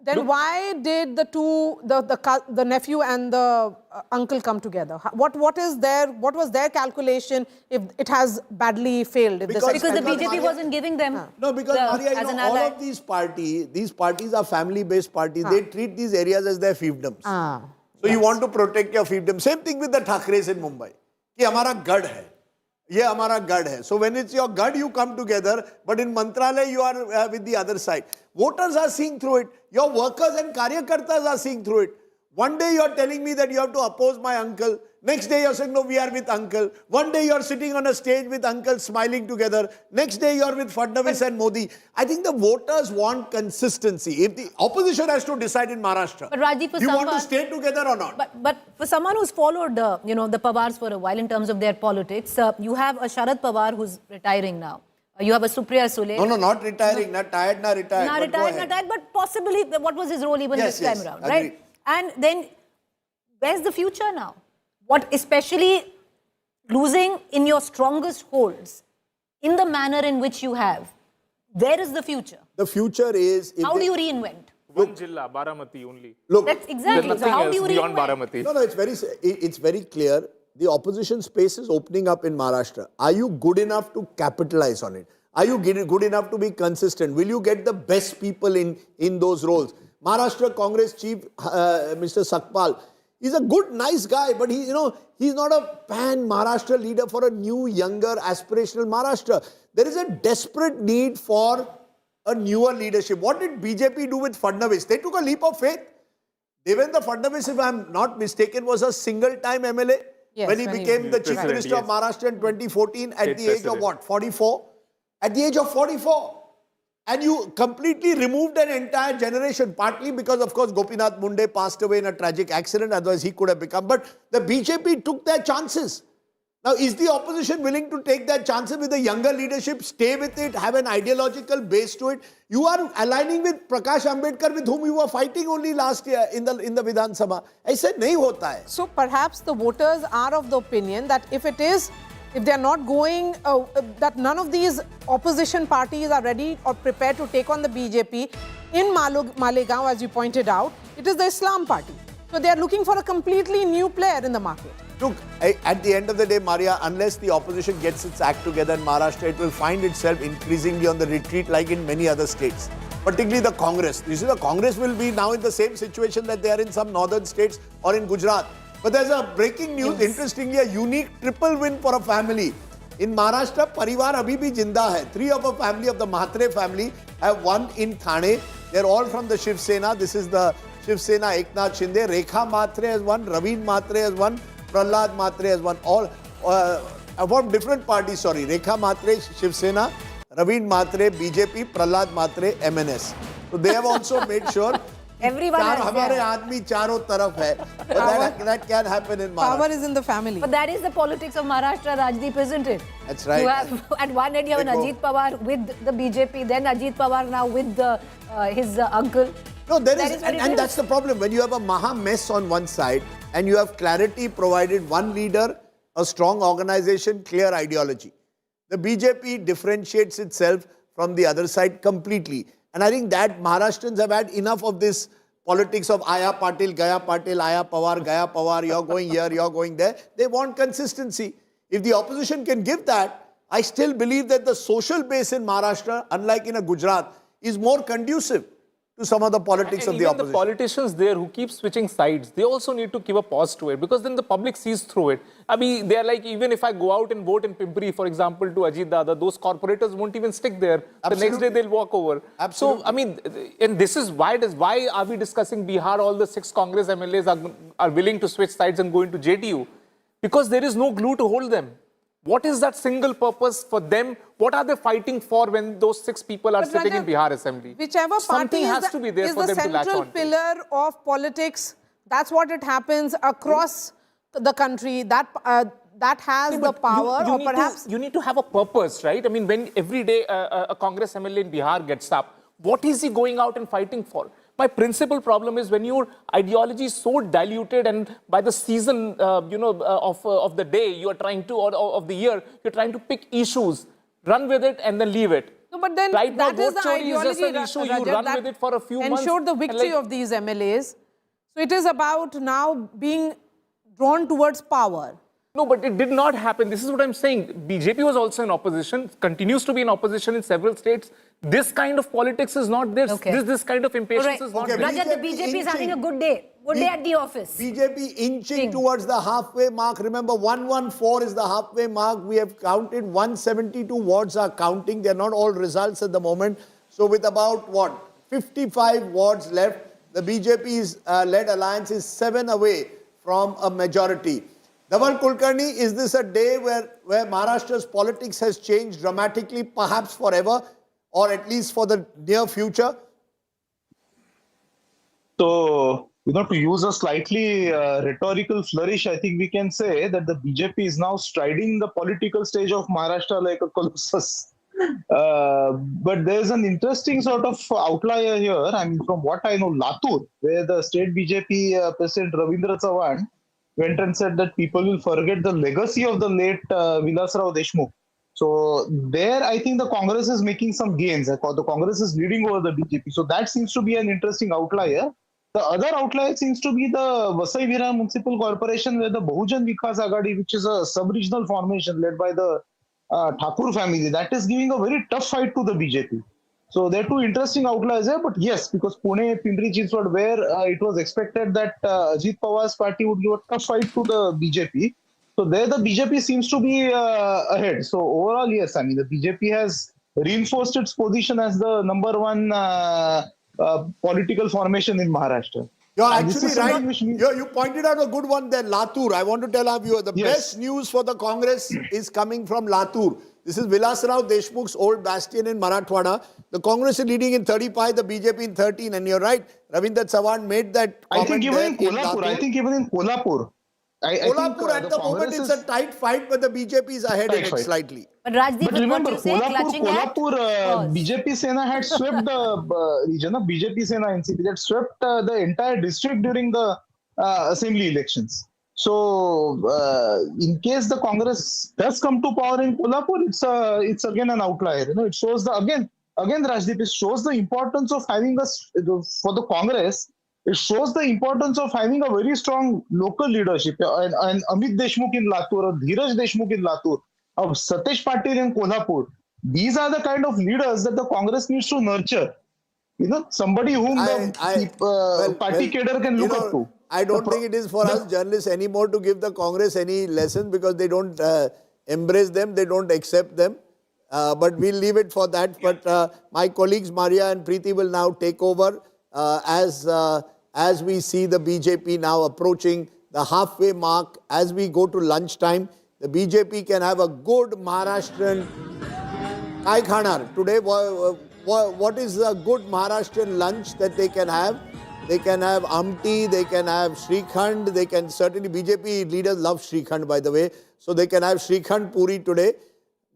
Then why did the nephew and the uncle come together? What was their calculation if it has badly failed? Because the BJP wasn't giving them. No, because Maria, you know, all of these parties are family-based parties. They treat these areas as their fiefdoms. So you want to protect your fiefdom. Same thing with the Thackerays in Mumbai. कि हमारा गढ़ है. ये हमारा गढ़ है. So when it's your गढ़, you come together, but in Mantralaya you are with the other side. Voters are seeing through it. Your workers and karyakartas are seeing through it. One day you are telling me that you have to oppose my uncle. Next day you are saying, no, we are with uncle. One day you are sitting on a stage with uncle smiling together. Next day you are with Fadnavis and Modi. I think the voters want consistency. If the opposition has to decide in Maharashtra, but Rajiv, for you want to stay together or not? But for someone who's followed you know, the Pawars for a while in terms of their politics, you have a Sharad Pawar who's retiring now. You have a Supriya Sule. No, not retiring. Not tired, not retired. Not retired, not retired, but possibly what was his role even this time around, right? And then where's the future now? What, especially losing in your strongest holds in the manner in which you have, where is the future? The future is... How do you reinvent? One Jilla, Baramati only. Look, that's exactly. So how do you beyond reinvent? Baramati. No, it's very clear. The opposition space is opening up in Maharashtra. Are you good enough to capitalize on it? Are you good enough to be consistent? Will you get the best people in those roles? Maharashtra Congress Chief, Mr. Sakpal, he's a good, nice guy, but he's not a pan-Maharashtra leader for a new, younger, aspirational Maharashtra. There is a desperate need for a newer leadership. What did BJP do with Fadnavis? They took a leap of faith. Devendra Fadnavis, if I'm not mistaken, was a single-time MLA when he became the Chief Minister of Maharashtra in 2014 at the age of what, 44? At the age of 44. And you completely removed an entire generation, partly because, of course, Gopinath Munde passed away in a tragic accident, otherwise he could have become. But the BJP took their chances. Now, is the opposition willing to take their chances with the younger leadership, stay with it, have an ideological base to it? You are aligning with Prakash Ambedkar, with whom you were fighting only last year in the Vidhan Sabha. I said, nahi hota hai. So perhaps the voters are of the opinion that if they are not going, that none of these opposition parties are ready or prepared to take on the BJP. In Malegaon, as you pointed out, it is the Islam party. So they are looking for a completely new player in the market. Look, at the end of the day, Maria, unless the opposition gets its act together in Maharashtra, it will find itself increasingly on the retreat like in many other states. Particularly the Congress. You see, the Congress will be now in the same situation that they are in some northern states or in Gujarat. But there's a breaking news, interestingly, a unique triple win for a family. In Maharashtra, Parivar abhi bhi jinda hai. 3 of a family of the Mhatre family have won in Thane. They're all from the Shiv Sena. This is the Shiv Sena Eknath Shinde. Rekha Mhatre has won. Raveen Mhatre has won. Prahlad Mhatre has won. All from different parties, sorry. Rekha Mhatre, Shiv Sena. Raveen Mhatre, BJP. Prahlad Mhatre, MNS. So they have also made sure everyone has हमारे आदमी चारों तरफ है. But that can happen in Maharashtra. Power is in the family. But that is the politics of Maharashtra, Rajdeep, isn't it? That's right. You have, at one end, you have an Ajit Pawar with the BJP, then Ajit Pawar now with his uncle. No, and that's the problem. When you have a Maha mess on one side and you have clarity provided, one leader, a strong organization, clear ideology. The BJP differentiates itself from the other side completely. And I think that Maharashtrians have had enough of this politics of Aya Patil, Gaya Patil, Aya Pawar, Gaya Pawar, you're going here, you're going there. They want consistency. If the opposition can give that, I still believe that the social base in Maharashtra, unlike in a Gujarat, is more conducive to some of the politics of the opposition. The politicians there who keep switching sides, they also need to give a pause to it, because then the public sees through it. I mean, they are like, even if I go out and vote in Pimpri, for example, to Ajit Dada, those corporators won't even stick there. Absolutely. The next day they'll walk over. Absolutely. So, I mean, and this is why are we discussing Bihar? All the 6 Congress MLAs are willing to switch sides and go into JDU, because there is no glue to hold them. What is that single purpose for them? What are they fighting for when those 6 people are sitting in Bihar Assembly? Whichever party Something has to be there is for the them to latch central on. pillar of politics. That's what it happens across the country. That has the power, or perhaps you need to have a purpose, right? I mean, when every day a Congress MLA in Bihar gets up, what is he going out and fighting for? My principal problem is when your ideology is so diluted, and by the season, of the day you are trying to, or of the year, you're trying to pick issues, run with it, and then leave it. no, but then Right now, that is vote the chori is just ideology, an issue. You Rajat, run that with it for a few months. ensured the and victory like- of these MLAs. So it is about now being drawn towards power. No, but it did not happen. This is what I'm saying. BJP was also in opposition, continues to be in opposition in several states. This kind of politics is not there. Okay. This kind of impatience Right. is not Okay, there. Rajat, the BJP is having a good day. Good day at the office. BJP inching towards the halfway mark. Remember, 114 is the halfway mark. We have counted 172 wards are counting. They're not all results at the moment. So with about, 55 wards left, the BJP's led alliance is 7 away from a majority. Dhaval Kulkarni, is this a day where Maharashtra's politics has changed dramatically, perhaps forever, or at least for the near future? So, to use a slightly rhetorical flourish, I think we can say that the BJP is now striding the political stage of Maharashtra like a colossus. But there's an interesting sort of outlier here. I mean, from what I know, Latur, where the state BJP President Ravindra Chavan went and said that people will forget the legacy of the late Vilasrao Deshmukh. So there, I think the Congress is making some gains. The Congress is leading over the BJP. So that seems to be an interesting outlier. The other outlier seems to be the Vasai Virar Municipal Corporation, where the Bahujan Vikas Agadi, which is a sub-regional formation led by the Thakur family, that is giving a very tough fight to the BJP. So there are 2 interesting outliers there, but yes, because Pune, Pimpri Chinchwad, where it was expected that Ajit Pawar's party would give a tough fight to the BJP. So there the BJP seems to be ahead. So overall, yes, I mean, the BJP has reinforced its position as the number 1 political formation in Maharashtra. You're And actually right. You pointed out a good one there, Latur. I want to tell our viewers, the best news for the Congress is coming from Latur. This is Vilasrao Deshmukh's old bastion in Marathwada. The Congress is leading in 35, the BJP in 13. And you're right, Ravindra Chavan made that comment. I think even in Kolhapur. Kolhapur at the moment it's a tight fight, but the BJP is ahead in it slightly. But Rajdeep, But remember, what you say, clutching at? Kolhapur, BJP Sena had swept the region of BJP Sena NCP, that swept the entire district during the assembly elections. So, in case the Congress does come to power in Kolhapur, it's again an outlier. It shows again Rajdeep, it shows the importance of having for the Congress. It shows the importance of having a very strong local leadership. And Amit Deshmukh in Latur, or Dheeraj Deshmukh in Latur, of Satish Patil in Kolhapur. These are the kind of leaders that the Congress needs to nurture. Somebody whom the party cadre can look up to. I don't think it is for us journalists anymore to give the Congress any lessons, because they don't embrace them, they don't accept them. But we'll leave it for that. But my colleagues Maria and Preeti will now take over as we see the BJP now approaching the halfway mark. As we go to lunchtime, the BJP can have a good Maharashtrian Kai Khanar. Today, what is a good Maharashtrian lunch that they can have? They can have Amti, they can have Shrikhand, they can certainly, BJP leaders love Shrikhand, by the way. So they can have Shrikhand Puri today.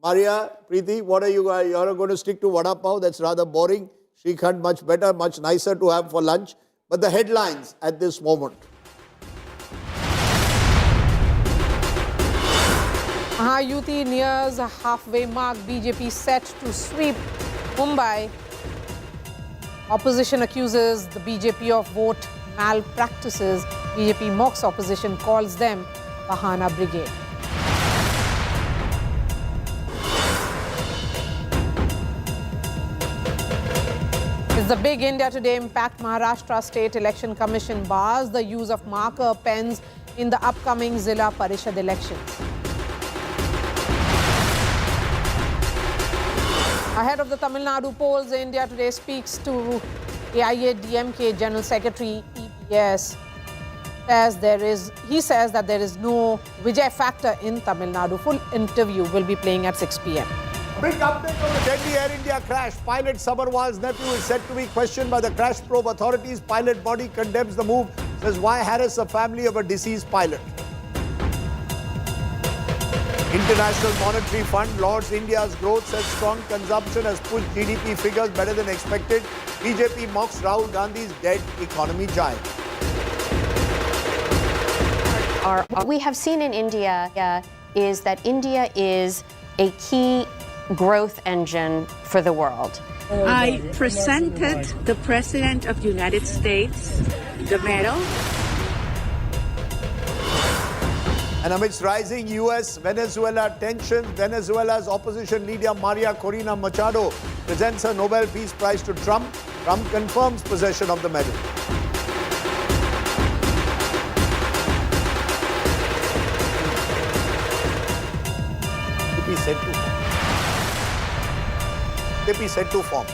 Maria, Preeti, what are you going to stick to Vada Pav? That's rather boring. Shrikhand much better, much nicer to have for lunch. But the headlines at this moment. Mahayuti nears a halfway mark. BJP set to sweep Mumbai. Opposition accuses the BJP of vote malpractices. BJP mocks opposition, calls them Bahana Brigade. It's the big India Today impact. Maharashtra State Election Commission bars the use of marker pens in the upcoming Zilla Parishad elections. Ahead of the Tamil Nadu polls, India Today speaks to AIADMK General Secretary EPS. He says that there is no Vijay factor in Tamil Nadu. Full interview will be playing at 6 p.m. Big update on the Delhi Air India crash. Pilot Sabarwal's nephew is said to be questioned by the crash probe authorities. Pilot body condemns the move. Says, why harass a family of a deceased pilot? International Monetary Fund lauds India's growth, says strong consumption has pushed GDP figures better than expected. BJP mocks Rahul Gandhi's dead economy giant. What we have seen in India is that India is a key growth engine for the world. I presented the President of the United States the medal. And amidst rising US-Venezuela tensions, Venezuela's opposition leader Maria Corina Machado presents her Nobel Peace Prize to Trump. Trump confirms possession of the medal. Set to form.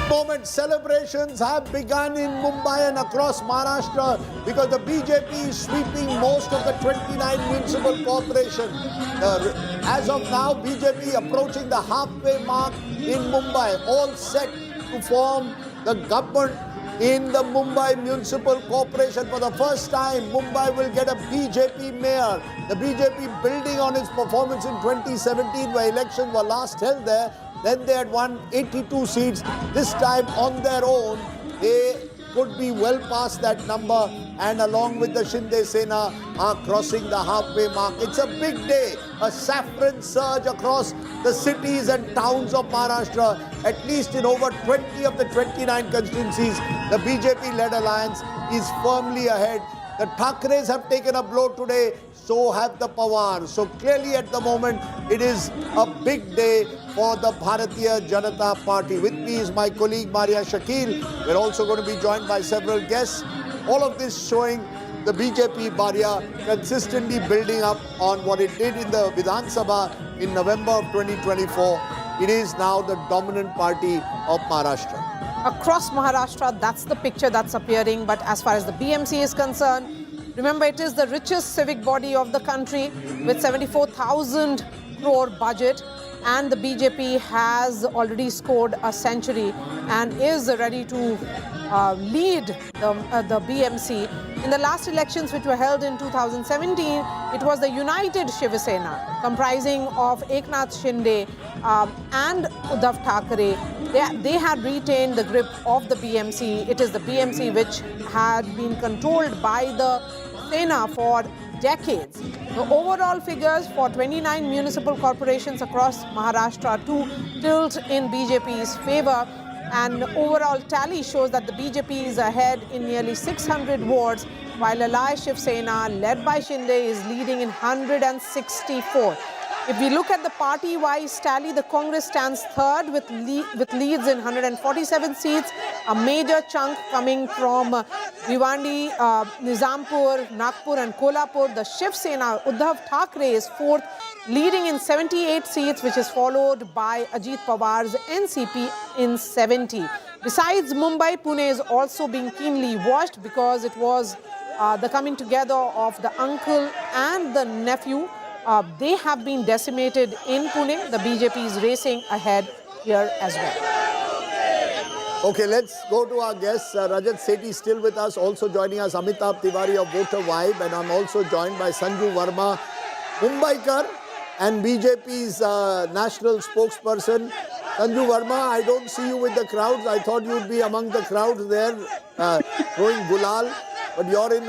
Moment, celebrations have begun in Mumbai and across Maharashtra because the BJP is sweeping most of the 29 municipal corporations. As of now, BJP approaching the halfway mark in Mumbai, all set to form the government in the Mumbai Municipal Corporation. For the first time, Mumbai will get a BJP mayor. The BJP building on its performance in 2017 where elections were last held there. Then they had won 82 seats. This time on their own, they could be well past that number and along with the Shinde Sena are crossing the halfway mark. It's a big day, a saffron surge across the cities and towns of Maharashtra. At least in over 20 of the 29 constituencies, the BJP-led alliance is firmly ahead. The Thackerays have taken a blow today, so have the Pawars. So clearly at the moment, it is a big day for the Bharatiya Janata Party. With me is my colleague Maria Shakil. We're also going to be joined by several guests. All of this showing the BJP Maria consistently building up on what it did in the Vidhan Sabha in November of 2024. It is now the dominant party of Maharashtra. Across Maharashtra, that's the picture that's appearing. But as far as the BMC is concerned, remember it is the richest civic body of the country with 74,000 crore budget. And the BJP has already scored a century and is ready to lead the BMC. In the last elections, which were held in 2017, it was the United Shiv Sena, comprising of Eknath Shinde and Uddhav Thackeray. They had retained the grip of the BMC. It is the BMC which had been controlled by the Sena for decades. The overall figures for 29 municipal corporations across Maharashtra too tilt in BJP's favor, and overall tally shows that the BJP is ahead in nearly 600 wards, while Alai Shiv Sena, led by Shinde, is leading in 164. If we look at the party-wise tally, the Congress stands third with leads in 147 seats, a major chunk coming from Bhiwandi, Nizampur, Nagpur and Kolhapur. The Shiv Sena, Uddhav Thackeray is fourth, leading in 78 seats, which is followed by Ajit Pawar's NCP in 70. Besides Mumbai, Pune is also being keenly watched because it was the coming together of the uncle and the nephew. They have been decimated in Pune. The BJP is racing ahead here as well. Okay, let's go to our guests. Rajat Sethi still with us, also joining us, Amitabh Tiwari of Voter Vibe, and I'm also joined by Sanju Verma, Mumbaikar, and BJP's national spokesperson. Sanju Verma, I don't see you with the crowds. I thought you'd be among the crowds there, throwing gulal. But you're in,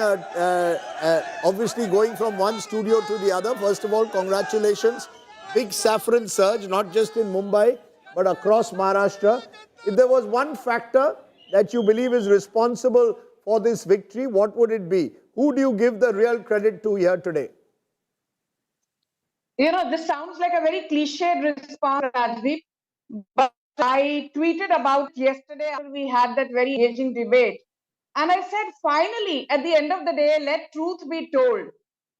obviously going from one studio to the other. First of all, congratulations. Big saffron surge, not just in Mumbai, but across Maharashtra. If there was one factor that you believe is responsible for this victory, what would it be? Who do you give the real credit to here today? You know, this sounds like a very cliched response, Rajdeep, but I tweeted about yesterday after we had that very engaging debate. And I said, finally, at the end of the day, let truth be told.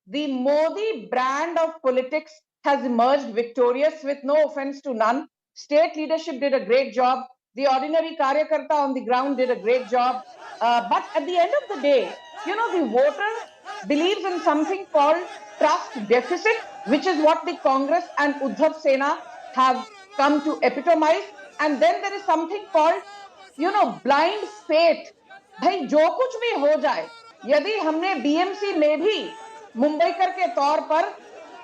The Modi brand of politics has emerged victorious with no offense to none. State leadership did a great job. The ordinary Karyakarta on the ground did a great job. But at the end of the day, you know, the voter believes in something called trust deficit, which is what the Congress and Uddhav Sena have come to epitomize. And then there is something called, you know, blind faith. भाई जो कुछ भी हो जाए, यदि हमने BMC में भी मुंबईकर के तौर पर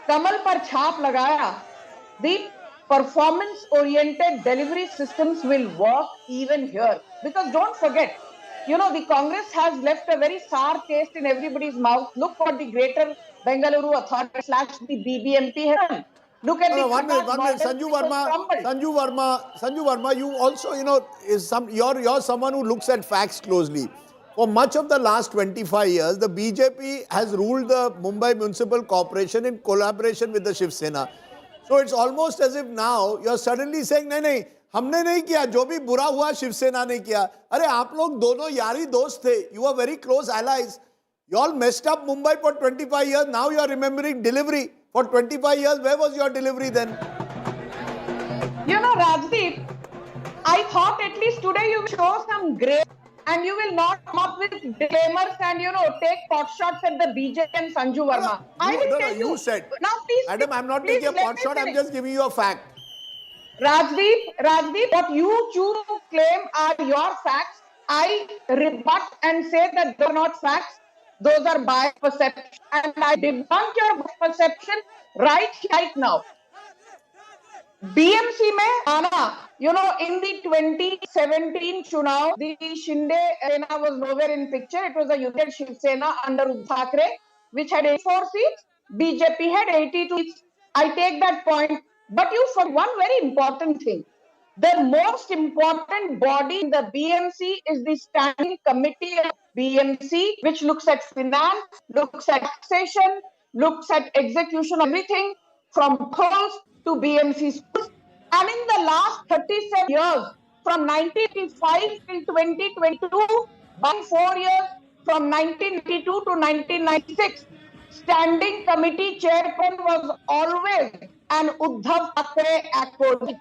कमल पर छाप लगाया, the performance oriented delivery systems will work even here. Because don't forget, you know, the Congress has left a very sour taste in everybody's mouth. Look what the Greater Bengaluru Authority / the BBMP has done. Look at the one minute. Sanju Verma, you also, you know, you're someone who looks at facts closely. For much of the last 25 years, the BJP has ruled the Mumbai Municipal Corporation in collaboration with the Shiv Sena. So it's almost as if now you're suddenly saying, नहीं, हमने नहीं किया, जो भी बुरा हुआ शिव सेना ने किया. अरे आप लोग दोनों यारी दोस्त थे. You were very close allies. You all messed up Mumbai for 25 years. Now you are remembering delivery. For 25 years, where was your delivery then? You know, Rajdeep, I thought at least today you will show some grace and you will not come up with disclaimers and, you know, take pot shots at the BJP and Sanju Verma. You said. Now, please. Madam, I'm not taking a pot shot. I'm just giving you a fact. Rajdeep, what you choose to claim are your facts. I rebut and say that they're not facts. Those are biased perceptions. And I debunk your perception right now. BMC mein Anna, you know, in the 2017 Chunav, the Shinde Sena was nowhere in picture. It was a united Shiv Sena under Uddhav Thackeray, which had 84 seats. BJP had 82 seats. I take that point. But you forget one very important thing. The most important body in the BMC is the Standing Committee of BMC, which looks at finance, looks at taxation, looks at execution, everything from polls to BMC schools. And in the last 37 years, from 1985 till 2022, by 4 years, from 1992 to 1996, Standing Committee Chairman was always an Uddhav Thackeray accolade.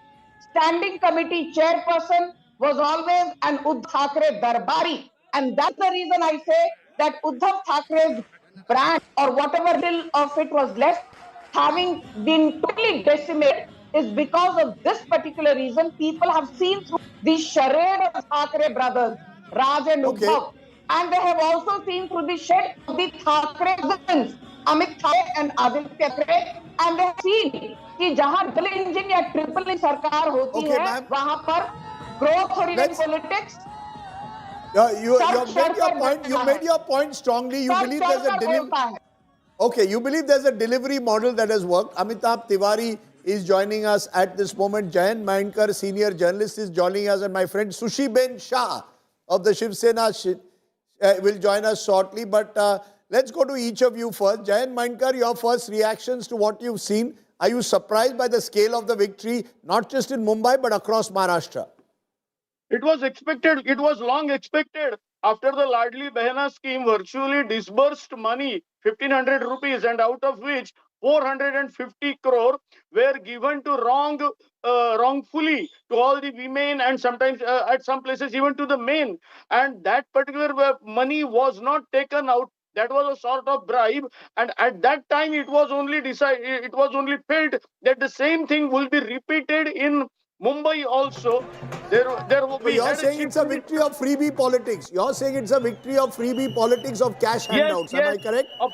Standing Committee Chairperson was always an Uddhav Thackeray Darbari. And that's the reason I say that Uddhav Thackeray's brand or whatever little of it was left, having been totally decimated, is because of this particular reason. People have seen through the charade of Thackeray brothers, Raj and Uddhav. And they have also seen through the shade of the Thackeray cousins, Amit Thackeray and Aditya Thackeray. And they have seen कि जहां double engine या triple engine सरकार होती है वहां पर growth oriented politics. You made your point strongly. You believe there's a delivery. Okay, you believe there's a delivery model that has worked. Amitabh Tiwari is joining us at this moment. Jayant Mainkar, senior journalist, is joining us, and my friend Sushi Ben Shah of the Shiv Sena will join us shortly. But let's go to each of you first. Jayant Mainkar, your first reactions to what you've seen. Are you surprised by the scale of the victory, not just in Mumbai, but across Maharashtra? It was expected. It was long expected. After the Ladli Behna scheme virtually disbursed money, 1,500 rupees, and out of which 450 crore were given to wrongfully to all the women, and sometimes at some places even to the men. And that particular money was not taken out. That was a sort of bribe, and at that time it was only decided. It was only felt that the same thing will be repeated in Mumbai also. So you're saying it's a victory of freebie politics. You're saying it's a victory of freebie politics of cash handouts. Am I correct? Of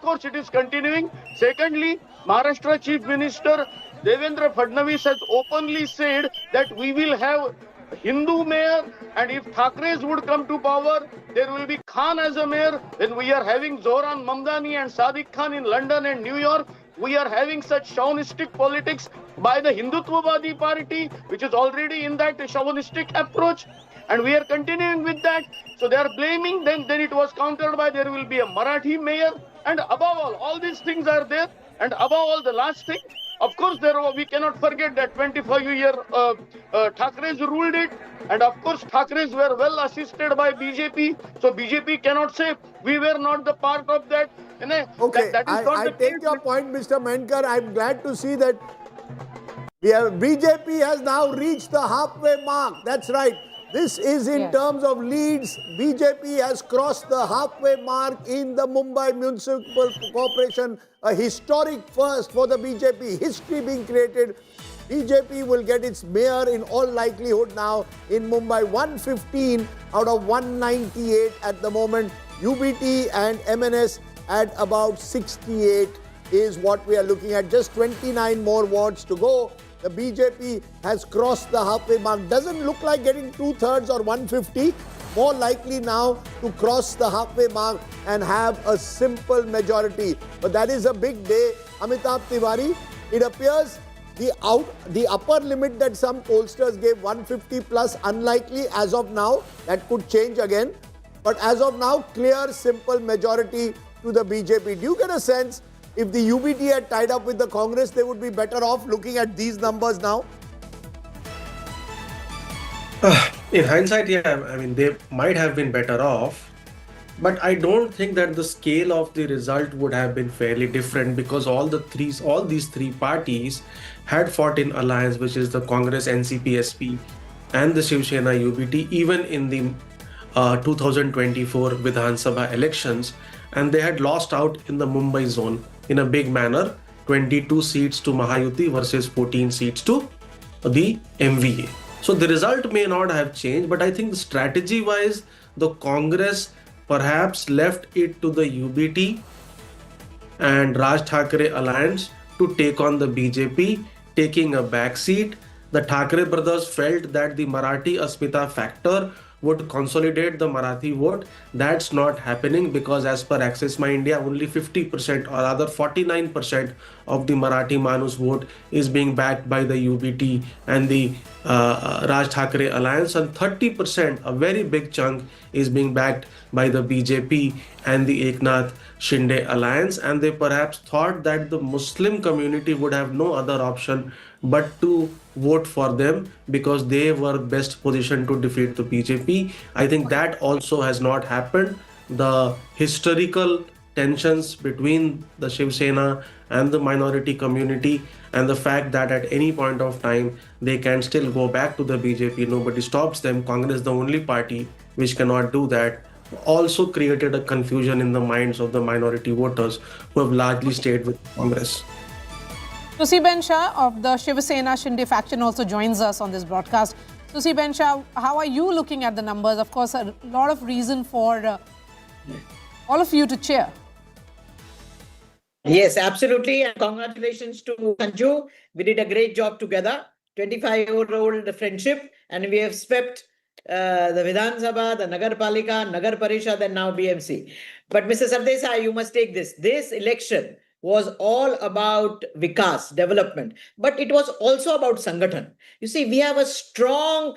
course, it is continuing. Secondly, Maharashtra Chief Minister Devendra Fadnavis has openly said that we will have Hindu mayor, and if Thackeray's would come to power, there will be Khan as a mayor. Then we are having Zoran Mamdani and Sadiq Khan in London and New York. We are having such chauvinistic politics by the Hindutvavadi party, which is already in that chauvinistic approach, and we are continuing with that. So they are blaming, then it was countered by there will be a Marathi mayor, and above all these things are there, and above all, the last thing, of course, we cannot forget that 25-year Thackeray's ruled it, and of course Thackeray's were well assisted by BJP, so BJP cannot say we were not the part of that. Okay, I take your point, Mr. Menkar. I'm glad to see that BJP has now reached the halfway mark. That's right. This is in terms of leads. BJP has crossed the halfway mark in the Mumbai Municipal Corporation. A historic first for the BJP. History being created. BJP will get its mayor in all likelihood now in Mumbai. 115 out of 198 at the moment. UBT and MNS at about 68 is what we are looking at. Just 29 more wards to go. The BJP has crossed the halfway mark. Doesn't look like getting 2/3 or 150. More likely now to cross the halfway mark and have a simple majority. But that is a big day. Amitabh Tiwari, it appears the upper limit that some pollsters gave, 150 plus, unlikely as of now. That could change again. But as of now, clear, simple majority to the BJP. Do you get a sense if the UBT had tied up with the Congress, they would be better off looking at these numbers now? In hindsight, yeah, I mean, they might have been better off. But I don't think that the scale of the result would have been fairly different, because all these three parties had fought in alliance, which is the Congress, NCP, SP and the Shiv Sena UBT, even in the 2024 Vidhan Sabha elections, and they had lost out in the Mumbai zone in a big manner, 22 seats to Mahayuti versus 14 seats to the MVA. So the result may not have changed, but I think strategy-wise, the Congress perhaps left it to the UBT and Raj Thackeray alliance to take on the BJP, taking a back seat. The Thackeray brothers felt that the Marathi Asmita factor would consolidate the Marathi vote. That's not happening, because as per Access My India, only 50% or rather 49% of the Marathi Manus vote is being backed by the UBT and the Raj Thackeray alliance, and 30%, a very big chunk, is being backed by the BJP and the Eknath Shinde alliance. And they perhaps thought that the Muslim community would have no other option but to vote for them, because they were best positioned to defeat the BJP. I think that also has not happened. The historical tensions between the Shiv Sena and the minority community, and the fact that at any point of time they can still go back to the BJP, nobody stops them. Congress, the only party which cannot do that, also created a confusion in the minds of the minority voters who have largely stayed with Congress. Susi Shah of the Shiv Sena Shinde faction also joins us on this broadcast. Susi Shah, how are you looking at the numbers? Of course, a lot of reason for all of you to cheer. Yes, absolutely. And congratulations to Sanju. We did a great job together. 25-year-old friendship. And we have swept the Vidhan Sabha, the Nagar Palika, Nagar Parishad, and now BMC. But Mr. Sardesai, you must take this. This election was all about Vikas, development. But it was also about Sangathan. You see, we have a strong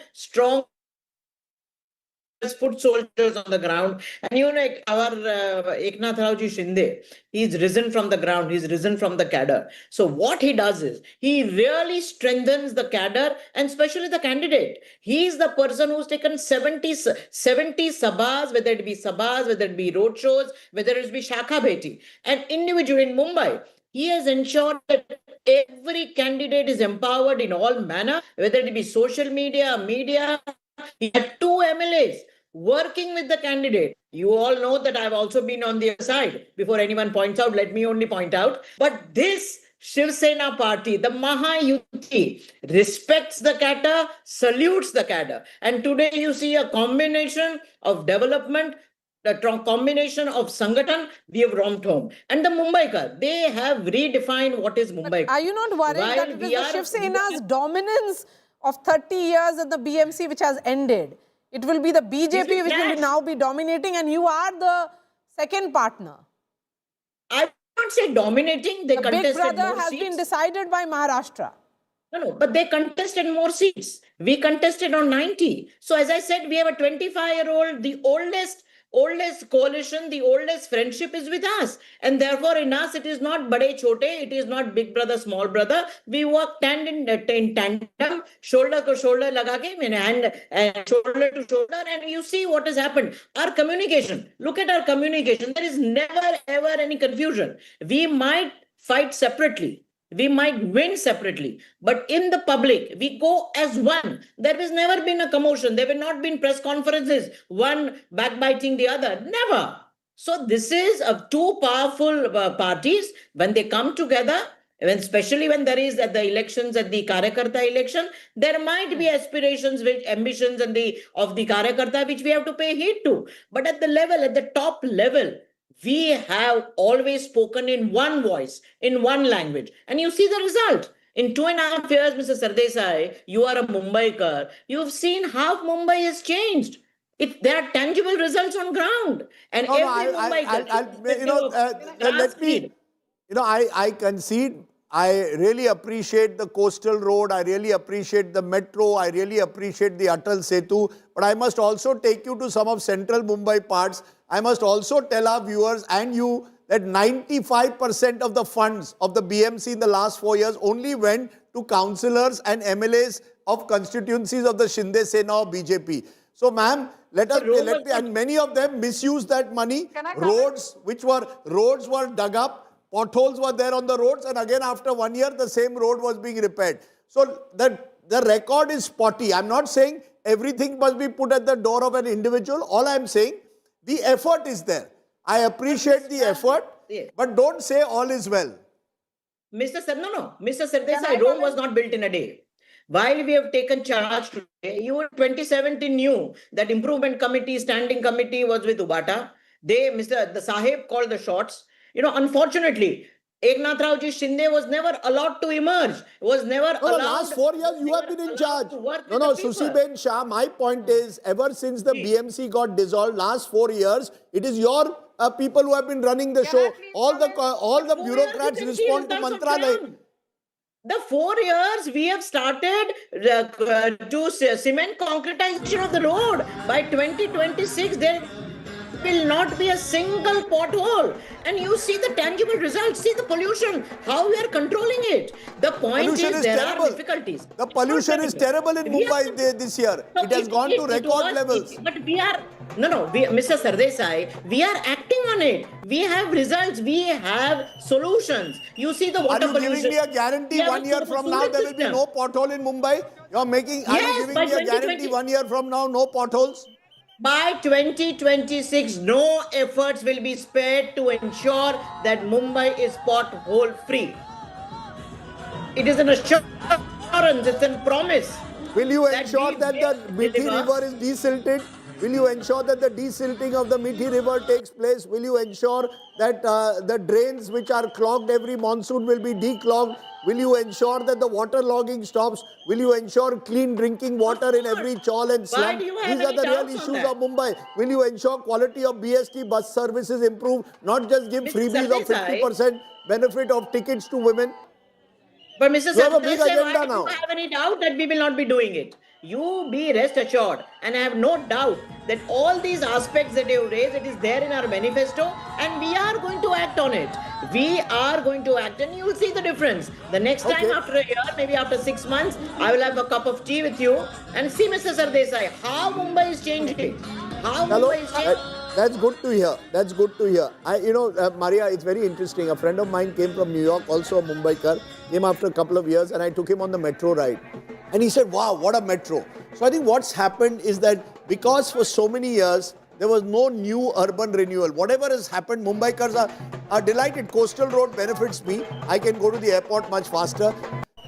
foot soldiers on the ground. And you know, our Eknath Rauji Shinde, he's risen from the ground, he's risen from the cadre. So what he does is, he really strengthens the cadre and especially the candidate. He is the person who's taken 70 sabhas, whether it be sabhas, whether it be roadshows, whether it be Shakha Beti. And individual in Mumbai, he has ensured that every candidate is empowered in all manner, whether it be social media. He had 2 MLAs working with the candidate. You all know that I've also been on the other side. Before anyone points out, let me only point out. But this Shiv Sena party, the Mahayuti, respects the cadre, salutes the cadre. And today you see a combination of development, the combination of Sangathan, we have romped home. And the Mumbaikar, they have redefined what is Mumbai. Are you not worried that it is the Shiv Sena's dominance of 30 years at the BMC which has ended? It will be the BJP which will now be dominating, and you are the second partner. I won't say dominating. They the contested Big Brother more has seats. been decided by Maharashtra. No, but they contested more seats. We contested on 90. So as I said, we have a 25-year-old, the oldest coalition, the oldest friendship is with us. And therefore in us, it is not bade chote, it is not big brother, small brother. We work in tandem, shoulder to shoulder, hand shoulder to shoulder, and you see what has happened. Our communication, look at our communication. There is never ever any confusion. We might fight separately. We might win separately, but in the public, we go as one. There has never been a commotion. There have not been press conferences, one backbiting the other. Never. So this is of 2 powerful parties. When they come together, especially when there is at the elections, at the Karyakarta election, there might be aspirations, ambitions of the Karyakarta, which we have to pay heed to. But at the top level, we have always spoken in one voice, in one language. And you see the result. In 2.5 years, Mr. Sardesai, you are a Mumbaikar. You've seen how Mumbai has changed. There are tangible results on ground. And I concede. I really appreciate the coastal road. I really appreciate the metro. I really appreciate the Atal Setu. But I must also take you to some of central Mumbai parts. I must also tell our viewers and you that 95% of the funds of the BMC in the last 4 years only went to councillors and MLAs of constituencies of the Shinde Sena or BJP. So, ma'am, and many of them misused that money. Roads were dug up. Potholes were there on the roads, and again after 1 year, the same road was being repaired. So the record is spotty. I'm not saying everything must be put at the door of an individual. All I'm saying, the effort is there. I appreciate the effort, but don't say all is well. Mr. Sardesai, Rome was not built in a day. While we have taken charge today, you in 2017 knew that improvement committee, standing committee was with Ubata. The Sahib called the shots. You know, unfortunately, Eknath Rauji Shinde was never allowed to emerge. Was never allowed. The last 4 years you have been in charge. Susiben Shah, my point is, ever since the BMC got dissolved, last 4 years, it is your people who have been running the show. All the bureaucrats respond to Mantralaya. The 4 years we have started to cement concretization of the road. By 2026, there will not be a single pothole. And you see the tangible results. See the pollution, how we are controlling it. The point is there are difficulties. The pollution is terrible in Mumbai this year. It has gone to record levels. But we are, Mr. Sardesai, we are acting on it. We have results. We have solutions. You see the water pollution. Are you giving me a guarantee 1 year from now there will be no pothole in Mumbai? Are you giving me a guarantee 1 year from now, no potholes? By 2026, no efforts will be spared to ensure that Mumbai is pothole free. It is an assurance, it's a promise. Will you ensure that the Mithi River is desilted? Will you ensure that the desilting of the Mithi River takes place? Will you ensure that the drains which are clogged every monsoon will be declogged? Will you ensure that the water logging stops? Will you ensure clean drinking water in every chawl and slum? These are the real issues of Mumbai. Will you ensure quality of BST bus services improve? Not just give freebies of 50% benefit of tickets to women? But Mr. Sardesai, I don't have any doubt that we will not be doing it. You be rest assured, and I have no doubt that all these aspects that you have raised, it is there in our manifesto, and we are going to act on it. We are going to act, and you will see the difference. The next time after a year, maybe after 6 months, I will have a cup of tea with you and see, Mr. Sardesai, how Mumbai is changing. How Mumbai is changing. That's good to hear. That's good to hear. Maria, it's very interesting. A friend of mine came from New York, also a Mumbaikar, came after a couple of years, and I took him on the metro ride. And he said, wow, what a metro. So I think what's happened is that because for so many years, there was no new urban renewal. Whatever has happened, Mumbaikars are delighted. Coastal Road benefits me. I can go to the airport much faster.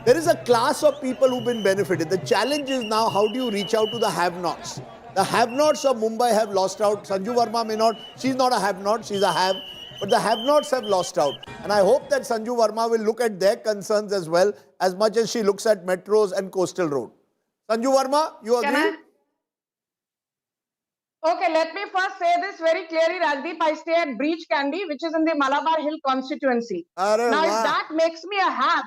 There is a class of people who've been benefited. The challenge is now, how do you reach out to the have-nots? The have-nots of Mumbai have lost out. Sanju Verma may not, she's not a have-not, she's a have. But the have-nots have lost out. And I hope that Sanju Verma will look at their concerns as well, as much as she looks at metros and coastal road. Sanju Verma, you agree? Okay, let me first say this very clearly, Rajdeep. I stay at Breach Candy, which is in the Malabar Hill constituency. Now, if that makes me a have,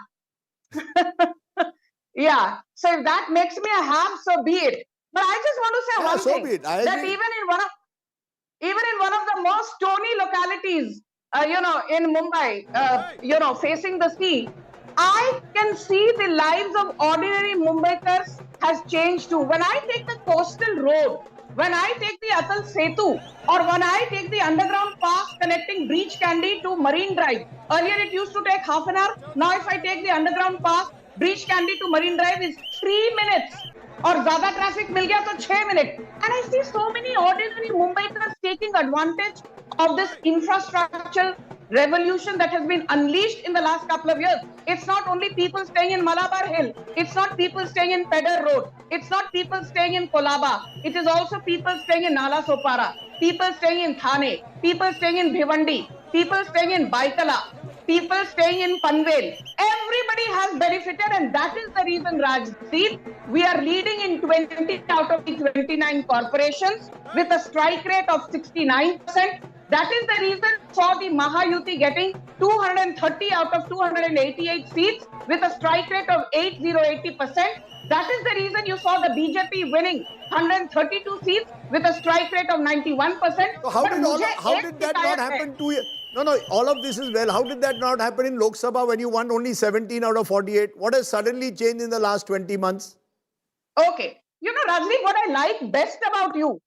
yeah, so if that makes me a have, so be it. But I just want to say one thing, that even in one of the most stony localities, in Mumbai, facing the sea, I can see the lives of ordinary Mumbaikars has changed too. When I take the coastal road, when I take the Atal Setu, or when I take the underground pass connecting Breach Candy to Marine Drive, earlier it used to take half an hour. Now if I take the underground pass, Breach Candy to Marine Drive is 3 minutes. और ज्यादा traffic मिल गया तो 6 minute. And I see so many ordinary Mumbaikars taking advantage of this infrastructural revolution that has been unleashed in the last couple of years. It's not only people staying in Malabar Hill. It's not people staying in Pedder Road. It's not people staying in Kolaba. It is also people staying in Nala Sopara, people staying in Thane, people staying in Bhivandi, people staying in Baikala, people staying in Panvel. Everybody has benefited, and that is the reason, Rajdeep, we are leading in 20 out of the 29 corporations with a strike rate of 69%. That is the reason for the Mahayuti getting 230 out of 288 seats with a strike rate of 80%. That is the reason you saw the BJP winning 132 seats with a strike rate of 91%. So how did that not happen 2 years? No, all of this is well. How did that not happen in Lok Sabha when you won only 17 out of 48? What has suddenly changed in the last 20 months? Okay. Rajdeep, what I like best about you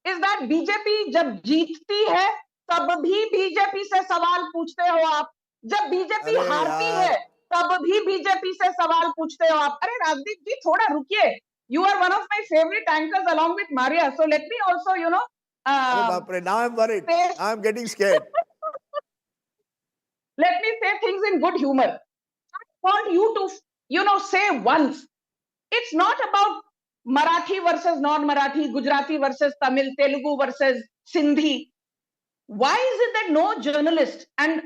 is that BJP जब जीतती है तब भी BJP से सवाल पूछते हो आप. जब बीजेपी हारती है तब भी बीजेपी से सवाल पूछते हो आप. अरे राजदीप जी थोड़ा रुकिए. You are one of my favorite anchors along with Maria. So let me also, now I'm worried. I'm getting scared. Let me say things in good humor. I want you to, say once. It's not about Marathi versus non-Marathi, Gujarati versus Tamil, Telugu versus Sindhi. Why is it that no journalist, and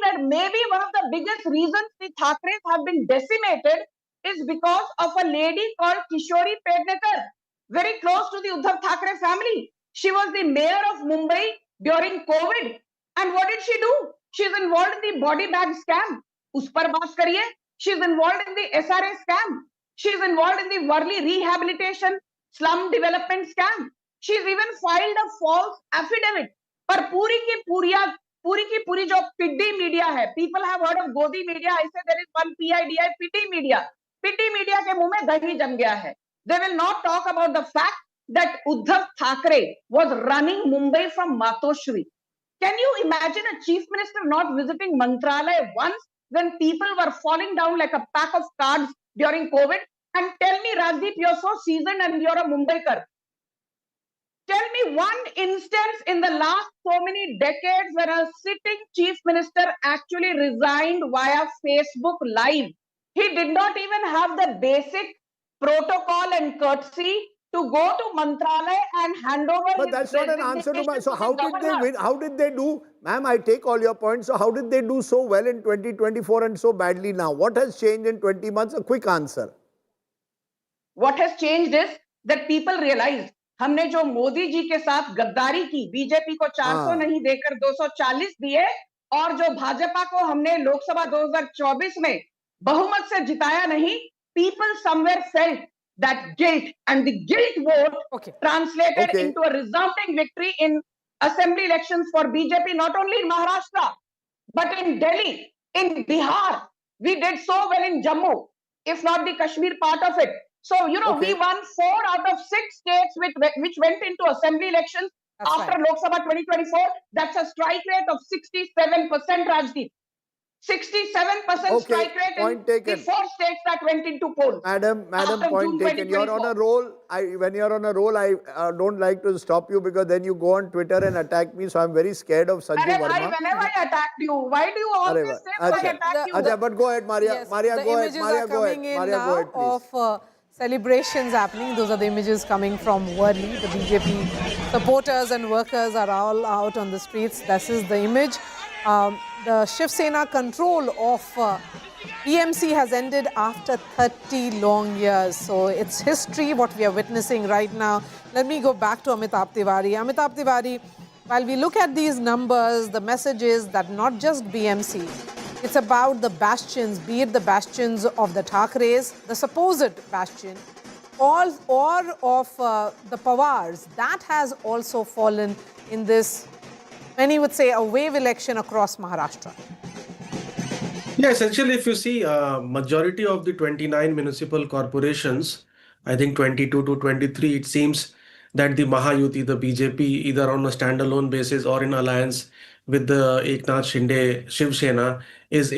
that maybe one of the biggest reasons the Thackeray have been decimated is because of a lady called Kishori Pednekar, very close to the Uddhav Thackeray family. She was the mayor of Mumbai during COVID. And what did she do? She's involved in the body bag scam. Us par baat kariye. She's involved in the SRA scam. She's involved in the Worli rehabilitation slum development scam. She's even filed a false affidavit. पर पूरी की पूरी जो पिड्डी media है, people have heard of Godi media. I say there is one PIDI, piddi media. पिड्डी media के मुंह में दही जम गया है. They will not talk about the fact that Uddhav Thackeray was running Mumbai from Matoshri. Can you imagine a chief minister not visiting Mantralaya once when people were falling down like a pack of cards during COVID? And tell me, Rajdeep, you're so seasoned and you're a Mumbaikar. Tell me one instance in the last so many decades when a sitting chief minister actually resigned via Facebook Live. He did not even have the basic protocol and courtesy to go to Mantralaya and hand over. But that's not an answer to my. So how did they win? How did they do? Ma'am, I take all your points. So how did they do so well in 2024 and so badly now? What has changed in 20 months? A quick answer. What has changed is that people realized हमने जो मोदी जी के साथ गद्दारी की, BJP को 400 नहीं देकर 240 दिए, और जो भाजपा को हमने लोकसभा 2024 में बहुमत से जिताया नहीं, people somewhere felt that guilt, and the guilt vote translated into a resounding victory in assembly elections for BJP, not only in Maharashtra, but in Delhi, in Bihar. We did so well in Jammu, if not the Kashmir part of it. So, we won 4 out of 6 states which went into assembly elections after Lok Sabha 2024. That's a strike rate of 67%, Rajdeep. 67% strike rate in the 4 states that went into polls. Madam, point taken. You're on a roll. When you're on a roll, I don't like to stop you because then you go on Twitter and attack me. So I'm very scared of Sanju Verma. Whenever I attacked you, why do you always say that I attack you? Achha, but go ahead, Maria. Yes, Maria, the go ahead. images Maria, are go ahead. coming in Maria, now go ahead, please. of celebrations happening. Those are the images coming from Worli. The BJP supporters and workers are all out on the streets. This is the image. The Shiv Sena control of BMC has ended after 30 long years. So it's history what we are witnessing right now. Let me go back to Amitabh Tiwari. Amitabh Tiwari, while we look at these numbers, the message is that not just BMC, it's about the bastions, be it the bastions of the Thackerays, the supposed bastion, or of the Pawars. That has also fallen in this, many would say, a wave election across Maharashtra. Yeah, essentially, if you see, majority of the 29 municipal corporations, I think 22 to 23, it seems that the Mahayuti, the BJP, either on a standalone basis or in alliance with the Eknath Shinde Shiv Sena, is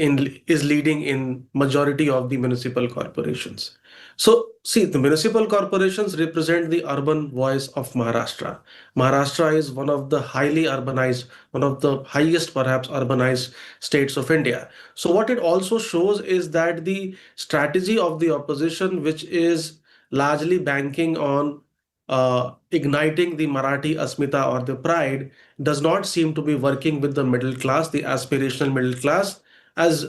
leading in majority of the municipal corporations. So, see, the municipal corporations represent the urban voice of Maharashtra. Maharashtra is one of the highly urbanized, one of the highest perhaps urbanized states of India. So what it also shows is that the strategy of the opposition, which is largely banking on igniting the Marathi Asmita or the pride, does not seem to be working with the middle class, the aspirational middle class, as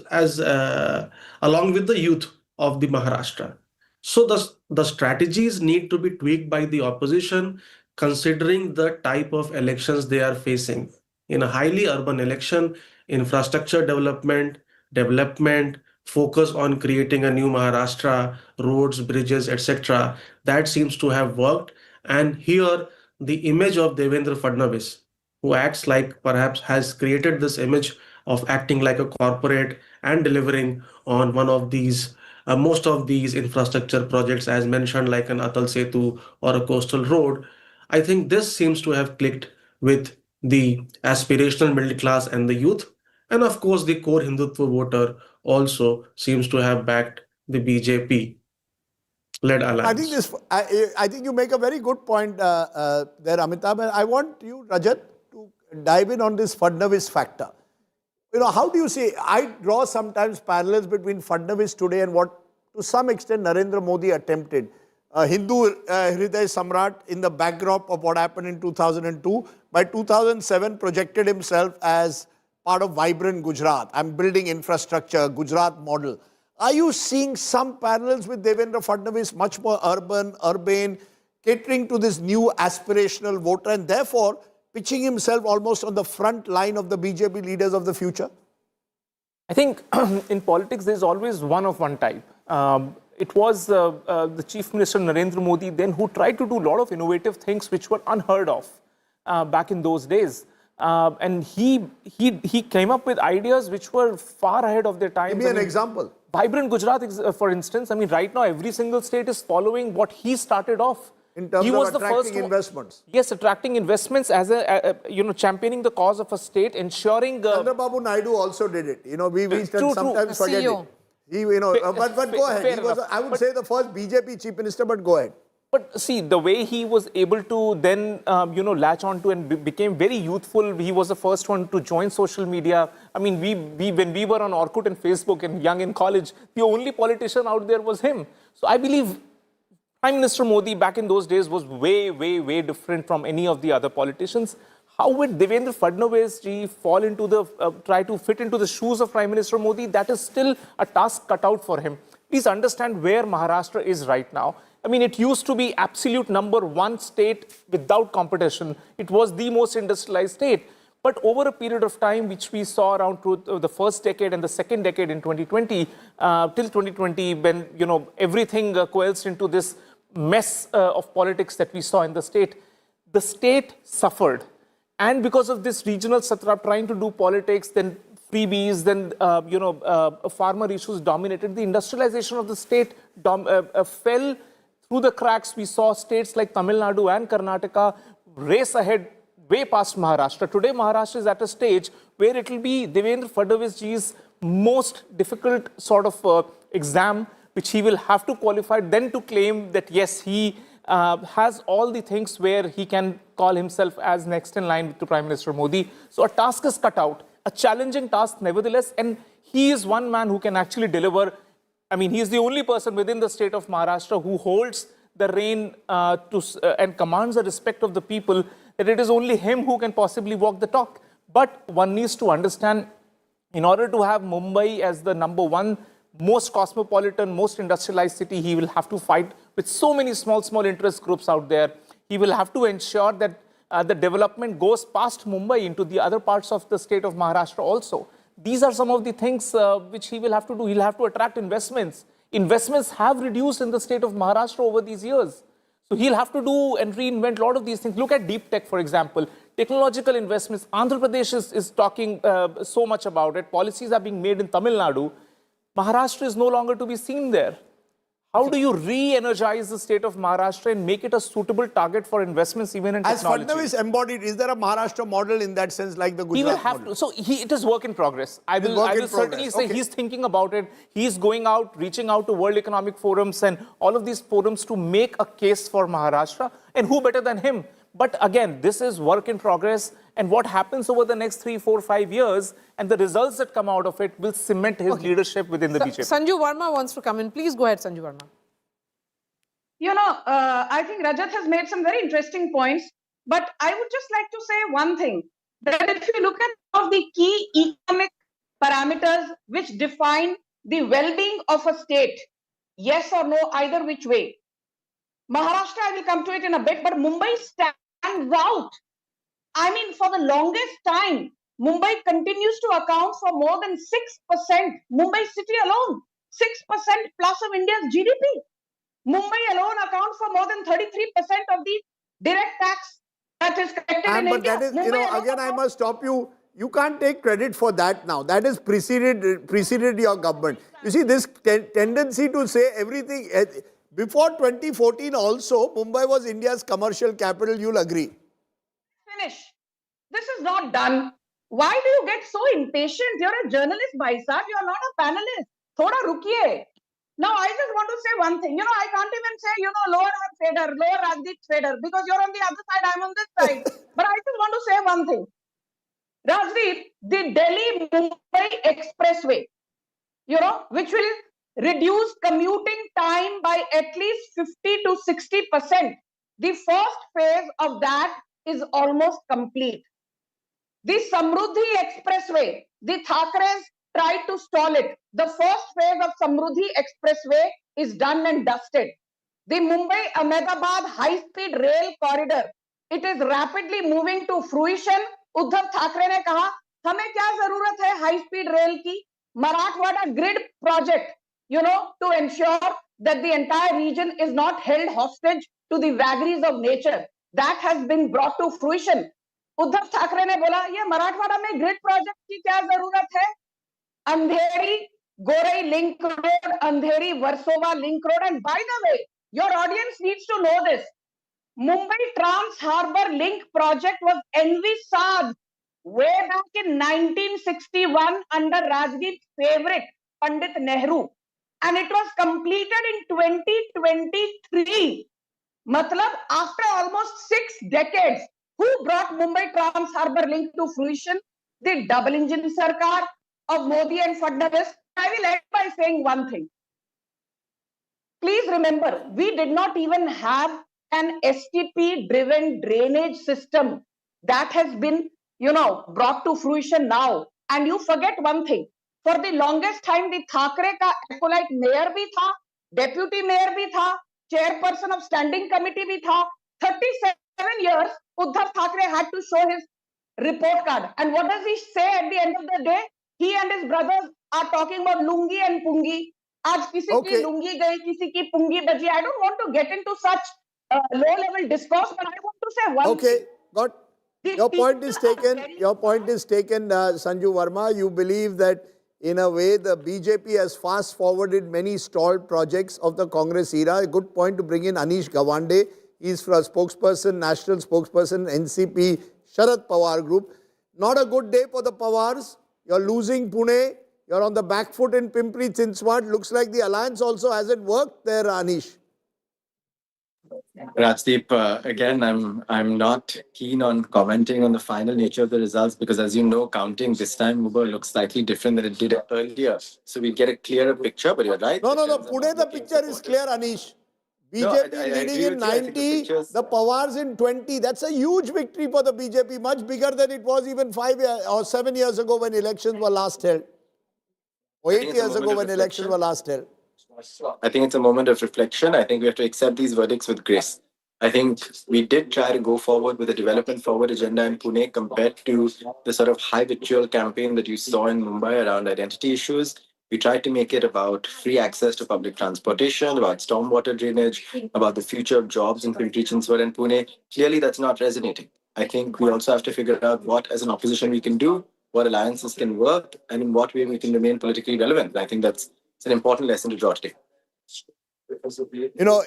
along with the youth of the Maharashtra. So the strategies need to be tweaked by the opposition, considering the type of elections they are facing. In a highly urban election, infrastructure development, focus on creating a new Maharashtra, roads, bridges, etc., that seems to have worked. And here, the image of Devendra Fadnavis, who acts like perhaps has created this image of acting like a corporate and delivering on one of these most of these infrastructure projects, as mentioned, like an Atal Setu or a coastal road. I think this seems to have clicked with the aspirational middle class and the youth. And of course, the core Hindutva voter also seems to have backed the BJP-led alliance. I think you make a very good point there, Amitabh. And I want you, Rajat, to dive in on this Fadnavis factor. How do you see, I draw sometimes parallels between Fadnavis today and what to some extent Narendra Modi attempted. Hindu Hriday Samrat in the backdrop of what happened in 2002. By 2007 projected himself as part of vibrant Gujarat. I'm building infrastructure, Gujarat model. Are you seeing some parallels with Devendra Fadnavis, much more urbane, catering to this new aspirational voter and therefore pitching himself almost on the front line of the BJP leaders of the future? I think in politics, there's always one of one type. It was the Chief Minister Narendra Modi then who tried to do a lot of innovative things which were unheard of back in those days. And he came up with ideas which were far ahead of their time. Give me an example. Vibrant Gujarat, for instance. I mean, right now, every single state is following what he started off. In terms of attracting investments. Yes, attracting investments as championing the cause of a state, ensuring. Chandrababu Naidu also did it. We sometimes forget it. But go ahead. He was, I would say, the first BJP chief minister, but go ahead. But see, the way he was able to then, latch on to and became very youthful. He was the first one to join social media. I mean, when we were on Orkut and Facebook and young in college, the only politician out there was him. So I believe Prime Minister Modi back in those days was way, way, way different from any of the other politicians. How would Devendra Fadnavis ji fall into try to fit into the shoes of Prime Minister Modi? That is still a task cut out for him. Please understand where Maharashtra is right now. I mean, it used to be absolute #1 state without competition. It was the most industrialized state. But over a period of time, which we saw around the first decade and the second decade in 2020, till 2020, when everything coalesced into this mess of politics that we saw in the state suffered. And because of this regional satrap trying to do politics, then freebies, then farmer issues dominated. The industrialization of the state fell through the cracks. We saw states like Tamil Nadu and Karnataka race ahead way past Maharashtra. Today, Maharashtra is at a stage where it will be Devendra Fadnavis ji's most difficult sort of exam, which he will have to qualify, then to claim that yes, he has all the things where he can call himself as next in line to Prime Minister Modi. So a task is cut out, a challenging task nevertheless, and he is one man who can actually deliver. I mean, he is the only person within the state of Maharashtra who holds the reign and commands the respect of the people, that it is only him who can possibly walk the talk. But one needs to understand, in order to have Mumbai as the number one most cosmopolitan, most industrialized city, he will have to fight with so many small interest groups out there. He will have to ensure that the development goes past Mumbai into the other parts of the state of Maharashtra also. These are some of the things which he will have to do. He'll have to attract investments. Investments have reduced in the state of Maharashtra over these years. So he'll have to do and reinvent a lot of these things. Look at deep tech, for example. Technological investments. Andhra Pradesh is talking so much about it. Policies are being made in Tamil Nadu. Maharashtra is no longer to be seen there. How do you re-energize the state of Maharashtra and make it a suitable target for investments even in technology? As Fadnavis embodied, is there a Maharashtra model in that sense like the Gujarat He will have model? to. So it is work in progress. I will certainly say he's thinking about it. He's going out, reaching out to World Economic Forums and all of these forums to make a case for Maharashtra. And who better than him? But again, this is work in progress. And what happens over the next 3, 4, 5 years and the results that come out of it will cement his leadership within the BJP. Sanju Verma wants to come in. Please go ahead, Sanju Verma. I think Rajat has made some very interesting points, but I would just like to say one thing, that if you look at all of the key economic parameters which define the well-being of a state, yes or no, either which way. Maharashtra, I will come to it in a bit, but Mumbai stands out. I mean, for the longest time, Mumbai continues to account for more than 6%, Mumbai city alone, 6% plus of India's GDP. Mumbai alone accounts for more than 33% of the direct tax that is collected in but India. that is, again, I must stop you. You can't take credit for that now. That is preceded your government. You see, this tendency to say everything, before 2014 also, Mumbai was India's commercial capital, you'll agree. Finish. This is not done. Why do you get so impatient? You're a journalist, Baisar. You're not a panelist. Thoda rukiye. Now, I just want to say one thing. I can't even say, lower Fader, lower Rajdeep Fader, because you're on the other side, I'm on this side. But I just want to say one thing. Rajdeep, the Delhi-Mumbai Expressway, which will reduce commuting time by at least 50 to 60%. The first phase of that is almost complete. The Samruddhi Expressway, the Thackeray tried to stall it. The first phase of Samruddhi Expressway is done and dusted. The Mumbai-Ahmedabad high-speed rail corridor, it is rapidly moving to fruition. Uddhav Thackeray ne kaha, hame kya zarurat hai high-speed rail ki? Marathwada grid project, to ensure that the entire region is not held hostage to the vagaries of nature. That has been brought to fruition. Uddhav Thackeray ne bola, ye Marathwada mein grid project ki kya zarurat hai? Andheri Gorai Link Road, Andheri Versova Link Road, and by the way, your audience needs to know this. Mumbai Trans Harbour Link project was envisaged way back in 1961 under Rajdeep's favorite, Pandit Nehru, and it was completed in 2023. Matlab, after almost 6 decades, who brought Mumbai Trans Harbour Link to fruition? The double engine Sarkar of Modi and Fadnavis. I will end by saying one thing. Please remember, we did not even have an STP-driven drainage system that has been, brought to fruition now. And you forget one thing. For the longest time, the Thackeray ka acolyte mayor bhi tha, deputy mayor bhi tha, chairperson of standing committee bhi tha. 37 years, Uddhav Thackeray had to show his report card. And what does he say at the end of the day? He and his brothers are talking about lungi and pungi. आज किसी की लुंगी गई, किसी की पुंगी बजी. I don't want to get into such low-level discourse, but I want to say one thing. Got your point is taken. Your point is taken, Sanju Verma. You believe that in a way the BJP has fast forwarded many stalled projects of the Congress era. A good point to bring in Anish Gawande. He's a spokesperson, national spokesperson, NCP, Sharad Pawar group. Not a good day for the Pawars. You're losing Pune. You're on the back foot in Pimpri Chinchwad. Looks like the alliance also hasn't worked there, Anish. Rajdeep, again, I'm not keen on commenting on the final nature of the results because, as you know, counting this time Mumbai looks slightly different than it did earlier. So we get a clearer picture, but you're right. No, Pune, the picture is clear, Anish. BJP leading in 90, the Pawars in 20. That's a huge victory for the BJP, much bigger than it was even 5 or 7 years ago when elections were last held. Or 8 years ago when elections were last held. I think it's a moment of reflection. I think we have to accept these verdicts with grace. I think we did try to go forward with a development forward agenda in Pune compared to the sort of high vitriol campaign that you saw in Mumbai around identity issues. We tried to make it about free access to public transportation, about stormwater drainage, about the future of jobs in Pimpri Chinchwad and Pune. Clearly, that's not resonating. I think we also have to figure out what, as an opposition, we can do, what alliances can work, and in what way we can remain politically relevant. I think it's an important lesson to draw today. You know,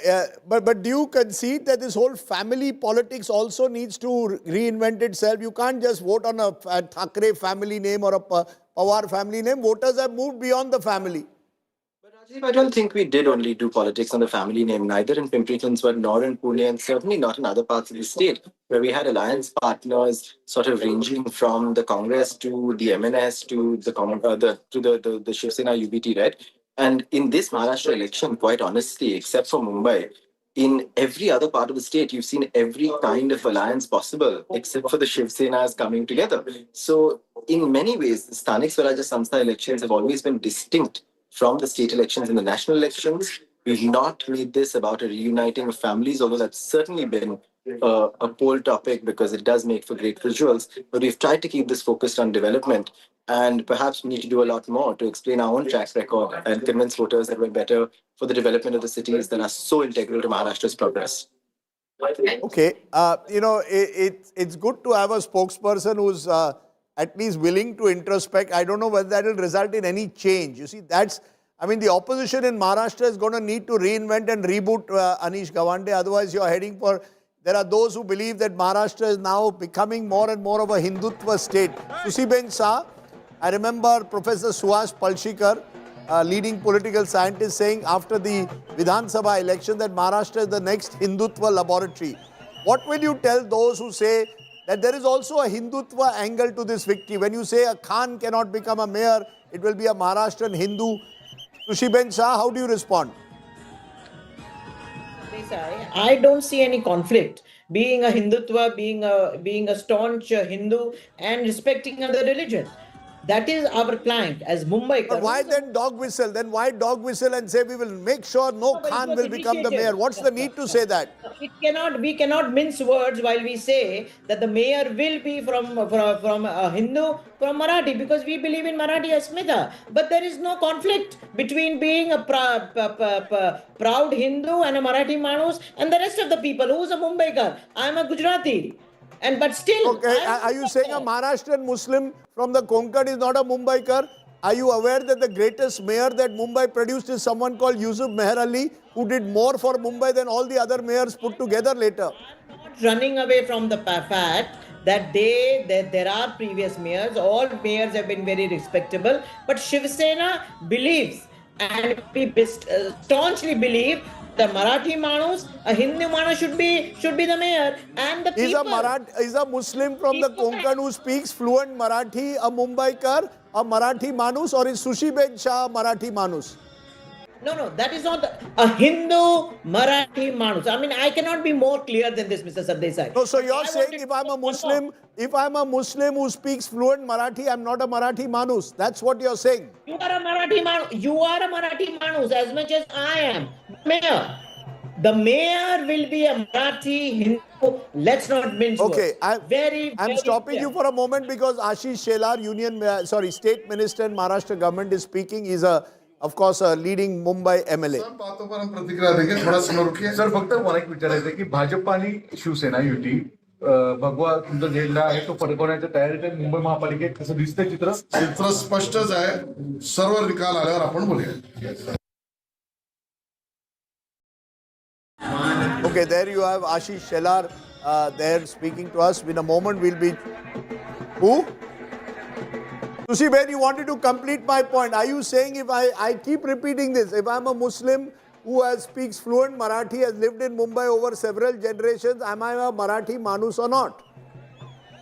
but do you concede that this whole family politics also needs to reinvent itself? You can't just vote on a Thackeray family name or a Pawar family name. Voters have moved beyond the family. I don't think we did only do politics on the family name, neither in Pimpri Chinchwad nor in Pune, and certainly not in other parts of the state, where we had alliance partners sort of ranging from the Congress to the MNS to the Shiv Sena UBT, right? And in this Maharashtra election, quite honestly, except for Mumbai, in every other part of the state, you've seen every kind of alliance possible, except for the Shiv Senas coming together. So, in many ways, the Sthanik Swarajya Samstha elections have always been distinct from the state elections and the national elections. We've not made this about a reuniting of families, although that's certainly been a poll topic because it does make for great visuals. But we've tried to keep this focused on development, and perhaps we need to do a lot more to explain our own track record and convince voters that we're better for the development of the cities that are so integral to Maharashtra's progress. Okay, you know, it's good to have a spokesperson who's at least willing to introspect. I don't know whether that will result in any change. You see, I mean, the opposition in Maharashtra is going to need to reinvent and reboot Anish Gawande. Otherwise, you're heading for... There are those who believe that Maharashtra is now becoming more and more of a Hindutva state. Sushiben Shah, I remember Professor Suhas Palshikar, leading political scientist, saying after the Vidhan Sabha election that Maharashtra is the next Hindutva laboratory. What will you tell those who say that there is also a Hindutva angle to this victory? When you say a Khan cannot become a mayor, it will be a Maharashtrian Hindu. Sushiben Shah, how do you respond? I don't see any conflict. Being a Hindutva, being a staunch Hindu and respecting other religion. That is our plank as Mumbai. But why then dog whistle? Then why dog whistle and say we will make sure no Khan will become the mayor? What's the need to say that? We cannot mince words while we say that the mayor will be from a Hindu, from Marathi, because we believe in Marathi Asmita. But there is no conflict between being a proud Hindu and a Marathi Manus and the rest of the people. Who's a Mumbaikar? I am a Gujarati. But still... Okay, are you saying a Maharashtrian Muslim from the Konkan is not a Mumbaikar? Are you aware that the greatest mayor that Mumbai produced is someone called Yusuf Meher Ali, who did more for Mumbai than all the other mayors put together later? I'm not running away from the fact that there are previous mayors. All mayors have been very respectable. But Shiv Sena believes, and we staunchly believe, the Marathi Manus, a Hindu Manus should be the mayor, and the people... Is a Muslim from the Konkan who speaks fluent Marathi a Mumbaikar, a Marathi Manus, or is Sushiben Shah a Marathi Manus? No, that is not a Hindu Marathi Manus. I mean, I cannot be more clear than this, Mr. Sardesai. No, so you're saying if I'm a Muslim who speaks fluent Marathi, I'm not a Marathi Manus. That's what you're saying. You are a Marathi Manus. You are a Marathi Manus as much as I am. Mayor. The mayor will be a Marathi Hindu. Let's not mince words. Okay, I'm stopping you for a moment because Ashish Shelar, State Minister in Maharashtra government, is speaking. He's a of course, a leading Mumbai MLA. बातों पर हम प्रतिक्रिया देंगे, थोड़ा समय रुकिए. Sir, फक्त मला एक विचारायचं आहे की भाजप आणि शिवसेना युती भगवा तुमचा झेंडा आहे तो फडकवण्याच्या तयारीत आहे मुंबई महापालिकेत. कसं दिसतंय चित्र? चित्र स्पष्टच आहे. सर्व निकाल आल्यावर आपण बोलूया. Okay, there you have Ashish Shelar there speaking to us. In a moment, we'll be... Who? Sushi Ben, you wanted to complete my point. Are you saying, if I keep repeating this, if I'm a Muslim who speaks fluent Marathi, has lived in Mumbai over several generations, am I a Marathi Manus or not?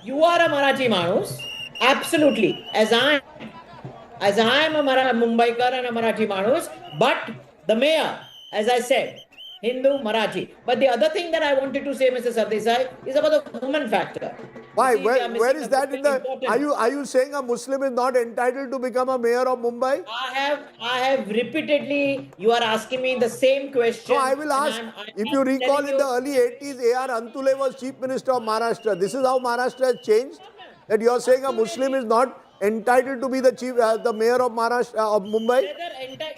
You are a Marathi Manus, absolutely. As I am a Mumbaikar and a Marathi Manus, but the mayor, as I said, Hindu, Marathi. But the other thing that I wanted to say, Mr. Sardesai, is about the woman factor. Why? Where is that in the... Are you saying a Muslim is not entitled to become a mayor of Mumbai? I have repeatedly... You are asking me the same question. No, I will ask. If you recall, in the early 80s, A.R. Antule was Chief Minister of Maharashtra. This is how Maharashtra has changed? That you are saying a Muslim is not entitled to be the mayor of Maharashtra, of Mumbai?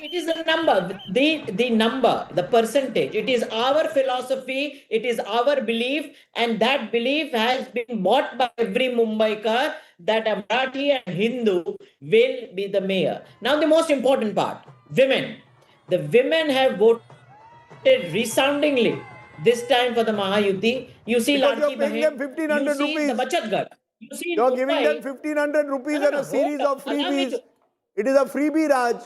It is the number, the number, the percentage. It is our philosophy, it is our belief, and that belief has been bought by every Mumbaikar that a Marathi and Hindu will be the mayor. Now the most important part, women. The women have voted resoundingly this time for the Mahayuti. You see, because you're paying them 1,500 rupees. The Bachat Ghar. You're giving them 1,500 rupees and a series of freebies. It is a freebie, Raj.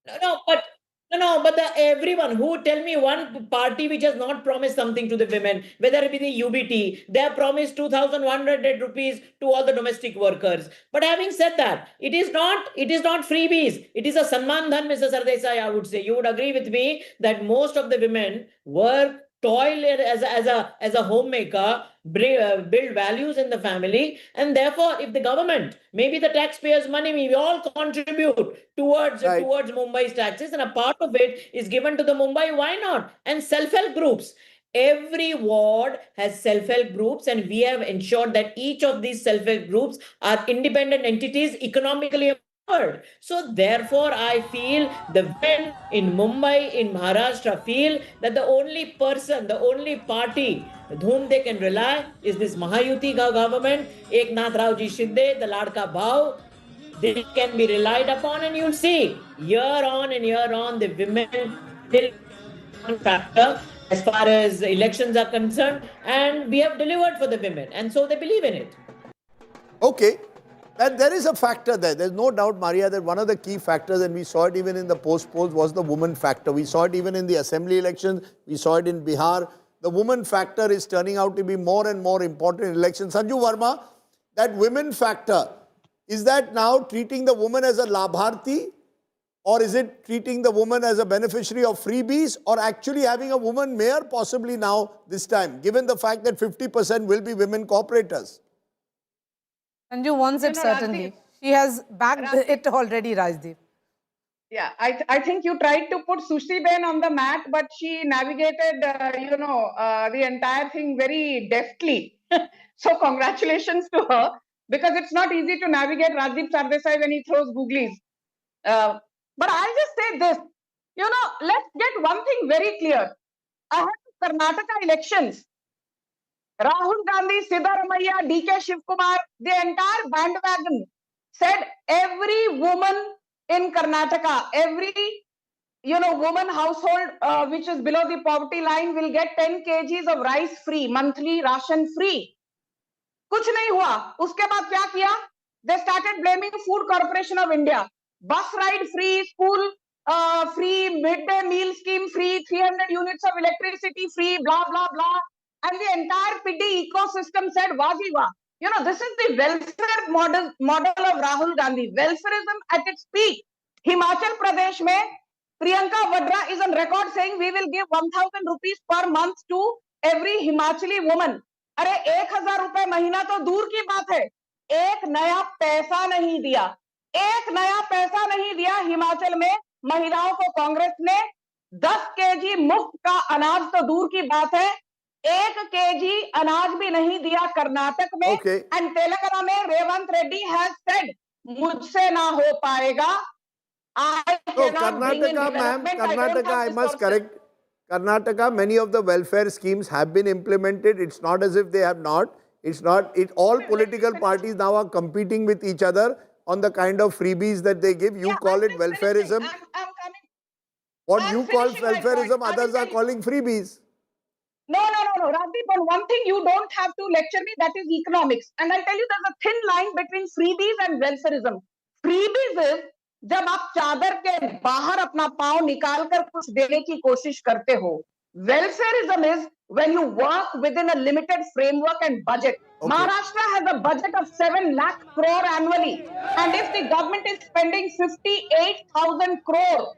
But everyone who tell me one party which has not promised something to the women, whether it be the UBT, they have promised 2,100 rupees to all the domestic workers. But having said that, it is not freebies. It is a Sanman Dhan, Mr. Sardesai, I would say. You would agree with me that most of the women work, toil as a homemaker, build values in the family, and therefore if the government, maybe the taxpayers' money, we all contribute towards Mumbai's taxes, and a part of it is given to the Mumbai, why not? And self-help groups. Every ward has self-help groups, and we have ensured that each of these self-help groups are independent entities, economically. So therefore, I feel the men in Mumbai, in Maharashtra, feel that the only person, the only party with whom they can rely is this Mahayuti government, Eknath Raoji Shinde, the Ladka Bhau. They can be relied upon, and you'll see year on and year on, the women will one factor as far as elections are concerned, and we have delivered for the women, and so they believe in it. Okay. And there is a factor there. There's no doubt, Maria, that one of the key factors, and we saw it even in the post-polls, was the woman factor. We saw it even in the assembly elections. We saw it in Bihar. The woman factor is turning out to be more and more important in elections. Sanju Verma, that women factor, is that now treating the woman as a labharti, or is it treating the woman as a beneficiary of freebies, or actually having a woman mayor possibly now this time, given the fact that 50% will be women corporators? Sanju wants it certainly. She has backed it already, Rajdeep. Yeah, I think you tried to put Sushi Ben on the mat, but she navigated, the entire thing very deftly. So congratulations to her, because it's not easy to navigate Rajdeep Sardesai when he throws googlies. But I just say this, let's get one thing very clear. Ahead of Karnataka elections, Rahul Gandhi, Siddaramaiah, D.K. Shivkumar, the entire bandwagon said every woman in Karnataka, every woman household which is below the poverty line will get 10 kgs of rice free, monthly ration free. कुछ नहीं हुआ. उसके बाद क्या किया? They started blaming Food Corporation of India. Bus ride free, school free, midday meal scheme free, 300 units of electricity free, blah, blah, blah. And the entire PD ecosystem said, Waziwa. This is the welfare model of Rahul Gandhi. Welfareism at its peak. Himachal Pradesh mein, Priyanka Vadra is on record saying we will give 1,000 rupees per month to every Himachali woman. अरे 1,000 रुपए महीना तो दूर की बात है. एक नया पैसा नहीं दिया. एक नया पैसा नहीं दिया. हिमाचल में महिलाओं को कांग्रेस ने 10 केजी मुफ्त का अनाज तो दूर की बात है. 1 केजी अनाज भी नहीं दिया कर्नाटक में. एंड तेलंगाना में रेवंत रेड्डी हैज सेड मुझसे ना हो पाएगा. I No, cannot bring in Karnataka, ma'am, development. I don't Karnataka, have I must resources. correct. Karnataka, many of the welfare schemes have been implemented. It's not as if they have not. It's not. All political parties now are competing with each other on the kind of freebies that they give. You call it welfareism. What you call welfareism, others are calling freebies. No, Rajdeep, on one thing you don't have to lecture me, that is economics. And I'll tell you there's a thin line between freebies and welfareism. Freebies is जब आप चादर के बाहर अपना पाँव निकाल कर कुछ देने की कोशिश करते हो. Welfareism is when you work within a limited framework and budget. Okay. Maharashtra has a budget of 7 lakh crore annually. And if the government is spending 58,000 crore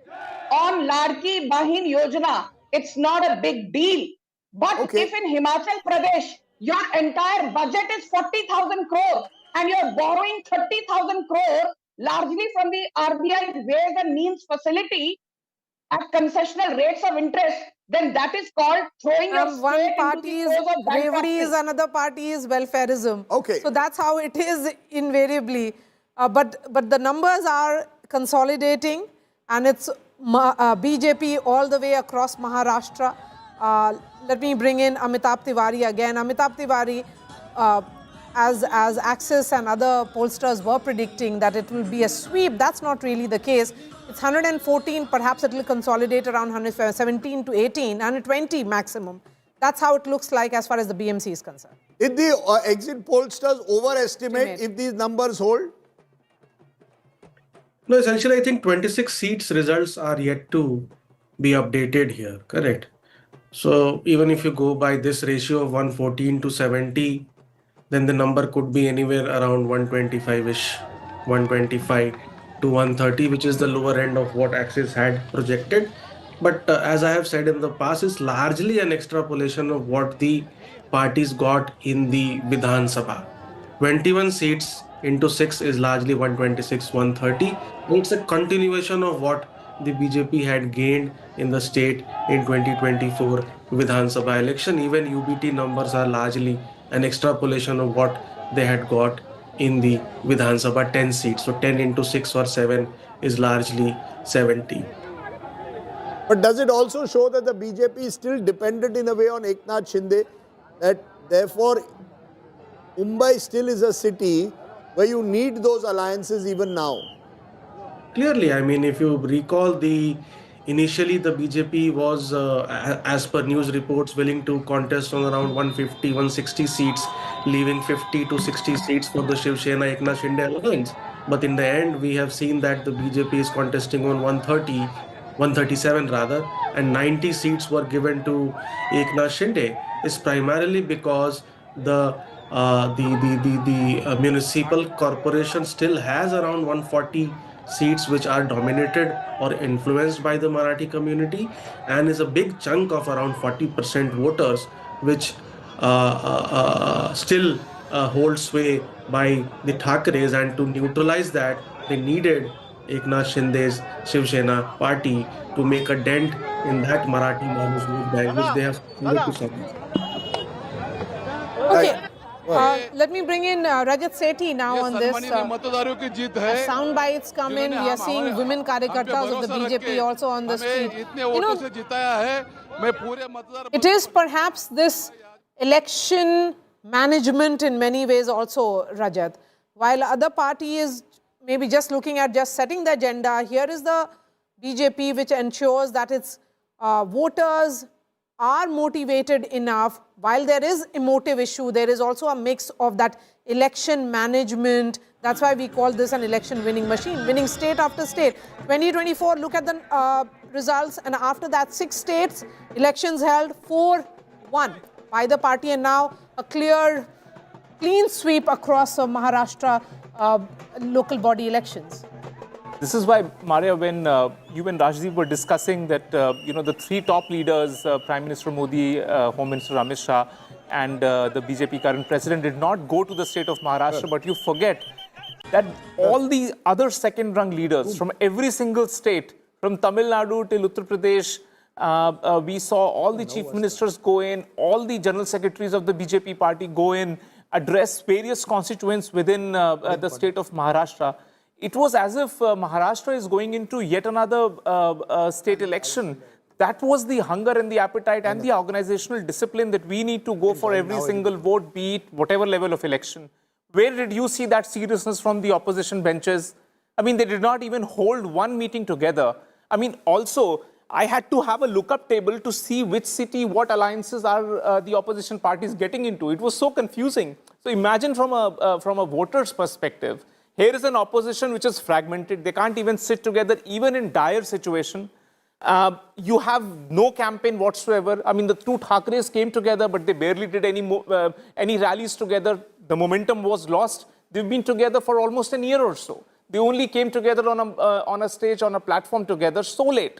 on Ladki Bahin Yojana, it's not a big deal. But if in Himachal Pradesh, your entire budget is 40,000 crore and you're borrowing 30,000 crore largely from the RBI's Ways and Means facility at concessional rates of interest, then that is called throwing your one state party into the is throes of bravery, is bankruptcy. another party is welfareism. Okay. So that's how it is invariably. But the numbers are consolidating, and it's BJP all the way across Maharashtra. Let me bring in Amitabh Tiwari again. Amitabh Tiwari, as Axis and other pollsters were predicting that it will be a sweep, that's not really the case. It's 114, perhaps it will consolidate around 117 to 18, 120 maximum. That's how it looks like as far as the BMC is concerned. Did the exit pollsters overestimate if these numbers hold? No, essentially, I think 26 seats results are yet to be updated here, correct? So even if you go by this ratio of 114 to 70, then the number could be anywhere around 125-ish, 125 to 130, which is the lower end of what Axis had projected. But as I have said in the past, it's largely an extrapolation of what the parties got in the Vidhan Sabha. 21 seats into 6 is largely 126, 130. It's a continuation of what the BJP had gained in the state in 2024 Vidhan Sabha election. Even UBT numbers are largely an extrapolation of what they had got in the Vidhan Sabha, 10 seats. So 10 into 6 or 7 is largely 70. But does it also show that the BJP is still dependent in a way on Eknath Shinde, that therefore Mumbai still is a city where you need those alliances even now? Clearly, I mean, if you recall, initially the BJP was, as per news reports, willing to contest on around 150, 160 seats, leaving 50 to 60 seats for the Shiv Sena Eknath Shinde alliance. But in the end, we have seen that the BJP is contesting on 137 rather, and 90 seats were given to Eknath Shinde. Is primarily because the municipal corporation still has around 140 seats which are dominated or influenced by the Marathi community, and is a big chunk of around 40% voters which still hold sway by the Thackerays, and to neutralize that they needed Eknath Shinde's Shiv Sena party to make a dent in that Marathi minus vote bank which they have succeeded to suppress. Okay. Let me bring in Rajat Sethi now on this. Sound bites come in. We are seeing women karyakartas of the BJP also on the street. You know, it is perhaps this election management in many ways also, Rajat. While other party is maybe just looking at just setting the agenda, here is the BJP which ensures that its voters are motivated enough. While there is emotive issue, there is also a mix of that election management. That's why we call this an election winning machine, winning state after state. 2024, look at the results, and after that 6 states, elections held 4-1 by the party, and now a clean sweep across Maharashtra local body elections. This is why, Maria, when you and Rajdeep were discussing that, the 3 top leaders, Prime Minister Modi, Home Minister Amit Shah, and the BJP current president did not go to the state of Maharashtra, but you forget that all the other second-rung leaders from every single state, from Tamil Nadu till Uttar Pradesh, we saw all the chief ministers go in, all the general secretaries of the BJP party go in, address various constituents within the state of Maharashtra. it was as if Maharashtra is going into yet another state election. That was the hunger and the appetite and the organizational discipline that we need to go for every single vote, be it whatever level of election. Where did you see that seriousness from the opposition benches? I mean, they did not even hold one meeting together. I mean, also, I had to have a lookup table to see which city, what alliances are the opposition parties getting into. It was so confusing. So imagine from a voter's perspective, here is an opposition which is fragmented. They can't even sit together, even in dire situation. You have no campaign whatsoever. I mean, the two Thackerays came together, but they barely did any rallies together. The momentum was lost. They've been together for almost a year or so. They only came together on a stage, on a platform together so late.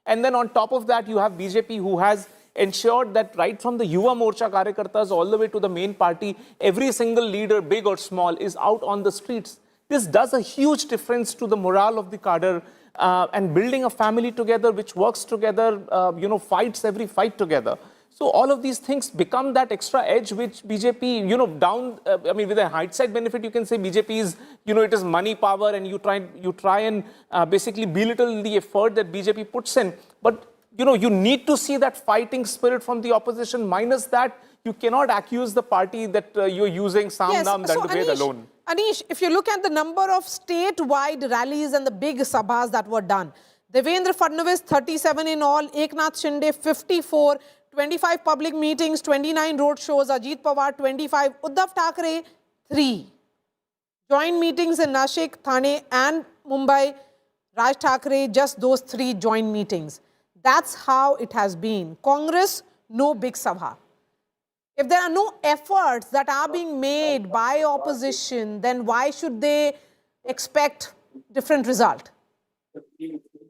And then on top of that, you have BJP, who has ensured that right from the Yuva Morcha Karyakartas all the way to the main party, every single leader, big or small, is out on the streets. This does a huge difference to the morale of the cadre and building a family together which works together, fights every fight together. So all of these things become that extra edge which BJP, with a hindsight benefit, you can say BJP is, it is money, power, and you try and basically belittle the effort that BJP puts in. But, you need to see that fighting spirit from the opposition. Minus that, you cannot accuse the party that you're using Sam Nam Dandved alone. Anish, if you look at the number of statewide rallies and the big sabhas that were done, Devendra Fadnavis, 37 in all, Eknath Shinde, 54, 25 public meetings, 29 road shows, Ajit Pawar, 25, Uddhav Thackeray, 3. Joint meetings in Nashik, Thane and Mumbai, Raj Thackeray, just those 3 joint meetings. That's how it has been. Congress, no big sabha. If there are no efforts that are being made by opposition, then why should they expect different result?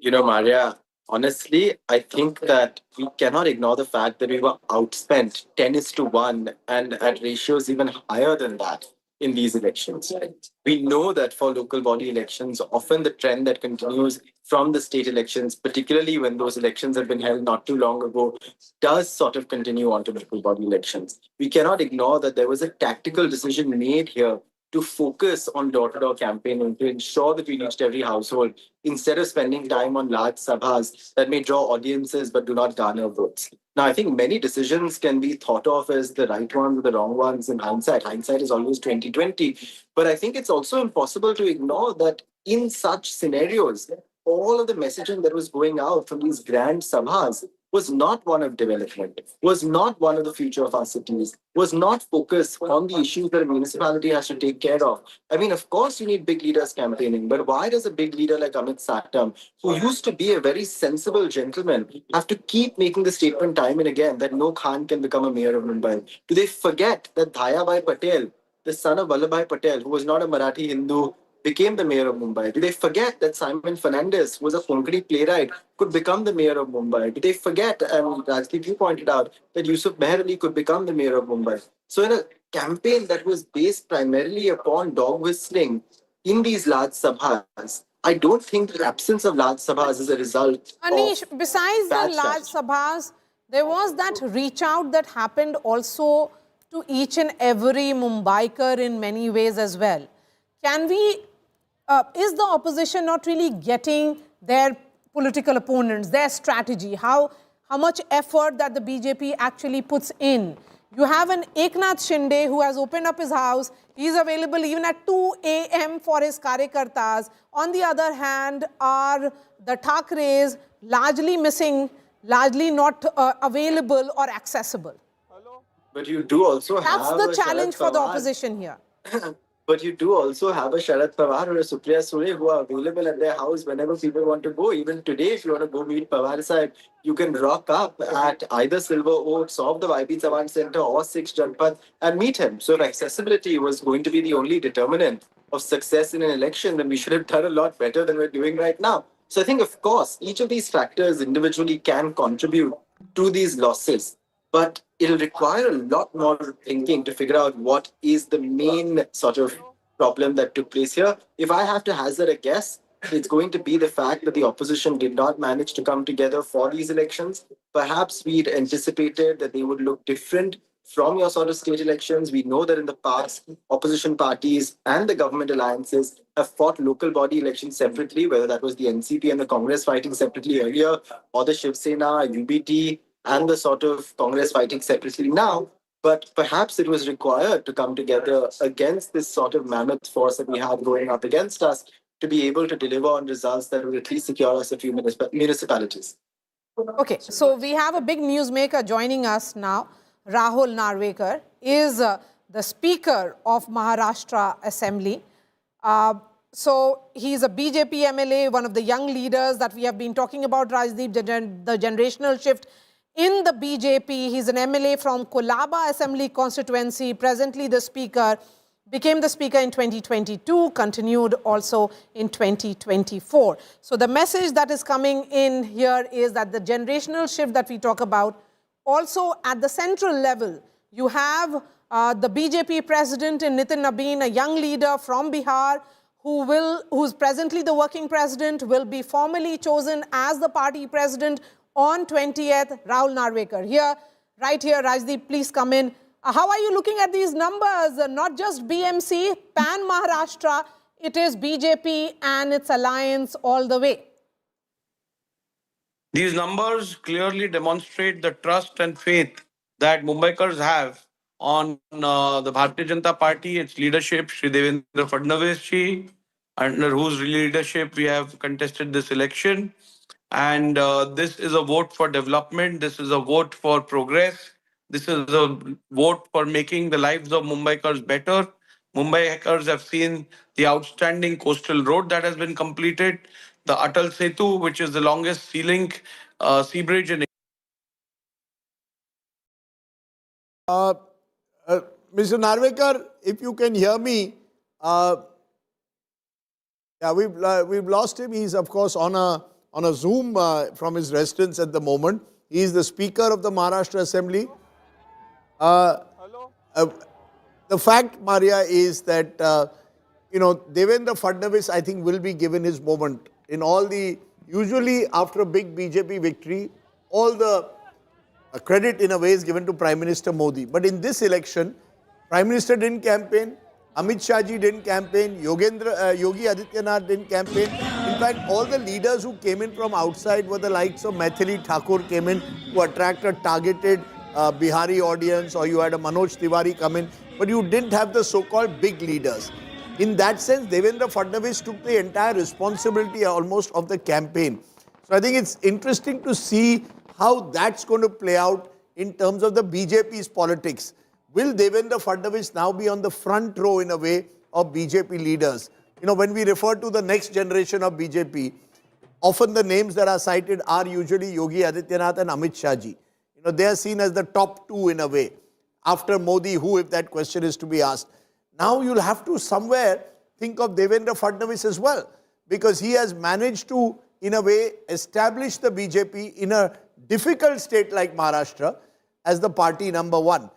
Maria, honestly, I think that we cannot ignore the fact that we were outspent 10:1 and at ratios even higher than that in these elections. Right? We know that for local body elections, often the trend that continues from the state elections, particularly when those elections have been held not too long ago, does sort of continue on to local body elections. We cannot ignore that there was a tactical decision made here to focus on door-to-door campaigning to ensure that we reached every household instead of spending time on large sabhas that may draw audiences but do not garner votes. Now, I think many decisions can be thought of as the right ones or the wrong ones in hindsight. Hindsight is always 20/20. But I think it's also impossible to ignore that in such scenarios, all of the messaging that was going out from these grand sabhas was not one of development, was not one of the future of our cities, was not focused on the issues that a municipality has to take care of. I mean, of course, you need big leaders campaigning, but why does a big leader like Amit Satam, who used to be a very sensible gentleman, have to keep making the statement time and again that no Khan can become a mayor of Mumbai? Do they forget that Dayabai Patel, the son of Vallabhbhai Patel, who was not a Marathi Hindu, became the mayor of Mumbai? Do they forget that Simon Fernandez, who was a Konkani playwright, could become the mayor of Mumbai? Do they forget, and Rajdeep, you pointed out, that Yusuf Meher Ali could become the mayor of Mumbai? So in a campaign that was based primarily upon dog whistling in these large sabhas, I don't think the absence of large sabhas is a result Anish, of besides the large sabhas, there was that reach out that happened also to each and every Mumbaiker in many ways as well. Can we, is the opposition not really getting their political opponents, their strategy, how much effort that the BJP actually puts in? You have an Eknath Shinde who has opened up his house. He is available even at 2 a.m. for his Karyakartas. On the other hand, are the Thackerays largely missing, largely not available or accessible? But you do also That's have the challenge for the opposition here. But you do also have a Sharad Pawar or a Supriya Sule who are available at their house whenever people want to go. Even today, if you want to go meet Pawar side, you can rock up at either Silver Oaks or the YB Chavan Center or 6 Janpath and meet him. So if accessibility was going to be the only determinant of success in an election, then we should have done a lot better than we're doing right now. So I think, of course, each of these factors individually can contribute to these losses. But it'll require a lot more thinking to figure out what is the main sort of problem that took place here. If I have to hazard a guess, it's going to be the fact that the opposition did not manage to come together for these elections. Perhaps we'd anticipated that they would look different from your sort of state elections. We know that in the past, opposition parties and the government alliances have fought local body elections separately, whether that was the NCP and the Congress fighting separately earlier, or the Shiv Sena, UBT, and the sort of Congress fighting separately now. But perhaps it was required to come together against this sort of mammoth force that we have going up against us to be able to deliver on results that would at least secure us a few municipalities. Okay, so we have a big newsmaker joining us now. Rahul Narvekar is the Speaker of Maharashtra Assembly. So he's a BJP MLA, one of the young leaders that we have been talking about, Rajdeep, the generational shift in the BJP. He's an MLA from Kolaba Assembly constituency, presently the Speaker, became the Speaker in 2022, continued also in 2024. So the message that is coming in here is that the generational shift that we talk about, also at the central level, you have the BJP president in Nitin Nabin, a young leader from Bihar, who's presently the working president, will be formally chosen as the party president on 20th. Rahul Narvekar here, right here. Rajdeep, please come in. How are you looking at these numbers? Not just BMC, pan Maharashtra, it is BJP and its alliance all the way. These numbers clearly demonstrate the trust and faith that Mumbaikars have on the Bharatiya Janata Party, its leadership, Shri Devendra Fadnavis ji, under whose leadership we have contested this election. And this is a vote for development. This is a vote for progress. This is a vote for making the lives of Mumbaikars better. Mumbaikars have seen the outstanding coastal road that has been completed, the Atal Setu, which is the longest sea link sea bridge in Mr. Narvekar, if you can hear me, yeah, we've lost him. He's of course on a Zoom from his residence at the moment. He is the Speaker of the Maharashtra Assembly. The fact, Maria, is that Devendra Fadnavis, I think, will be given his moment. In all the, usually after a big BJP victory, all the credit in a way is given to Prime Minister Modi. But in this election, Prime Minister didn't campaign, Amit Shah ji didn't campaign, Yogi Adityanath didn't campaign. In fact, all the leaders who came in from outside were the likes of Maithili Thakur came in to attract a targeted Bihari audience, or you had a Manoj Tiwari come in, but you didn't have the so-called big leaders. In that sense, Devendra Fadnavis took the entire responsibility almost of the campaign. So I think it's interesting to see how that's going to play out in terms of the BJP's politics. Will Devendra Fadnavis now be on the front row in a way of BJP leaders? When we refer to the next generation of BJP, often the names that are cited are usually Yogi Adityanath and Amit Shah ji. They are seen as the top two in a way. After Modi, who, if that question is to be asked? Now you'll have to somewhere think of Devendra Fadnavis as well, because he has managed to, in a way, establish the BJP in a difficult state like Maharashtra as the party number one.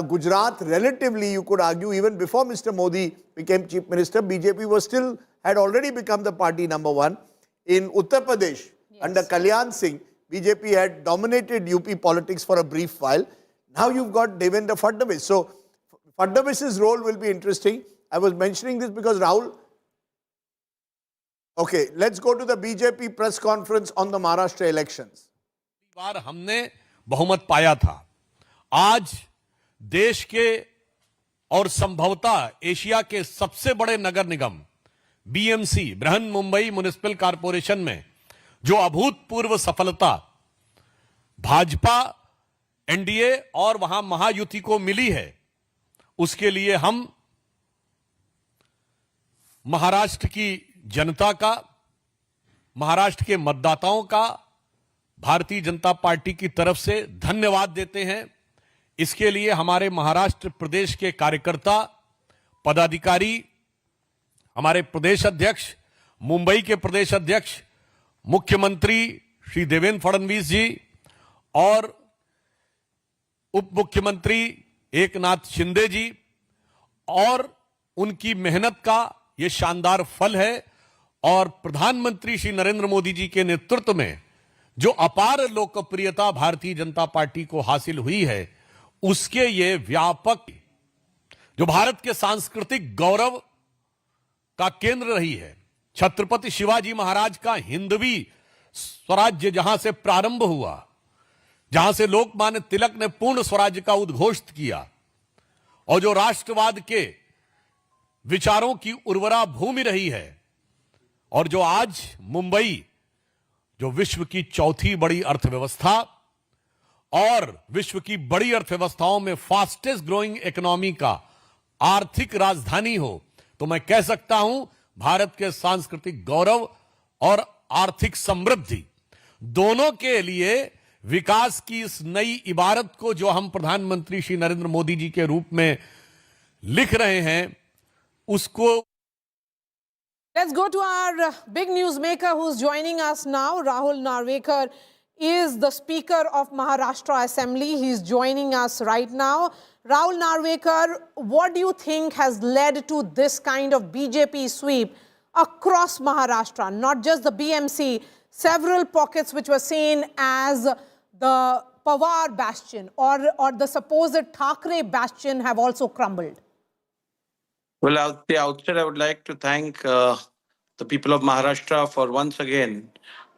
Gujarat, relatively, you could argue, even before Mr. Modi became Chief Minister, BJP had already become the party number one. In Uttar Pradesh, under Kalyan Singh, BJP had dominated UP politics for a brief while. Now you've got Devendra Fadnavis. So Fadnavis's role will be interesting. I was mentioning this because Rahul... Okay, let's go to the BJP press conference on the Maharashtra elections. बार हमने बहुमत पाया था. आज देश के और संभवतः Asia के सबसे बड़े नगर निगम BMC, Brihan Mumbai municipal corporation में जो अभूतपूर्व सफलता भाजपा, एनडीए और वहां महायुति को मिली है, उसके लिए हम महाराष्ट्र की जनता का, महाराष्ट्र के मतदाताओं का भारतीय जनता पार्टी की तरफ से धन्यवाद देते हैं. इसके लिए हमारे महाराष्ट्र प्रदेश के कार्यकर्ता, पदाधिकारी, हमारे प्रदेश अध्यक्ष, मुंबई के प्रदेश अध्यक्ष, मुख्यमंत्री श्री देवेंद्र फडणवीस जी और उप मुख्यमंत्री एकनाथ शिंदे जी, और उनकी मेहनत का ये शानदार फल है. और प्रधानमंत्री श्री नरेंद्र मोदी जी के नेतृत्व में जो अपार लोकप्रियता भारतीय जनता पार्टी को हासिल हुई है, उसके ये व्यापक, जो भारत के सांस्कृतिक गौरव का केंद्र रही है, छत्रपति शिवाजी महाराज का हिंदवी स्वराज्य जहां से प्रारंभ हुआ, जहां से लोकमान्य तिलक ने पूर्ण स्वराज्य का उद्घोष किया, और जो राष्ट्रवाद के विचारों की उर्वरा भूमि रही है, और जो आज मुंबई, जो विश्व की चौथी बड़ी अर्थव्यवस्था और विश्व की बड़ी अर्थव्यवस्थाओं में फास्टेस्ट ग्रोइंग इकोनॉमी का आर्थिक राजधानी हो, तो मैं कह सकता हूं भारत के सांस्कृतिक गौरव और आर्थिक समृद्धि दोनों के लिए विकास की इस नई इबारत को जो हम प्रधानमंत्री श्री नरेंद्र मोदी जी के रूप में लिख रहे हैं, उसको Let's go to our big newsmaker who's joining us now. Rahul Narvekar is the Speaker of Maharashtra Assembly. He's joining us right now. Rahul Narvekar, what do you think has led to this kind of BJP sweep across Maharashtra? Not just the BMC, several pockets which were seen as the Pawar bastion or the supposed Thackeray bastion have also crumbled. Well, at the outset, I would like to thank the people of Maharashtra for once again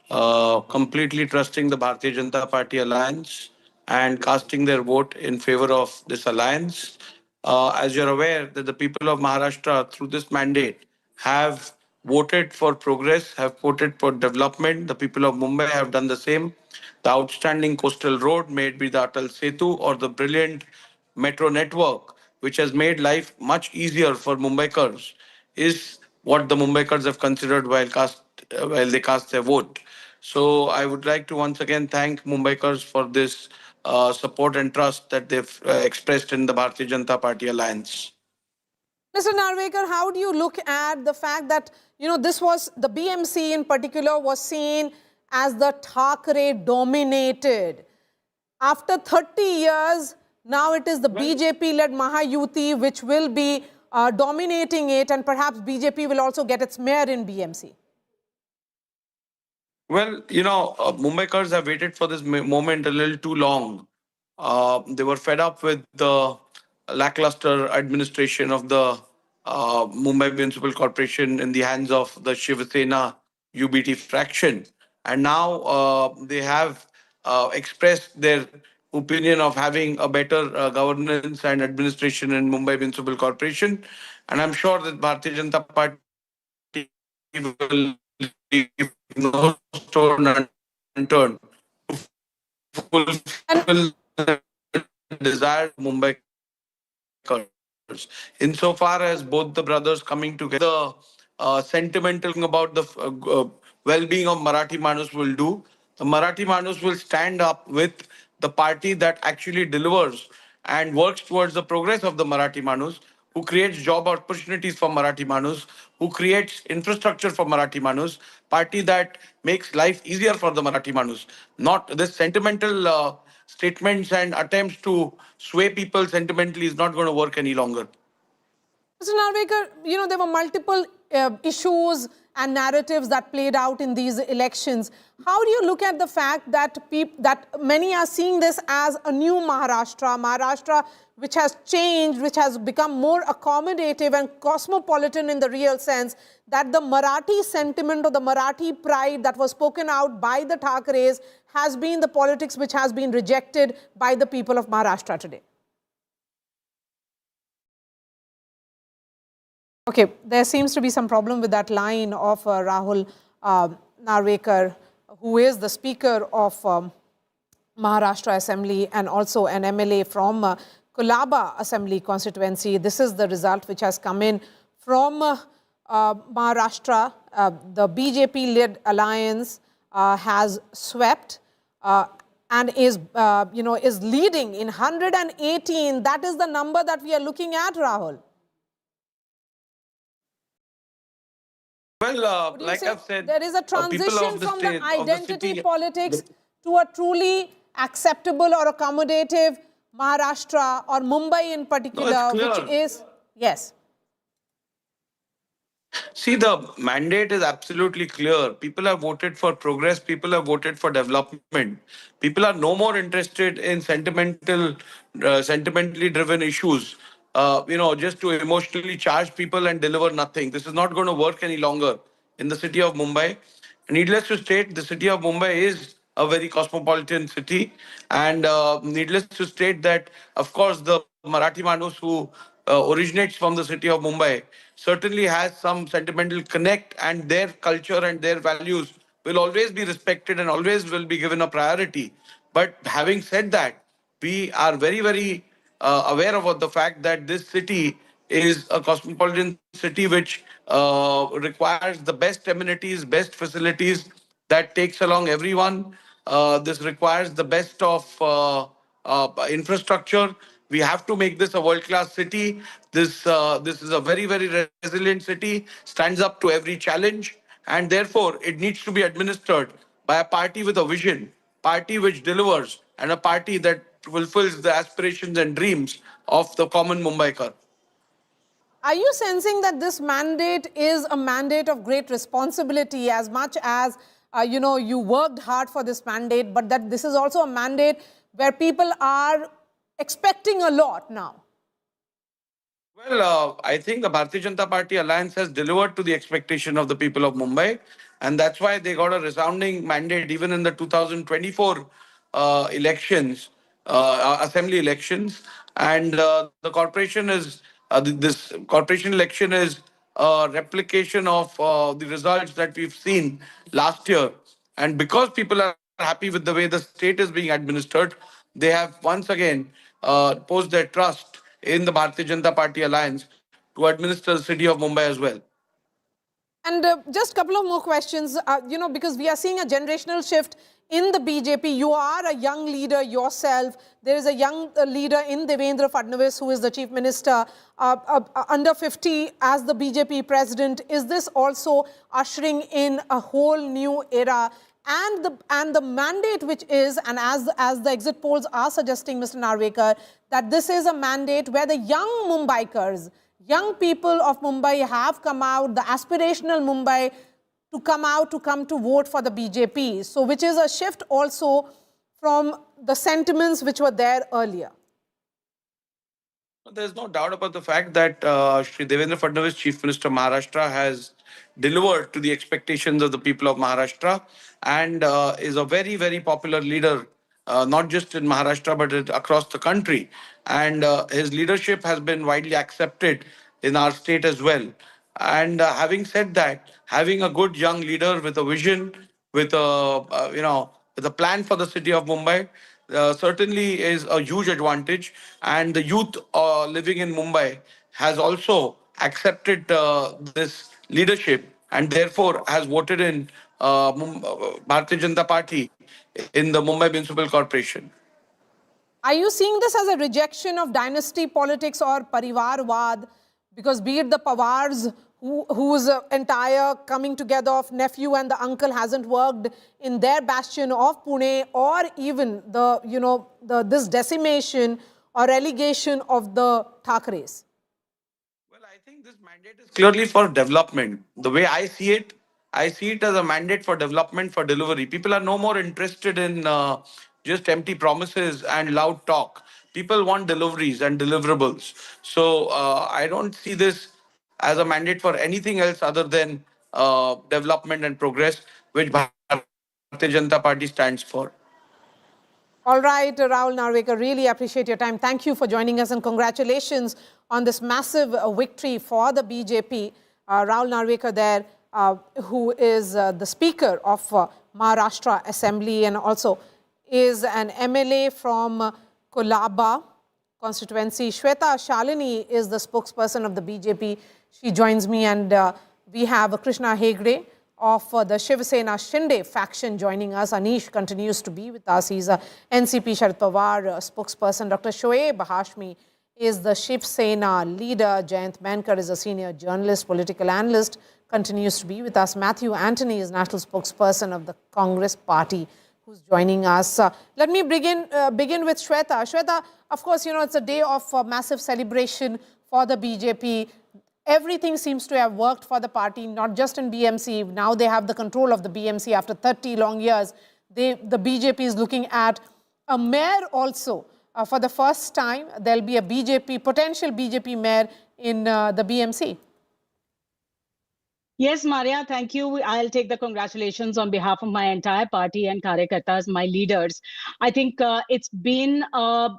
completely trusting the Bharatiya Janata Party alliance and casting their vote in favor of this alliance. As you're aware, that the people of Maharashtra through this mandate have voted for progress, have voted for development. The people of Mumbai have done the same. The outstanding coastal road made by the Atal Setu or the brilliant metro network, which has made life much easier for Mumbaikars, is what the Mumbaikars have considered while they cast their vote. So I would like to once again thank Mumbaikars for this support and trust that they've expressed in the Bharatiya Janata Party alliance. Mr. Narvekar, how do you look at the fact that, this was, the BMC in particular was seen as the Thackeray dominated. After 30 years, now it is the BJP-led Mahayuti which will be dominating it, and perhaps BJP will also get its mayor in BMC. Well, Mumbaikars have waited for this moment a little too long. They were fed up with the lackluster administration of the Mumbai Municipal Corporation in the hands of the Shiv Sena UBT fraction. And now they have expressed their opinion of having a better governance and administration in Mumbai Municipal Corporation. And I'm sure that Bharatiya Janata Party will leave no stone unturned to fulfill the desire of Mumbai. Insofar as both the brothers coming together, sentimental about the well-being of Marathi Manus will do, the Marathi Manus will stand up with the party that actually delivers and works towards the progress of the Marathi Manus, who creates job opportunities for Marathi Manus, who creates infrastructure for Marathi Manus, party that makes life easier for the Marathi Manus. Not this sentimental statements and attempts to sway people sentimentally is not going to work any longer. Mr. Narvekar, there were multiple issues and narratives that played out in these elections. How do you look at the fact that many are seeing this as a new Maharashtra which has changed, which has become more accommodative and cosmopolitan in the real sense, that the Marathi sentiment or the Marathi pride that was spoken out by the Thackeray's has been the politics which has been rejected by the people of Maharashtra today? Okay, there seems to be some problem with that line of Rahul Narvekar, who is the Speaker of Maharashtra Assembly and also an MLA from Kolaba Assembly constituency. This is the result which has come in from Maharashtra. The BJP-led alliance has swept and is leading in 118. That is the number that we are looking at, Rahul. Well, like I've said, there is a transition from the identity politics to a truly acceptable or accommodative Maharashtra or Mumbai in particular, which is, yes. See, the mandate is absolutely clear. People have voted for progress. People have voted for development. People are no more interested in sentimentally driven issues. Just to emotionally charge people and deliver nothing. This is not going to work any longer in the city of Mumbai. Needless to state, the city of Mumbai is a very cosmopolitan city, and needless to state that, of course, the Marathi Manus who originates from the city of Mumbai certainly has some sentimental connect, and their culture and their values will always be respected and always will be given a priority. But having said that, we are very, very aware about the fact that this city is a cosmopolitan city which requires the best amenities, best facilities that takes along everyone. This requires the best of infrastructure. We have to make this a world-class city. This is a very, very resilient city, stands up to every challenge, and therefore it needs to be administered by a party with a vision, party which delivers, and a party that fulfills the aspirations and dreams of the common Mumbaikar. Are you sensing that this mandate is a mandate of great responsibility as much as, you worked hard for this mandate, but that this is also a mandate where people are expecting a lot now? Well, I think the Bharatiya Janata Party alliance has delivered to the expectation of the people of Mumbai, and that's why they got a resounding mandate even in the 2024 elections, assembly elections. And the corporation is this corporation election is a replication of the results that we've seen last year. And because people are happy with the way the state is being administered, they have once again posed their trust in the Bharatiya Janata Party alliance to administer the city of Mumbai as well. And just a couple of more questions, because we are seeing a generational shift in the BJP. You are a young leader yourself. There is a young leader in Devendra Fadnavis, who is the chief minister, under 50 as the BJP president. Is this also ushering in a whole new era? And the mandate which is, and as the exit polls are suggesting, Mr. Narvekar, that this is a mandate where the young Mumbaikars, young people of Mumbai have come out, the aspirational Mumbai, to come to vote for the BJP. So which is a shift also from the sentiments which were there earlier. There's no doubt about the fact that Shri Devendra Fadnavis, Chief Minister of Maharashtra, has delivered to the expectations of the people of Maharashtra and is a very, very popular leader, not just in Maharashtra, but across the country. And his leadership has been widely accepted in our state as well. And having said that, having a good young leader with a vision, with with a plan for the city of Mumbai, certainly is a huge advantage. And the youth living in Mumbai has also accepted this leadership and therefore has voted in Bharatiya Janata Party in the Mumbai Municipal Corporation. Are you seeing this as a rejection of dynasty politics or parivarwad? Because be it the Pawars, whose entire coming together of nephew and the uncle hasn't worked in their bastion of Pune, or even this decimation or relegation of the Thackerays? Well, I think this mandate is clearly for development. The way I see it as a mandate for development, for delivery. People are no more interested in just empty promises and loud talk. People want deliveries and deliverables. So I don't see this as a mandate for anything else other than development and progress, which Bharatiya Janata Party stands for. All right, Rahul Narvekar, really appreciate your time. Thank you for joining us and congratulations on this massive victory for the BJP. Rahul Narvekar there, who is the Speaker of Maharashtra Assembly and also is an MLA from Kolaba constituency. Shweta Shalini is the spokesperson of the BJP. She joins me, and we have Krishna Hegde of the Shiv Sena Shinde faction joining us. Anish continues to be with us. He's a NCP Sharad Pawar spokesperson. Dr. Shoaib Hashmi is the Shiv Sena leader. Jayant Mankar is a senior journalist, political analyst, continues to be with us. Matthew Antony is national spokesperson of the Congress Party, who's joining us. Let me begin with Shweta. Shweta, of course, it's a day of massive celebration for the BJP. everything seems to have worked for the party, not just in BMC. Now they have the control of the BMC after 30 long years. The BJP is looking at a mayor also. For the first time, there'll be a potential BJP mayor in the BMC. Yes, Maria, thank you. I'll take the congratulations on behalf of my entire party and Karyakartas, my leaders. I think it's been a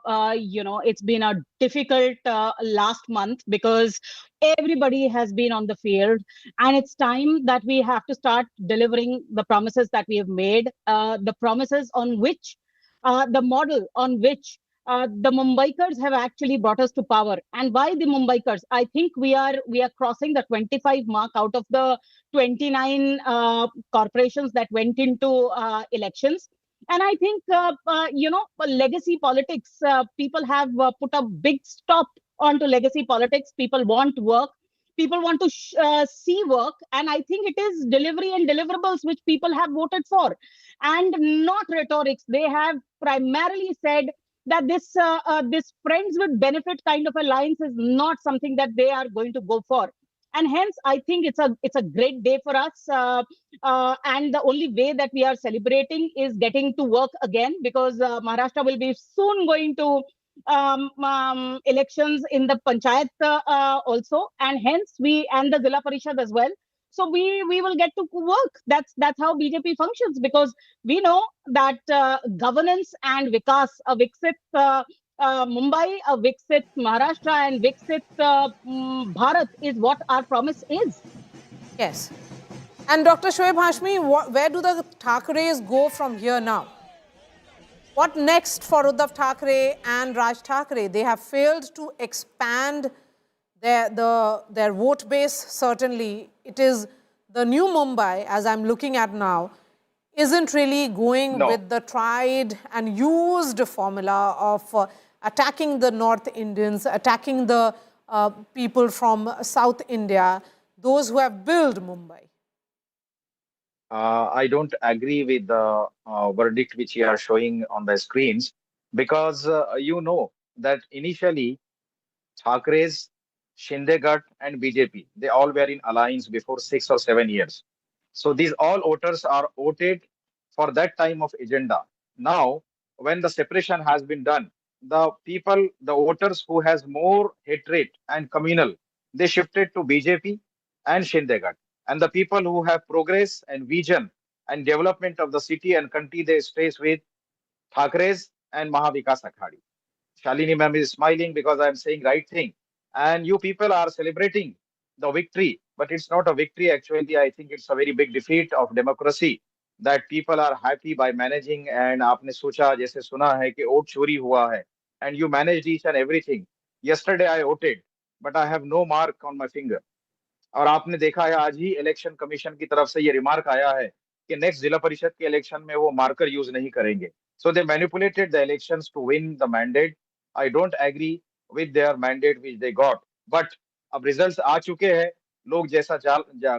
difficult last month because everybody has been on the field, and it's time that we have to start delivering the promises that we have made, the promises on which, the model on which the Mumbaikars have actually brought us to power. And why the Mumbaikars? I think we are crossing the 25 mark out of the 29 corporations that went into elections. And I think, legacy politics, people have put a big stop onto legacy politics. People want work. People want to see work. And I think it is delivery and deliverables which people have voted for, and not rhetorics. They have primarily said that this friends with benefit kind of alliance is not something that they are going to go for. And hence, I think it's a great day for us. And the only way that we are celebrating is getting to work again, because Maharashtra will be soon going to elections in the panchayat also, and hence and the Zilla Parishad as well. So we will get to work. That's how BJP functions, because we know that governance and vikas, a Viksit Mumbai, a Viksit Maharashtra, and Viksit Bharat is what our promise is. Yes. And Dr. Shoaib Hashmi, where do the Thackeray's go from here now? What next for Uddhav Thackeray and Raj Thackeray? They have failed to expand their vote base. Certainly, it is the new Mumbai, as I'm looking at now, isn't really going with the tried and used formula of attacking the North Indians, attacking the people from South India, those who have built Mumbai. I don't agree with the verdict which you are showing on the screens, because you know that initially Thackeray's, Shindegat and BJP, they all were in alliance before 6 or 7 years. So these all voters are voted for that time of agenda. Now, when the separation has been done, the people, the voters who has more hatred and communal, they shifted to BJP and Shindegat. And the people who have progress and vision and development of the city and country, they stays with Thackeray's and Maha Vikas Aghadi. Shalini ma'am is smiling because I am saying right thing. And you people are celebrating the victory, but it's not a victory. Actually, I think it's a very big defeat of democracy, that people are happy by managing. And आपने सोचा, जैसे सुना है कि vote चोरी हुआ है, and you managed each and everything. Yesterday I voted, but I have no mark on my finger. और आपने देखा है आज ही इलेक्शन कमीशन की तरफ से ये रिमार्क आया है कि नेक्स्ट जिला परिषद के इलेक्शन में वो मार्कर यूज नहीं करेंगे. So they manipulated the elections to win the mandate. I don't agree with their mandate which they got. But अब रिजल्ट्स आ चुके हैं, लोग जैसा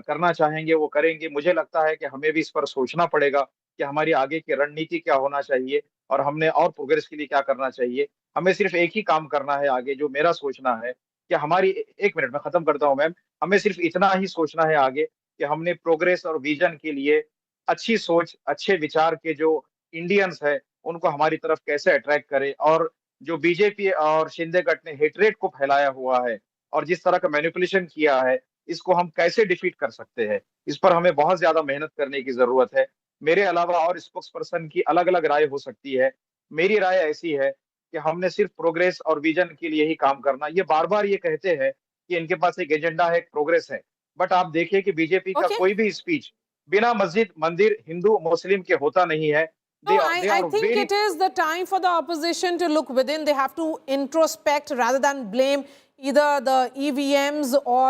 करना चाहेंगे वो करेंगे. मुझे लगता है कि हमें भी इस पर सोचना पड़ेगा कि हमारी आगे की रणनीति क्या होना चाहिए और हमने और प्रोग्रेस के लिए क्या करना चाहिए. हमें सिर्फ एक ही काम करना है आगे, जो मेरा सोचना है कि हमारी, एक मिनट में खत्म करता हूं मैम, हमें सिर्फ इतना ही सोचना है आगे कि हमने प्रोग्रेस और विजन के लिए अच्छी सोच, अच्छे विचार के जो इंडियंस है उनको हमारी तरफ कैसे अट्रैक्ट करें. और जो बीजेपी और शिंदे गट ने हेटरेट को फैलाया हुआ है और जिस तरह का मैनिपुलेशन किया है, इसको हम कैसे डिफीट कर सकते हैं, इस पर हमें बहुत ज्यादा मेहनत करने की जरूरत है. मेरे अलावा और स्पोक्स पर्सन की अलग अलग राय हो सकती है. मेरी राय ऐसी है कि हमने सिर्फ प्रोग्रेस और विजन के लिए ही काम करना. ये बार बार ये कहते हैं कि इनके पास एक एजेंडा है, एक प्रोग्रेस है, बट आप देखिए कि बीजेपी का कोई भी स्पीच बिना मस्जिद, मंदिर, हिंदू, मुस्लिम के होता नहीं है. No, I think it is the time for the opposition to look within. They have to introspect rather than blame either the EVMs or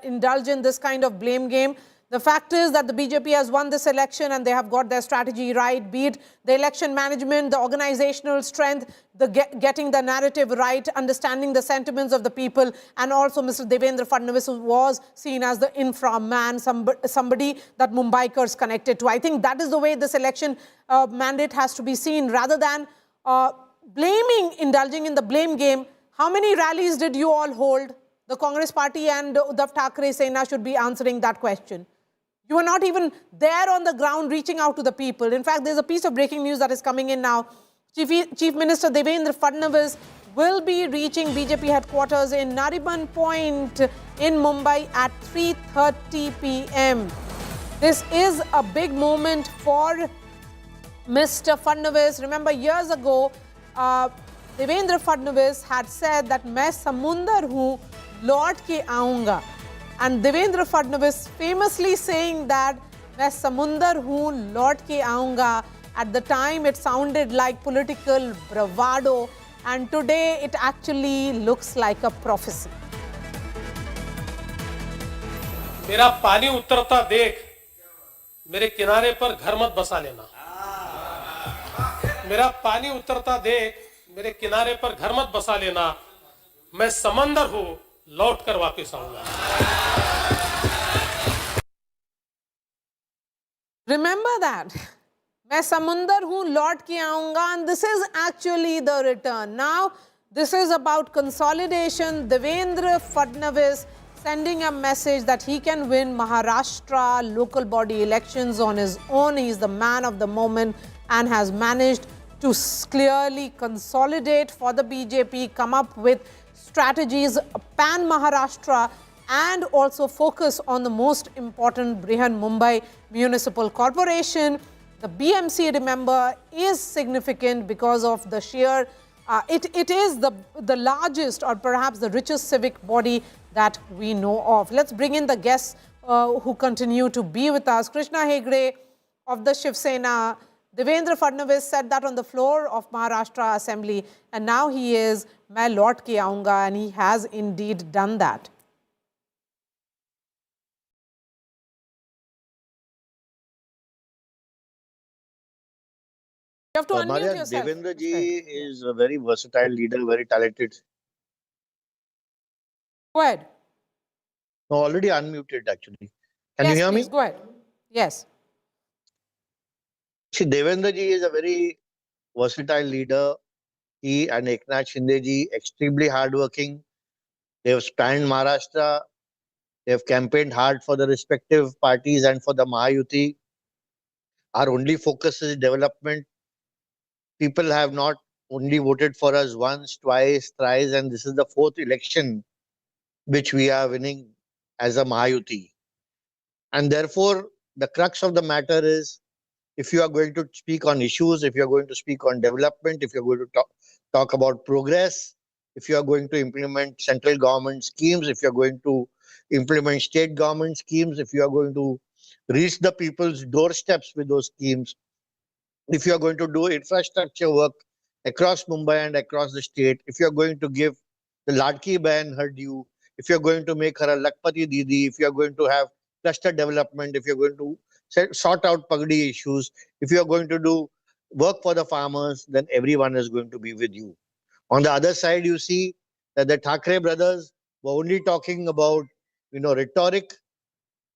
indulge in this kind of blame game. The fact is that the BJP has won this election and they have got their strategy right, be it the election management, the organizational strength, getting the narrative right, understanding the sentiments of the people, and also Mr. Devendra Fadnavis, who was seen as the infra man, somebody that Mumbaikars connected to. I think that is the way this election mandate has to be seen, rather than indulging in the blame game. How many rallies did you all hold? the Congress party and Uddhav Thackeray Sena should be answering that question. You are not even there on the ground reaching out to the people. In fact, there's a piece of breaking news that is coming in now. Chief Minister Devendra Fadnavis will be reaching BJP headquarters in Nariman Point in Mumbai at 3:30 p.m. This is a big moment for Mr. Fadnavis. Remember, years ago, Devendra Fadnavis had said that मैं समुंदर हूँ, लौट के आऊँगा. And Devendra Fadnavis famously saying that मैं समुंदर हूँ, लौट के आऊँगा. At the time, it sounded like political bravado, and today it actually looks like a prophecy. मेरा पानी उतरता देख मेरे किनारे पर घर मत बसा लेना. मेरा पानी उतरता देख मेरे किनारे पर घर मत बसा लेना. मैं समंदर हूँ, लौट कर वापस आऊंगा. Remember that. मैं समुंदर हूँ, लौट के आऊँगा, and this is actually the return. Now, this is about consolidation. Devendra Fadnavis sending a message that he can win Maharashtra local body elections on his own. He is the man of the moment and has managed to clearly consolidate for the BJP, come up with strategies, pan Maharashtra, and also focus on the most important Brihan Mumbai Municipal Corporation. The BMC, remember, is significant because of the sheer, it is the largest or perhaps the richest civic body that we know of. Let's bring in the guests who continue to be with us. Krishna Hegde of the Shiv Sena. Devendra Fadnavis said that on the floor of Maharashtra Assembly, and now he is "Main laut ke aunga," and he has indeed done that. You have to unmute yourself. Devendra ji is a very versatile leader, very talented. Go ahead. No, already unmuted actually. Can Yes, you hear please, me? go ahead. Yes. See, Devendra ji is a very versatile leader. He and Eknath Shinde ji, extremely hardworking. They have spanned Maharashtra. They have campaigned hard for the respective parties and for the Mahayuti. Our only focus is development. People have not only voted for us once, twice, thrice, and this is the fourth election which we are winning as a Mahayuti. And therefore, the crux of the matter is, if you are going to speak on issues, if you are going to speak on development, if you are going to talk about progress, if you are going to implement central government schemes, if you are going to implement state government schemes, if you are going to reach the people's doorsteps with those schemes, if you are going to do infrastructure work across Mumbai and across the state, if you are going to give the Ladki Bahan her due, if you are going to make her a Lakpati Didi, if you are going to have cluster development, if you are going to sort out Pagdi issues, if you are going to do work for the farmers, then everyone is going to be with you. On the other side, you see that the Thackeray brothers were only talking about, rhetoric,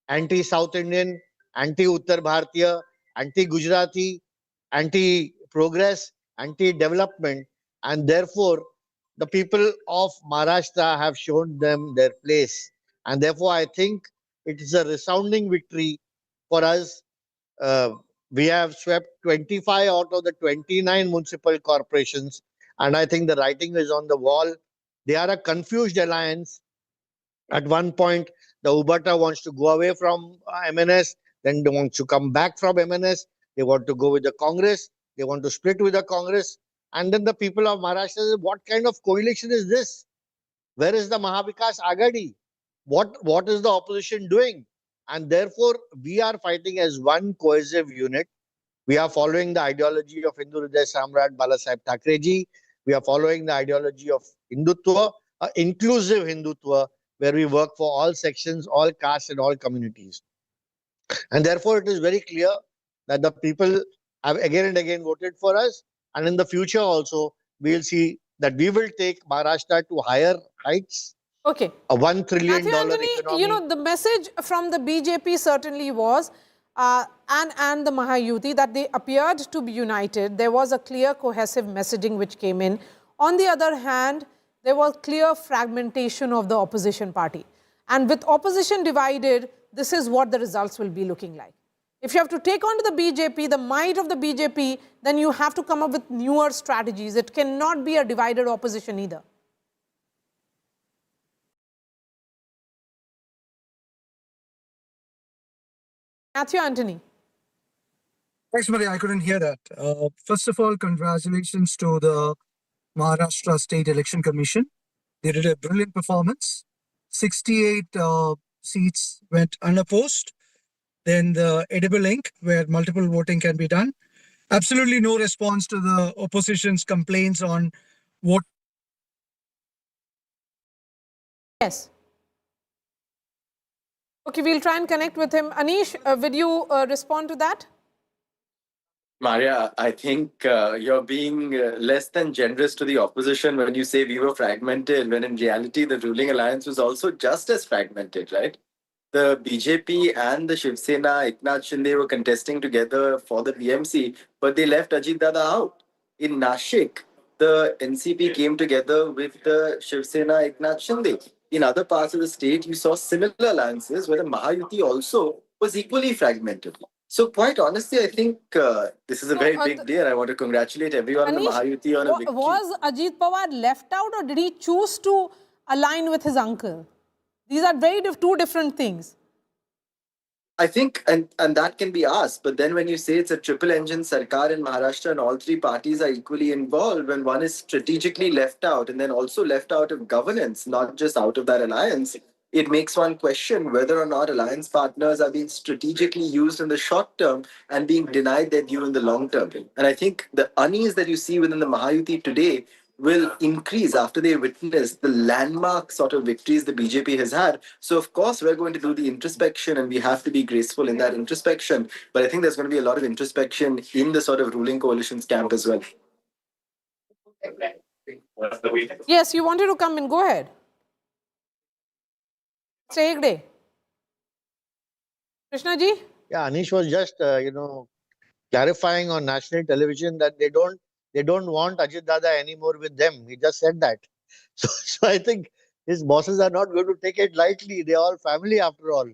anti-South Indian, anti-Uttar Bharatiya, anti-Gujarati, anti-progress, anti-development, and therefore the people of Maharashtra have shown them their place. And therefore, I think it is a resounding victory for us. We have swept 25 out of the 29 municipal corporations, and I think the writing is on the wall. They are a confused alliance. At one point, the Ubata wants to go away from MNS, then they want to come back from MNS. They want to go with the Congress. They want to split with the Congress. And then the people of Maharashtra say, what kind of coalition is this? Where is the Mahavikas Agadi? What is the opposition doing? And therefore, we are fighting as one cohesive unit. We are following the ideology of Hindu Hriday Samrat Balasaheb Thackeray ji. We are following the ideology of Hindutva, inclusive Hindutva, where we work for all sections, all castes and all communities. And therefore, it is very clear that the people have again and again voted for us. And in the future also, we will see that we will take Maharashtra to higher heights. Okay. A $1 trillion Anthony, economy. the message from the BJP certainly was, and the Mahayuti, that they appeared to be united. There was a clear, cohesive messaging which came in. On the other hand, there was clear fragmentation of the opposition party. And with opposition divided, this is what the results will be looking like. If you have to take on to the BJP, the might of the BJP, then you have to come up with newer strategies. It cannot be a divided opposition either. Matthew Anthony. Thanks, Maria. I couldn't hear that. First of all, congratulations to the Maharashtra State Election Commission. They did a brilliant performance. 68 seats went unopposed. Then the edible ink, where multiple voting can be done. Absolutely no response to the opposition's complaints on vote. Yes. Okay, we'll try and connect with him. Anish, will you respond to that? Maria, I think you're being less than generous to the opposition when you say we were fragmented, when in reality the ruling alliance was also just as fragmented, right? The BJP and the Shiv Sena, Eknath Shinde were contesting together for the BMC, but they left Ajit Dada out. In Nashik, the NCP came together with the Shiv Sena, Eknath Shinde. In other parts of the state, you saw similar alliances where the Mahayuti also was equally fragmented. So quite honestly, I think this is a very big day and I want to congratulate everyone in the Mahayuti on a victory. Was Ajit Pawar left out or did he choose to align with his uncle? These are two different things. I think, and that can be asked, but then when you say it's a triple engine Sarkar in Maharashtra and all three parties are equally involved, when one is strategically left out and then also left out of governance, not just out of that alliance, it makes one question whether or not alliance partners are being strategically used in the short term and being denied their due in the long term. And I think the unease that you see within the Mahayuti today will increase after they witness the landmark sort of victories the BJP has had. So, of course, we're going to do the introspection and we have to be graceful in that introspection. But I think there's going to be a lot of introspection in the sort of ruling coalition's camp as well. Yes, you wanted to come in. Go ahead. Thackeray. Krishna ji? Yeah, Anish was just, clarifying on national television that they don't want Ajit Dada anymore with them. He just said that. So I think his bosses are not going to take it lightly. They're all family after all.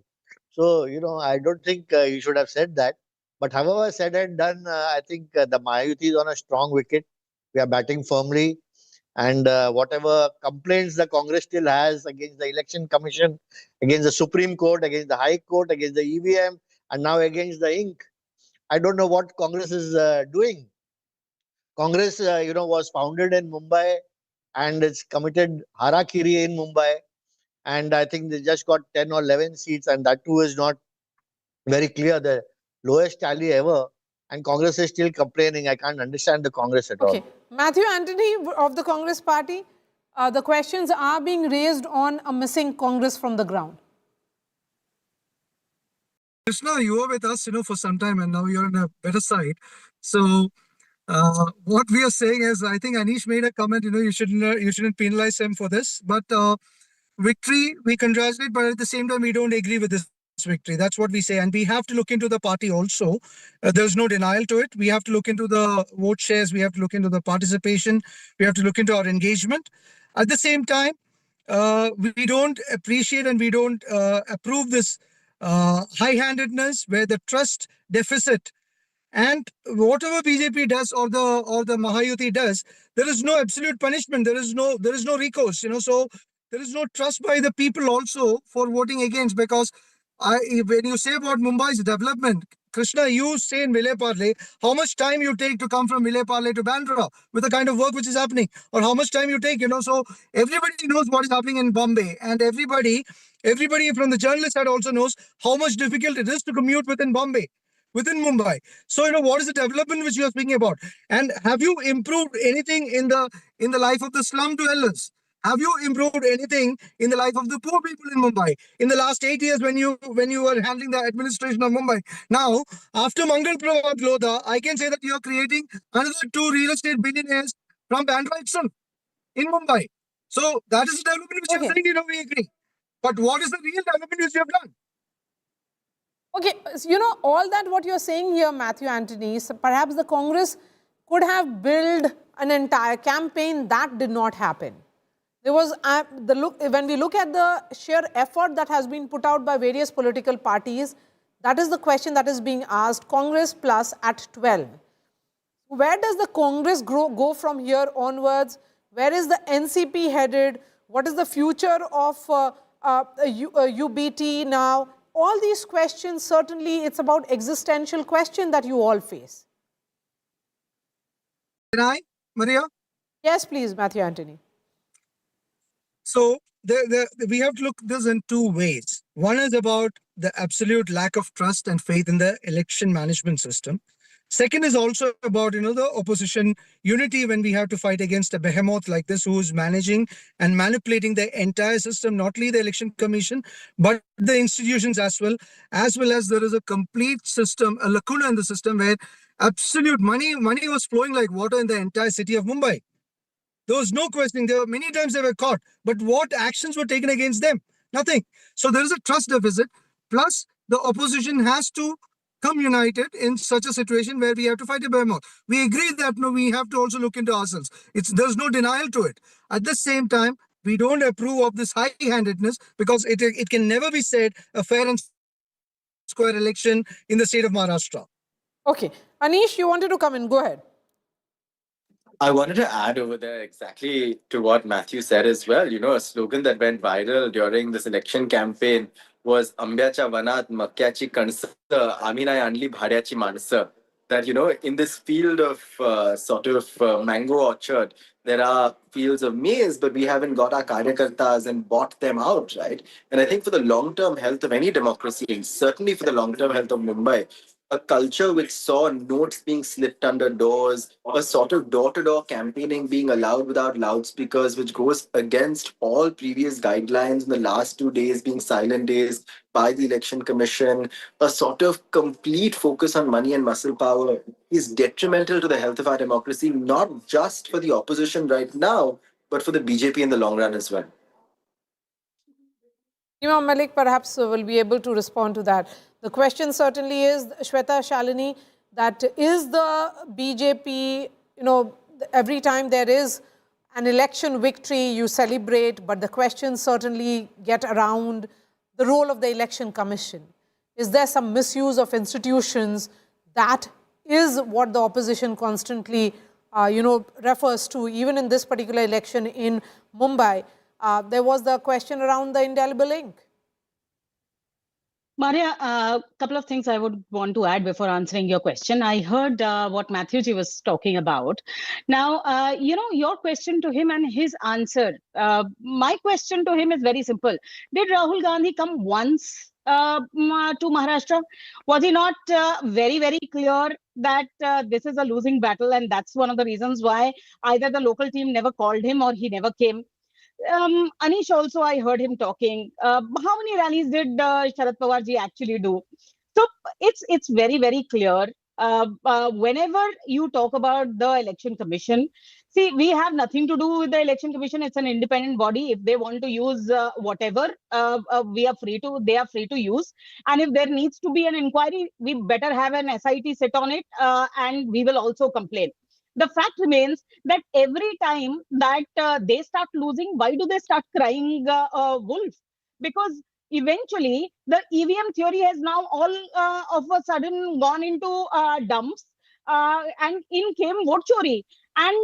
So, I don't think he should have said that. But however said and done, I think the Mahayuti is on a strong wicket. We are batting firmly. And whatever complaints the Congress still has against the Election Commission, against the Supreme Court, against the High Court, against the EVM, and now against the ink, I don't know what Congress is doing. Congress, was founded in Mumbai and it's committed harakiri in Mumbai. And I think they just got 10 or 11 seats and that too is not very clear, the lowest tally ever. And Congress is still complaining. I can't understand the Congress at all. Matthew Anthony of the Congress Party, the questions are being raised on a missing Congress from the ground. Krishna, you were with us, for some time and now you're on a better side. So what we are saying is, I think Anish made a comment, you shouldn't penalize him for this. But victory, we congratulate, but at the same time, we don't agree with this victory. That's what we say. And we have to look into the party also. There's no denial to it. We have to look into the vote shares. We have to look into the participation. We have to look into our engagement. At the same time, we don't appreciate and we don't approve this high-handedness where the trust deficit and whatever BJP does or the Mahayuti does, there is no absolute punishment. There is no recourse. So there is no trust by the people also for voting against, because when you say about Mumbai's development, Krishna, you say in Vile Parle, how much time you take to come from Vile Parle to Bandra with the kind of work which is happening, or how much time you take, so everybody knows what is happening in Bombay, and everybody from the journalist side also knows how much difficult it is to commute within Mumbai. So, what is the development which you are speaking about? And have you improved anything in the life of the slum dwellers? Have you improved anything in the life of the poor people in Mumbai in the last 8 years when you were handling the administration of Mumbai? Now, after Mangal Pratap Lodha, I can say that you are creating another 2 real estate billionaires from Bandra itself in Mumbai. So that is the development which you are saying, we agree. But what is the real development which you have done? Okay, so, all that what you're saying here, Matthew Anthony, so perhaps the Congress could have built an entire campaign. That did not happen. There was when we look at the sheer effort that has been put out by various political parties, that is the question that is being asked. Congress plus at 12. Where does the Congress go from here onwards? Where is the NCP headed? What is the future of UBT now? All these questions, certainly it's about existential question that you all face. Can I, Maria? Yes, please, Matthew Anthony. So we have to look this in two ways. One is about the absolute lack of trust and faith in the election management system. Second is also about, the opposition unity when we have to fight against a behemoth like this who is managing and manipulating the entire system, not only the election commission, but the institutions as well as there is a complete system, a lacuna in the system where absolute money was flowing like water in the entire city of Mumbai. There was no questioning. There were many times they were caught, but what actions were taken against them? Nothing. So there is a trust deficit. Plus, the opposition has to come united in such a situation where we have to fight a behemoth. We agree that we have to also look into ourselves. There's no denial to it. At the same time, we don't approve of this high-handedness because it can never be said a fair and square election in the state of Maharashtra. Okay. Anish, you wanted to come in. Go ahead. I wanted to add over there exactly to what Matthew said as well. A slogan that went viral during this election campaign was Ambyacha Vanat Makyachi Kansa, Ami nahi आणली भाड्याची माणसं. That, in this field of mango orchard, there are fields of maize, but we haven't got our karyakartas and bought them out, right? And I think for the long-term health of any democracy, and certainly for the long-term health of Mumbai, a culture which saw notes being slipped under doors, a sort of door-to-door campaigning being allowed without loudspeakers, which goes against all previous guidelines in the last 2 days being silent days by the Election Commission, a sort of complete focus on money and muscle power is detrimental to the health of our democracy, not just for the opposition right now, but for the BJP in the long run as well. Imam Malik perhaps will be able to respond to that. The question certainly is, Shweta, Shalini, that is the BJP, every time there is an election victory, you celebrate, but the questions certainly get around the role of the Election Commission. Is there some misuse of institutions? That is what the opposition constantly, refers to. Even in this particular election in Mumbai, there was the question around the indelible ink. Maria, a couple of things I would want to add before answering your question. I heard what Matthew ji was talking about. Now, your question to him and his answer. My question to him is very simple. Did Rahul Gandhi come once to Maharashtra? Was he not very, very clear that this is a losing battle, and that's one of the reasons why either the local team never called him or he never came? Anish also, I heard him talking. How many rallies did Sharad Pawar ji actually do? So it's very, very clear. Whenever you talk about the Election Commission, see, we have nothing to do with the Election Commission. It's an independent body. If they want to use whatever, they are free to use. And if there needs to be an inquiry, we better have an SIT sit on it, and we will also complain. The fact remains that every time that they start losing, why do they start crying wolf? Because eventually the EVM theory has now all of a sudden gone into dumps, and in came vote chori. And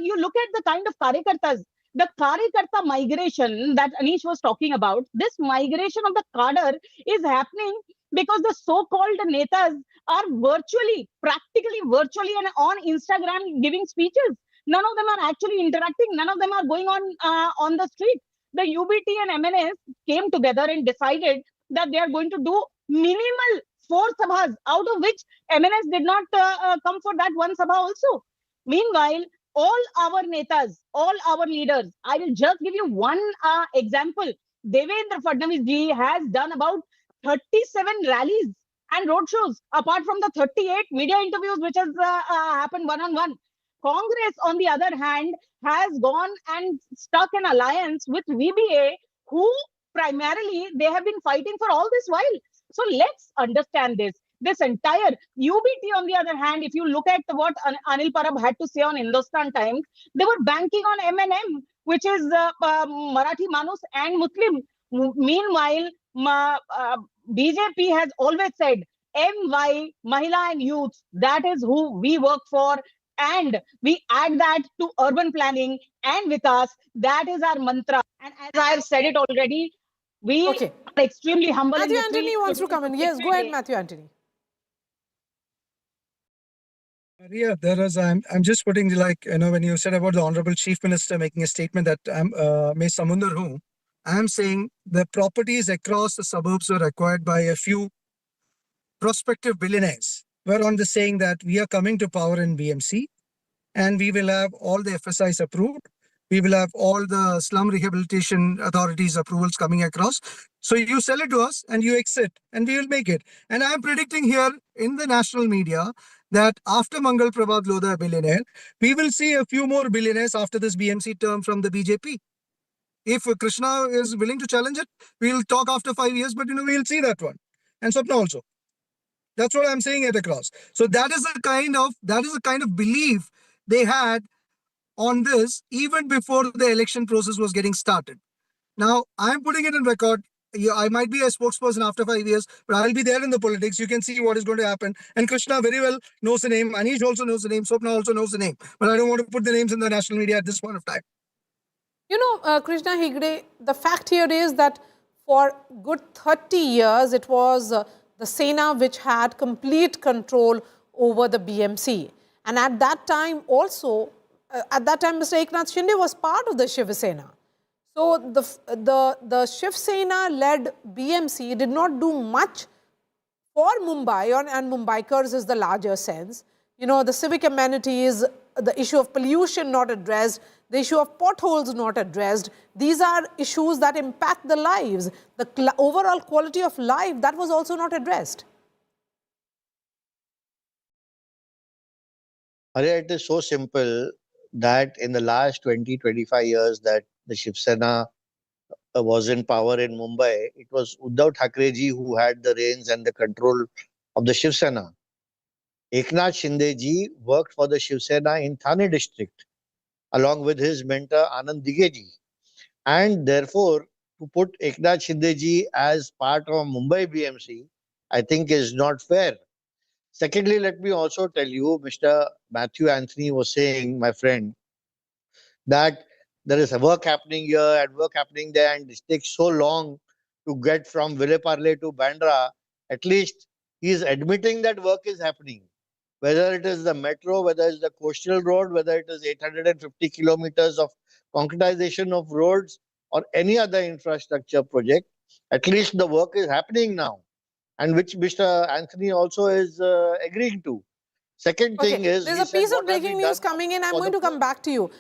you look at the kind of karyakartas, the karyakarta migration that Anish was talking about, this migration of the cadre is happening because the so-called netas are practically virtually and on Instagram giving speeches. None of them are actually interacting. None of them are going on the street. The UBT and MNS came together and decided that they are going to do minimal 4 sabhas, out of which MNS did not come for that one sabha also. Meanwhile, all our netas, all our leaders, I will just give you one example. Devendra Fadnavis ji has done about 37 rallies and roadshows, apart from the 38 media interviews which has happened one-on-one. Congress, on the other hand, has gone and stuck an alliance with VBA, who primarily they have been fighting for all this while. So let's understand this. This entire UBT, on the other hand, if you look at what Anil Parab had to say on Hindustan Times, they were banking on M&M which is Marathi Manus and Muslim. Meanwhile, BJP has always said MY, Mahila and Youth, that is who we work for. And we add that to urban planning and Vikas. That is our mantra. And as I have said it already, we are extremely humble. Matthew Anthony wants to come in. Yes, go ahead, Matthew Anthony. Yeah, I'm just putting, like, when you said about the Honorable Chief Minister making a statement that Main Samundar Hoon, I'm saying the properties across the suburbs were acquired by a few prospective billionaires. We're on the saying that we are coming to power in BMC and we will have all the FSIs approved. We will have all the slum rehabilitation authorities approvals coming across. So you sell it to us and you exit and we will make it. And I'm predicting here in the national media that after Mangal Prabhat Lodha, billionaire, we will see a few more billionaires after this BMC term from the BJP. If Krishna is willing to challenge it, we'll talk after 5 years, but we'll see that one. And Swapna also. That's what I'm saying it across. So that is a kind of belief they had on this even before the election process was getting started. Now, I'm putting it in record. I might be a spokesperson after 5 years, but I'll be there in the politics. You can see what is going to happen. And Krishna very well knows the name. Anish also knows the name. Swapna also knows the name. But I don't want to put the names in the national media at this point of time. Krishna Hegde, the fact here is that for good 30 years, it was the Sena which had complete control over the BMC. And at that time also, Mr. Eknath Shinde was part of the Shiv Sena. So the Shiv Sena-led BMC did not do much for Mumbai, and Mumbaikars is the larger sense. The civic amenities, the issue of pollution not addressed, the issue of potholes not addressed. These are issues that impact the lives. The overall quality of life, that was also not addressed. Arya, it is so simple that in the last 20-25 years that the Shiv Sena was in power in Mumbai, it was Uddhav Thackeray ji who had the reins and the control of the Shiv Sena. Eknath Shinde ji worked for the Shiv Sena in Thane district along with his mentor Anand Dighe ji. And therefore, to put Eknath Shinde ji as part of Mumbai BMC, I think is not fair. Secondly, let me also tell you, Mr. Matthew Anthony was saying, my friend, that there is a work happening here and work happening there, and it takes so long to get from Villeparle to Bandra. At least he is admitting that work is happening. Whether it is the metro, whether it's the coastal road, whether it is 850 kilometers of concretization of roads or any other infrastructure project, at least the work is happening now, and which Mr. Anthony also is agreeing to. Second thing is... There's a piece of breaking news coming in. I'm going to come back to you.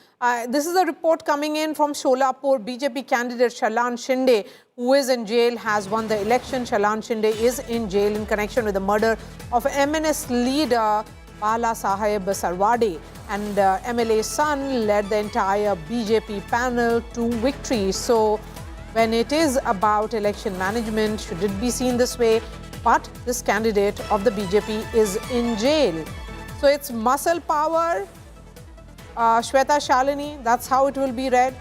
This is a report coming in from Sholapur. BJP candidate Shalan Shinde, who is in jail, has won the election. Shalan Shinde is in jail in connection with the murder of MNS leader Bala Saheb Sarwade. And MLA's son led the entire BJP panel to victory. So when it is about election management, should it be seen this way? But this candidate of the BJP is in jail. So it's muscle power, Shweta Shalini, that's how it will be read.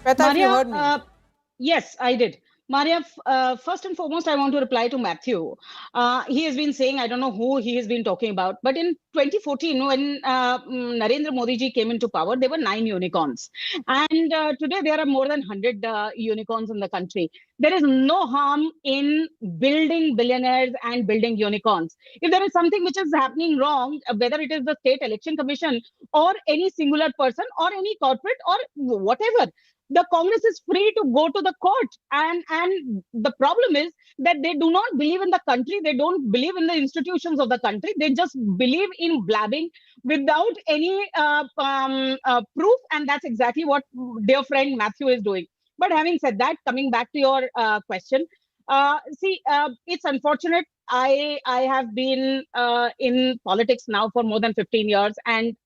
Shweta, Maria, have you heard me? Yes, I did. Maria, first and foremost, I want to reply to Matthew. He has been saying, I don't know who he has been talking about, but in 2014, when Narendra Modi ji came into power, there were 9 unicorns. And today there are more than 100 unicorns in the country. There is no harm in building billionaires and building unicorns. If there is something which is happening wrong, whether it is the State Election Commission or any singular person or any corporate or whatever, the Congress is free to go to the court. And the problem is that they do not believe in the country. They don't believe in the institutions of the country. They just believe in blabbing without any proof. And that's exactly what dear friend Matthew is doing. But having said that, coming back to your question, it's unfortunate. I have been in politics now for more than 15 years, and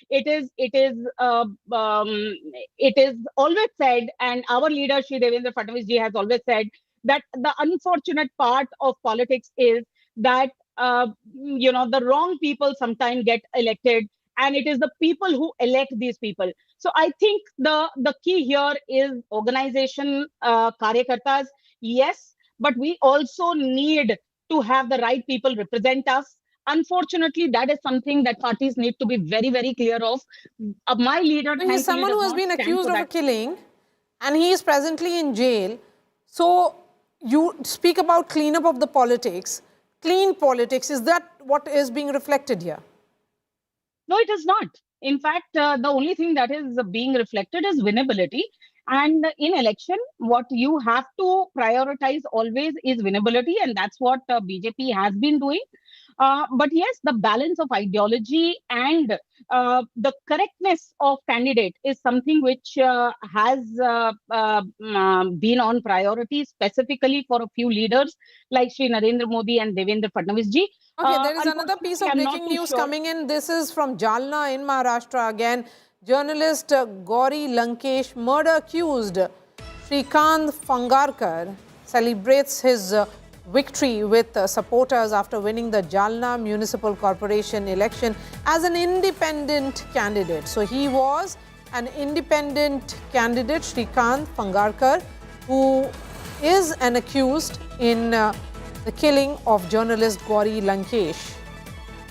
it is always said, and our leader Shri Devendra Fadnavis ji has always said, that the unfortunate part of politics is that the wrong people sometimes get elected, and it is the people who elect these people. So I think the key here is organization, karyakartas, yes, but we also need to have the right people represent us. Unfortunately, that is something that parties need to be very, very clear of. My leader, He's thankfully, someone does who has not been stand accused for of a that. killing, and he is presently in jail. So you speak about cleanup of the politics, clean politics. Is that what is being reflected here? No, it is not. In fact, the only thing that is being reflected is winnability. And in election, what you have to prioritize always is winnability, and that's what BJP has been doing. But yes, the balance of ideology and the correctness of candidate is something which has been on priority, specifically for a few leaders like Shri Narendra Modi and Devendra Fadnavis ji. Okay, there is another piece of breaking news coming in. This is from Jalna in Maharashtra again. Journalist Gauri Lankesh, murder accused Shrikant Fangarkar, celebrates his victory with supporters after winning the Jalna Municipal Corporation election as an independent candidate. So he was an independent candidate, Shrikant Fangarkar, who is an accused in the killing of journalist Gauri Lankesh.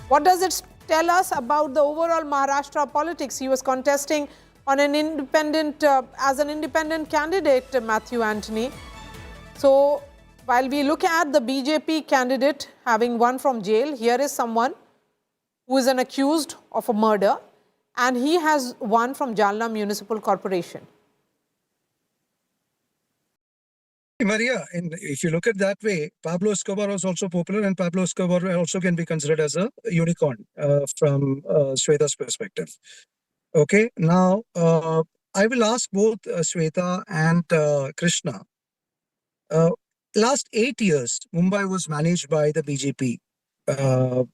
What does it tell us about the overall Maharashtra politics? He was contesting on an independent, as an independent candidate, Matthew Anthony. So while we look at the BJP candidate having won from jail, here is someone who is an accused of a murder, and he has won from Jalna Municipal Corporation. Maria, and if you look at that way, Pablo Escobar was also popular, and Pablo Escobar also can be considered as a unicorn from Shweta's perspective. Okay, now I will ask both Shweta and Krishna. Last 8 years, Mumbai was managed by the BJP, or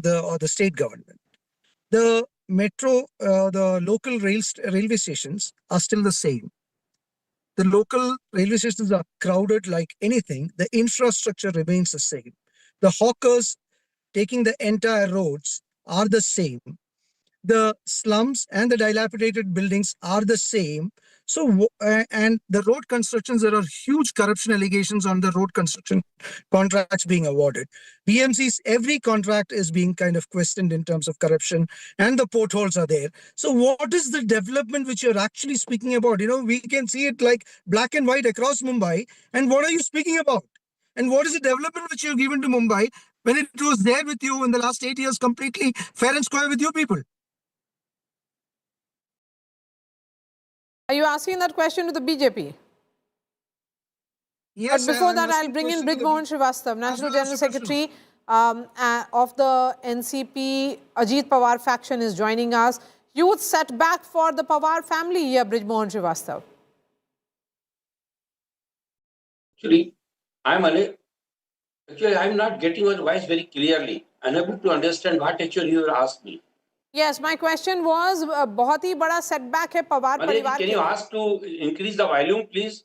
the state government. The metro, the local railway stations are still the same. The local railway stations are crowded like anything. The infrastructure remains the same. The hawkers taking the entire roads are the same. The slums and the dilapidated buildings are the same. So, and the road constructions, there are huge corruption allegations on the road construction contracts being awarded. BMC's every contract is being kind of questioned in terms of corruption, and the potholes are there. So what is the development which you're actually speaking about? You know, we can see it like black and white across Mumbai. And what are you speaking about? And what is the development which you've given to Mumbai when it was there with you in the last 8 years, completely fair and square with you people? Are you asking that question to the BJP? Yes, but before I'm that, I'll asking bring in question to Brij Mohan Srivastava, National General Secretary of the NCP. Ajit Pawar faction is joining us. Huge setback for the Pawar family here, Brij Mohan Srivastava. Actually, I'm not getting your voice very clearly. Unable to understand what actually you asked me. Yes, my question was, बहुत ही बड़ा setback है पवार परिवार Can you ask to increase the volume, please?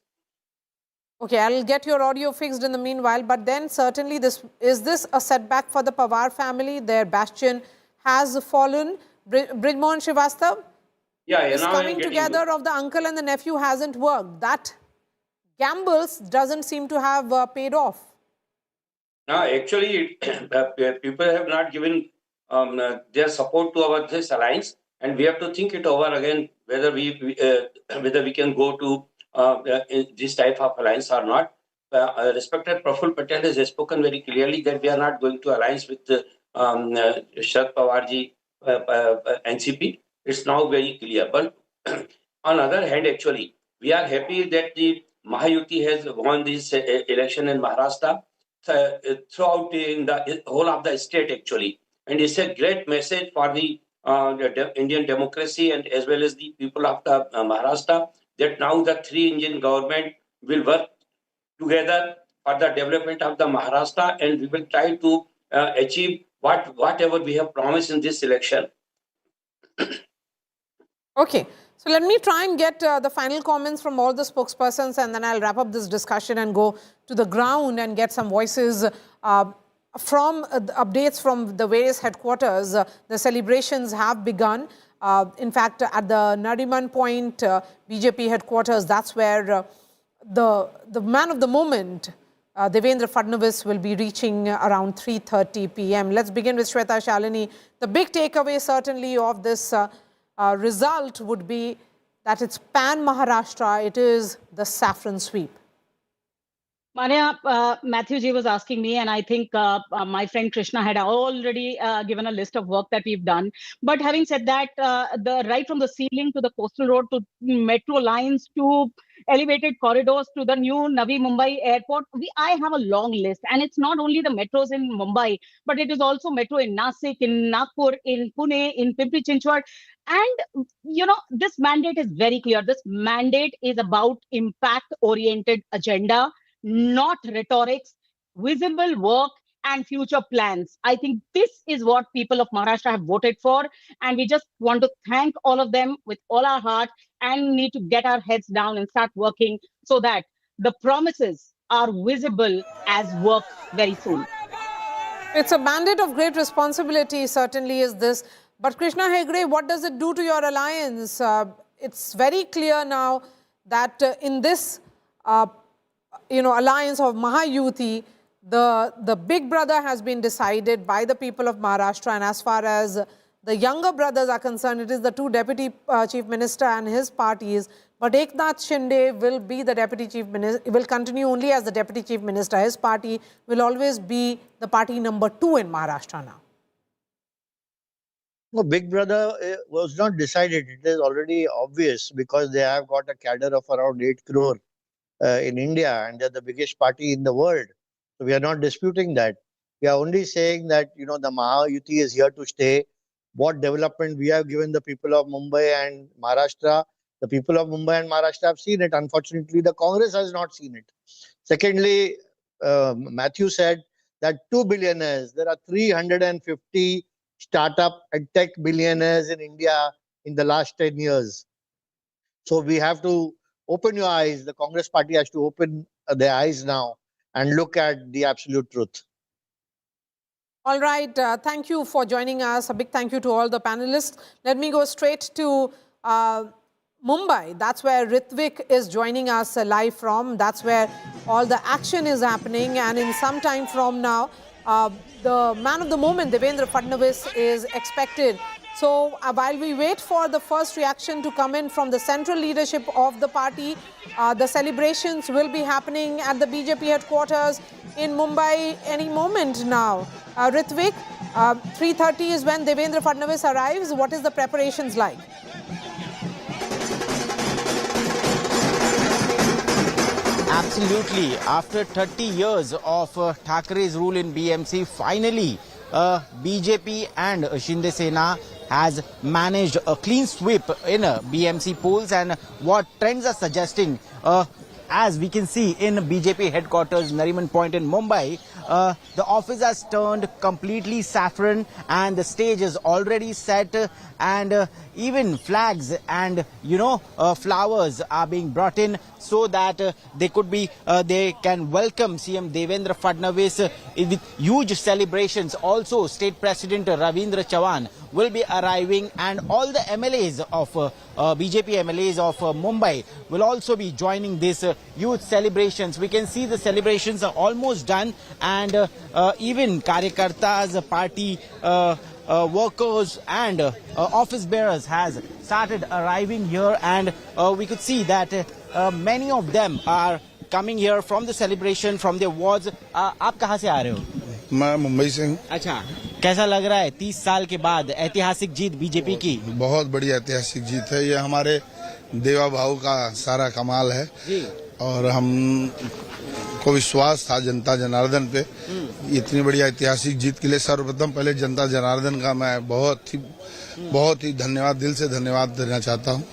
Okay, I'll get your audio fixed in the meanwhile. But then certainly is this a setback for the Pawar family? Their bastion has fallen. Brij Mohan Srivastava? Yeah, this coming together of the uncle and the nephew hasn't worked. That gambles doesn't seem to have paid off. No, actually, people have not given their support to this alliance, and we have to think it over again whether we can go to this type of alliance or not. Respected Praful Patel has spoken very clearly that we are not going to alliance with Sharad Pawarji NCP. It's now very clear. But on other hand, actually, we are happy that the Mahayuti has won this election in Maharashtra throughout in the whole of the state, actually. And it's a great message for the Indian democracy and as well as the people of the Maharashtra that now the three-engine government will work together for the development of the Maharashtra, and we will try to achieve whatever we have promised in this election. Okay. So let me try and get the final comments from all the spokespersons, and then I'll wrap up this discussion and go to the ground and get some voices. from the updates from the various headquarters, the celebrations have begun. In fact, at the Nariman Point BJP headquarters, that's where the man of the moment, Devendra Fadnavis, will be reaching around 3:30 p.m. Let's begin with Shweta Shalini. The big takeaway certainly of this result would be that it's pan-Maharashtra, it is the saffron sweep. Manya, Matthew Ji was asking me, and I think my friend Krishna had already given a list of work that we've done. But having said that, right from the sea link to the coastal road to metro lines to elevated corridors to the new Navi Mumbai airport, I have a long list. And it's not only the metros in Mumbai, but it is also metro in Nasik, in Nagpur, in Pune, in Pimpri Chinchwad. And, this mandate is very clear. This mandate is about impact-oriented agenda, not rhetorics, visible work and future plans. I think this is what people of Maharashtra have voted for. And we just want to thank all of them with all our heart and need to get our heads down and start working so that the promises are visible as work very soon. It's a mandate of great responsibility, certainly is this. But Krishna Hegde, what does it do to your alliance? It's very clear now that in this alliance of Mahayuti, the big brother has been decided by the people of Maharashtra, and as far as the younger brothers are concerned, it is the two deputy chief minister and his parties. But Eknath Shinde will be the deputy chief minister, will continue only as the deputy chief minister. His party will always be the party number 2 in Maharashtra now. No, Big Brother was not decided. It is already obvious because they have got a cadre of around 8 crore in India, and they're the biggest party in the world. So we are not disputing that. We are only saying that, the Mahayuti is here to stay. What development we have given the people of Mumbai and Maharashtra, the people of Mumbai and Maharashtra have seen it. Unfortunately, the Congress has not seen it. Secondly, Matthew said that 2 billionaires, there are 350 startup and tech billionaires in India in the last 10 years. So we have to open your eyes. The Congress party has to open their eyes now and look at the absolute truth. All right. Thank you for joining us. A big thank you to all the panelists. Let me go straight to Mumbai. That's where Ritvik is joining us live from. That's where all the action is happening. And in some time from now, the man of the moment, Devendra Fadnavis, is expected. So while we wait for the first reaction to come in from the central leadership of the party, the celebrations will be happening at the BJP headquarters in Mumbai any moment now. Ritvik, 3:30 is when Devendra Fadnavis arrives. What is the preparations like? Absolutely. After 30 years of Thackeray's rule in BMC, finally BJP and Shinde Sena has managed a clean sweep in BMC polls, and what trends are suggesting, as we can see in BJP headquarters Nariman Point in Mumbai, the office has turned completely saffron and the stage is already set, and even flags and flowers are being brought in so that they can welcome CM Devendra Fadnavis with huge celebrations. Also, State President Ravindra Chavan will be arriving, and all the MLAs of BJP MLAs of Mumbai will also be joining this huge celebrations. We can see the celebrations are almost done, and even Karyakartas, party workers and office bearers has started arriving here, and we could see that many of them are coming here from the celebration, from their wards. आप कहाँ से आ रहे हो? मैं मुंबई से हूँ। अच्छा, कैसा लग रहा है 30 साल के बाद ऐतिहासिक जीत बीजेपी की? बहुत बड़ी ऐतिहासिक जीत है। ये हमारे देवा भाव का सारा कमाल है और हम को विश्वास था जनता जनार्दन पे। इतनी बड़ी ऐतिहासिक जीत के लिए सर्वप्रथम पहले जनता जनार्दन का मैं बहुत ही धन्यवाद, दिल से धन्यवाद देना चाहता हूँ।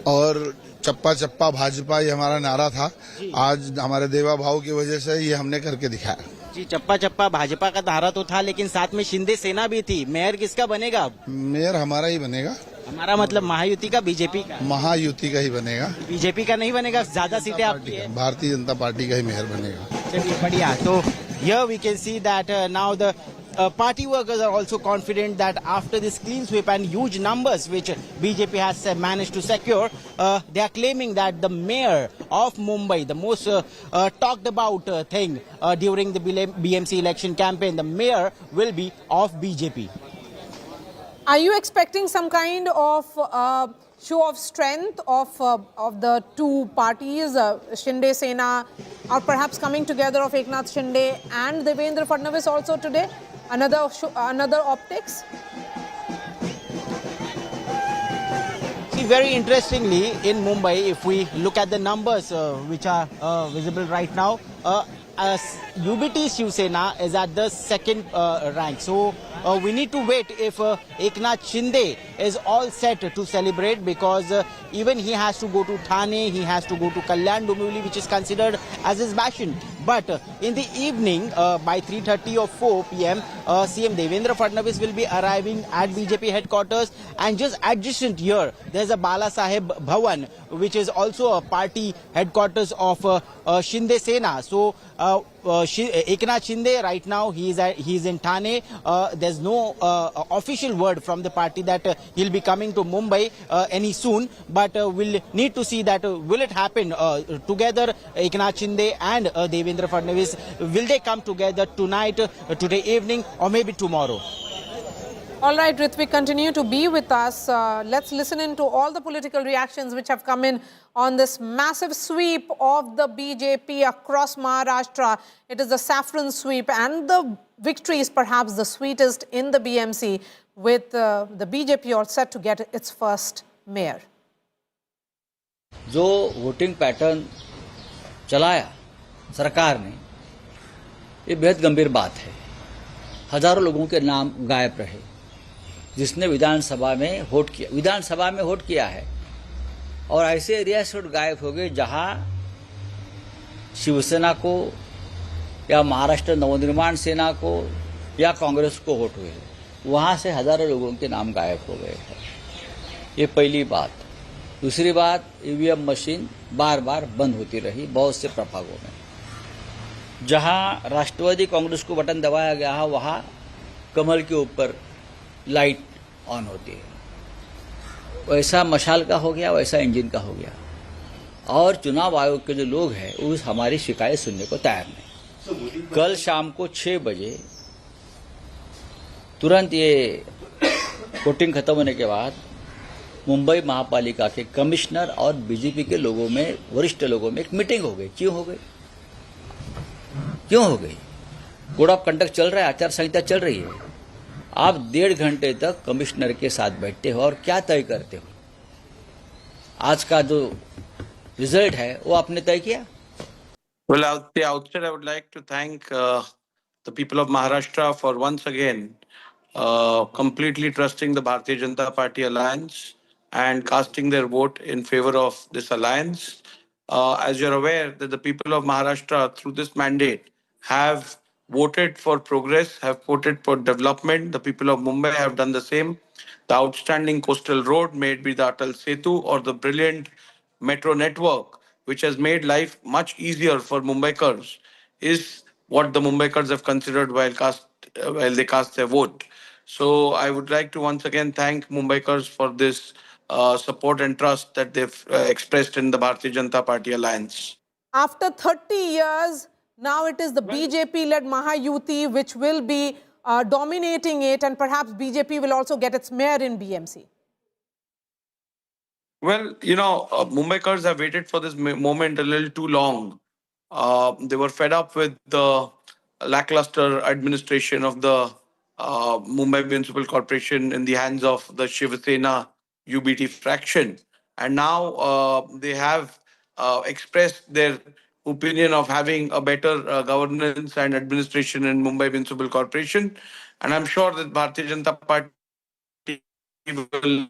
और चप्पा चप्पा भाजपा ये हमारा नारा था, आज हमारे देवा भाव की वजह से ये हमने करके दिखाया। जी, चप्पा चप्पा भाजपा का नारा तो था, लेकिन साथ में शिंदे सेना भी थी। मेयर किसका बनेगा? मेयर हमारा ही बनेगा। हमारा मतलब महायुति का, बीजेपी का? महायुति का ही बनेगा। बीजेपी का नहीं बनेगा? ज्यादा सीटें आपकी है? भारतीय जनता पार्टी का ही मेयर बनेगा। चलिए बढ़िया। तो Here we can see that now the party workers are also confident that after this clean sweep and huge numbers which BJP has managed to secure, they are claiming that the mayor of Mumbai, the most talked about thing during the BMC election campaign, the mayor will be of BJP. Are you expecting some kind of show of strength of the two parties, Shinde Sena, or perhaps coming together of Eknath Shinde and Devendra Fadnavis also today? Another optics? See, very interestingly, in Mumbai, if we look at the numbers which are visible right now, UBT Shiv Sena is at the second rank. So we need to wait if Eknath Shinde is all set to celebrate, because even he has to go to Thane, he has to go to Kalyan Dombivli, which is considered as his bastion. But in the evening, by 3:30 or 4 p.m., CM Devendra Fadnavis will be arriving at BJP headquarters, and just adjacent here, there's a Bala Saheb Bhavan, which is also a party headquarters of Shinde Sena. So Eknath Shinde right now he's in Thane. There's no official word from the party that he'll be coming to Mumbai any soon, but we'll need to see that will it happen together. Eknath Shinde and Devendra Fadnavis, will they come together tonight, today evening, or maybe tomorrow? All right, Ritvik, continue to be with us. Let's listen into all the political reactions which have come in on this massive sweep of the BJP across Maharashtra. It is the saffron sweep, and the victory is perhaps the sweetest in the BMC, with the BJP all set to get its first mayor. जो voting pattern चलाया सरकार ने, ये बेहद गंभीर बात है। हजारों लोगों के नाम गायब रहे जिसने विधानसभा में वोट किया है, और ऐसे एरिया से वोट गायब हो गए जहां शिवसेना को या महाराष्ट्र नवनिर्माण सेना को या कांग्रेस को वोट हुए, वहां से हजारों लोगों के नाम गायब हो गए हैं। ये पहली बात। दूसरी बात, ईवीएम मशीन बार बार बंद होती रही बहुत से प्रभागों में। जहां राष्ट्रवादी कांग्रेस को बटन दबाया गया है, वहां कमल के ऊपर लाइट ऑन होती है। वैसा मशाल का हो गया, वैसा इंजन का हो गया, और चुनाव आयोग के जो लोग हैं उस हमारी शिकायत सुनने को तैयार नहीं। कल शाम को 6 बजे तुरंत ये वोटिंग खत्म होने के बाद मुंबई महापालिका के कमिश्नर और बीजेपी के लोगों में, वरिष्ठ लोगों में एक मीटिंग हो गई। क्यों हो गई? कोड ऑफ कंडक्ट चल रहा है, आचार संहिता चल रही है। आप 1.5 घंटे तक कमिश्नर के साथ बैठते हो और क्या तय करते हो? आज का जो रिजल्ट है वो आपने तय किया? Well, at the outset, I would like to thank the people of Maharashtra for once again completely trusting the Bharatiya Janata Party alliance and casting their vote in favor of this alliance. As you're aware that the people of Maharashtra through this mandate have voted for progress, have voted for development. The people of Mumbai have done the same. The outstanding coastal road made by the Atal Setu, or the brilliant metro network, which has made life much easier for Mumbaikars, is what the Mumbaikars have considered while they cast their vote. So I would like to once again thank Mumbaikars for this support and trust that they've expressed in the Bharatiya Janata Party alliance. After 30 years, now it is the BJP-led Mahayuti which will be dominating it, and perhaps BJP will also get its mayor in BMC. Well, Mumbaikars have waited for this moment a little too long. They were fed up with the lackluster administration of the Mumbai Municipal Corporation in the hands of the Shiv Sena UBT fraction. And now they have expressed their opinion of having a better governance and administration in Mumbai Municipal Corporation. And I'm sure that Bharatiya Janata Party will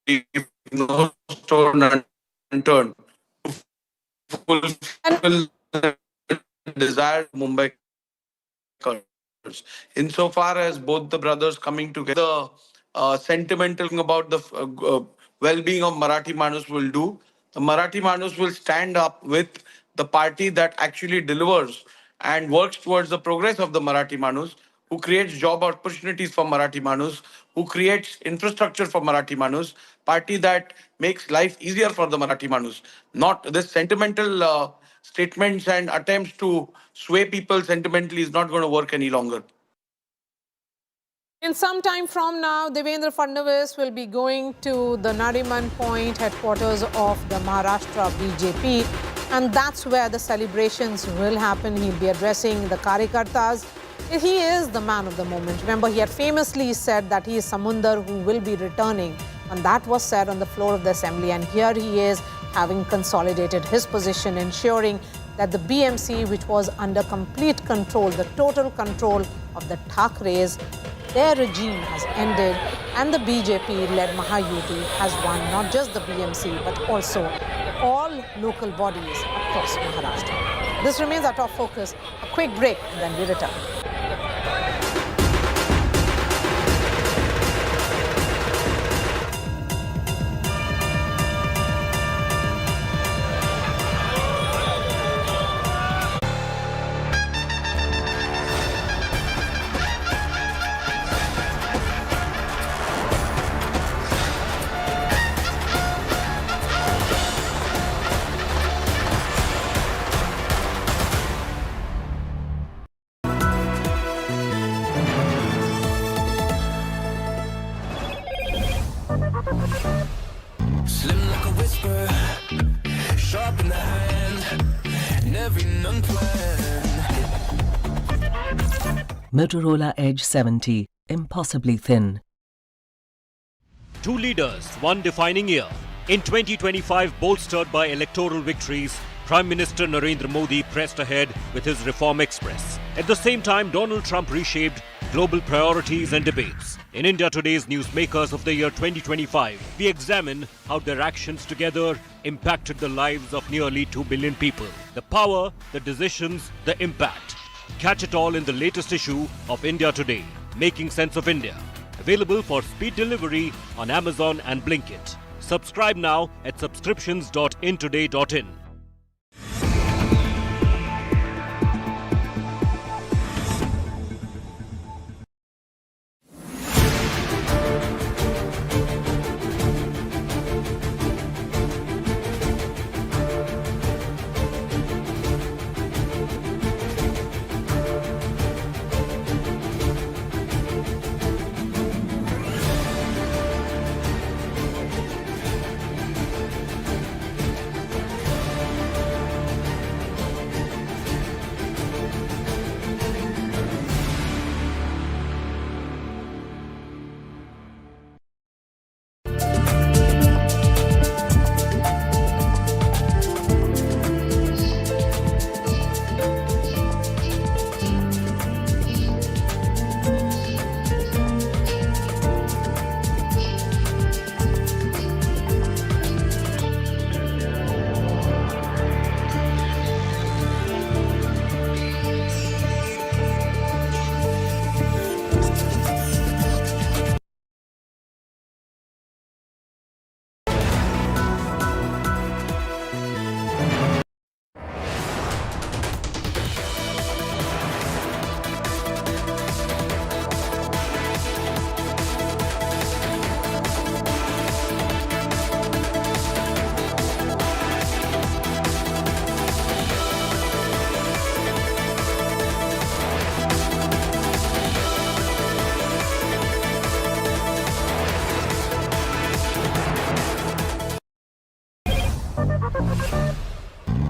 leave no stone unturned to fulfill the desired Mumbai. Insofar as both the brothers coming together, sentimental about the well-being of Marathi Manus will do. The Marathi Manus will stand up with the party that actually delivers and works towards the progress of the Marathi Manus, who creates job opportunities for Marathi Manus, who creates infrastructure for Marathi Manus, party that makes life easier for the Marathi Manus. Not this sentimental statements and attempts to sway people sentimentally is not going to work any longer. In some time from now, Devendra Fadnavis will be going to the Nariman Point headquarters of the Maharashtra BJP, and that's where the celebrations will happen. He'll be addressing the Karyakartas. He is the man of the moment. Remember, he had famously said that he is Samundar who will be returning, and that was said on the floor of the assembly. And here he is, having consolidated his position, ensuring that the BMC, which was under complete control, the total control of the Thackerays, their regime has ended, and the BJP-led Mahayuti has won not just the BMC, but also all local bodies across Maharashtra. This remains our top focus. A quick break, and then we return. Slim like a whisper, sharp in the hand, never unplanned. Motorola Edge 70, impossibly thin. Two leaders, one defining year. In 2025, bolstered by electoral victories, Prime Minister Narendra Modi pressed ahead with his Reform Express. At the same time, Donald Trump reshaped global priorities and debates. In India Today's Newsmakers of the year 2025, we examine how their actions together impacted the lives of nearly 2 billion people. The power, the decisions, the impact. Catch it all in the latest issue of India Today, Making Sense of India. Available for speed delivery on Amazon and Blinkit. Subscribe now at subscriptions.intoday.in.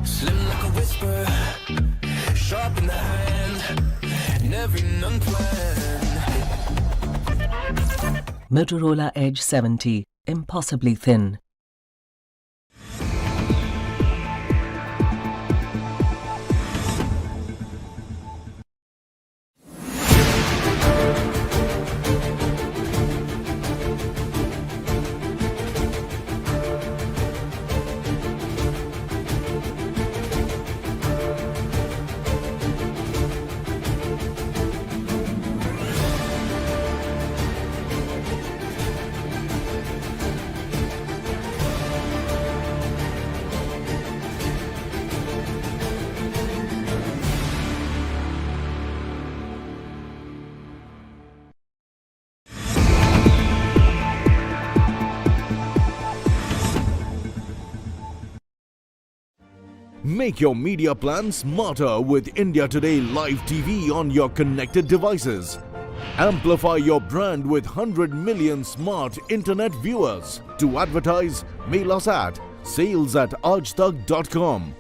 Slim like a whisper, sharp in the hand, never unplanned. Motorola Edge 70, impossibly thin. Make your media plan smarter with India Today Live TV on your connected devices. Amplify your brand with 100 million smart internet viewers. To advertise, mail us at sales@aajtak.com.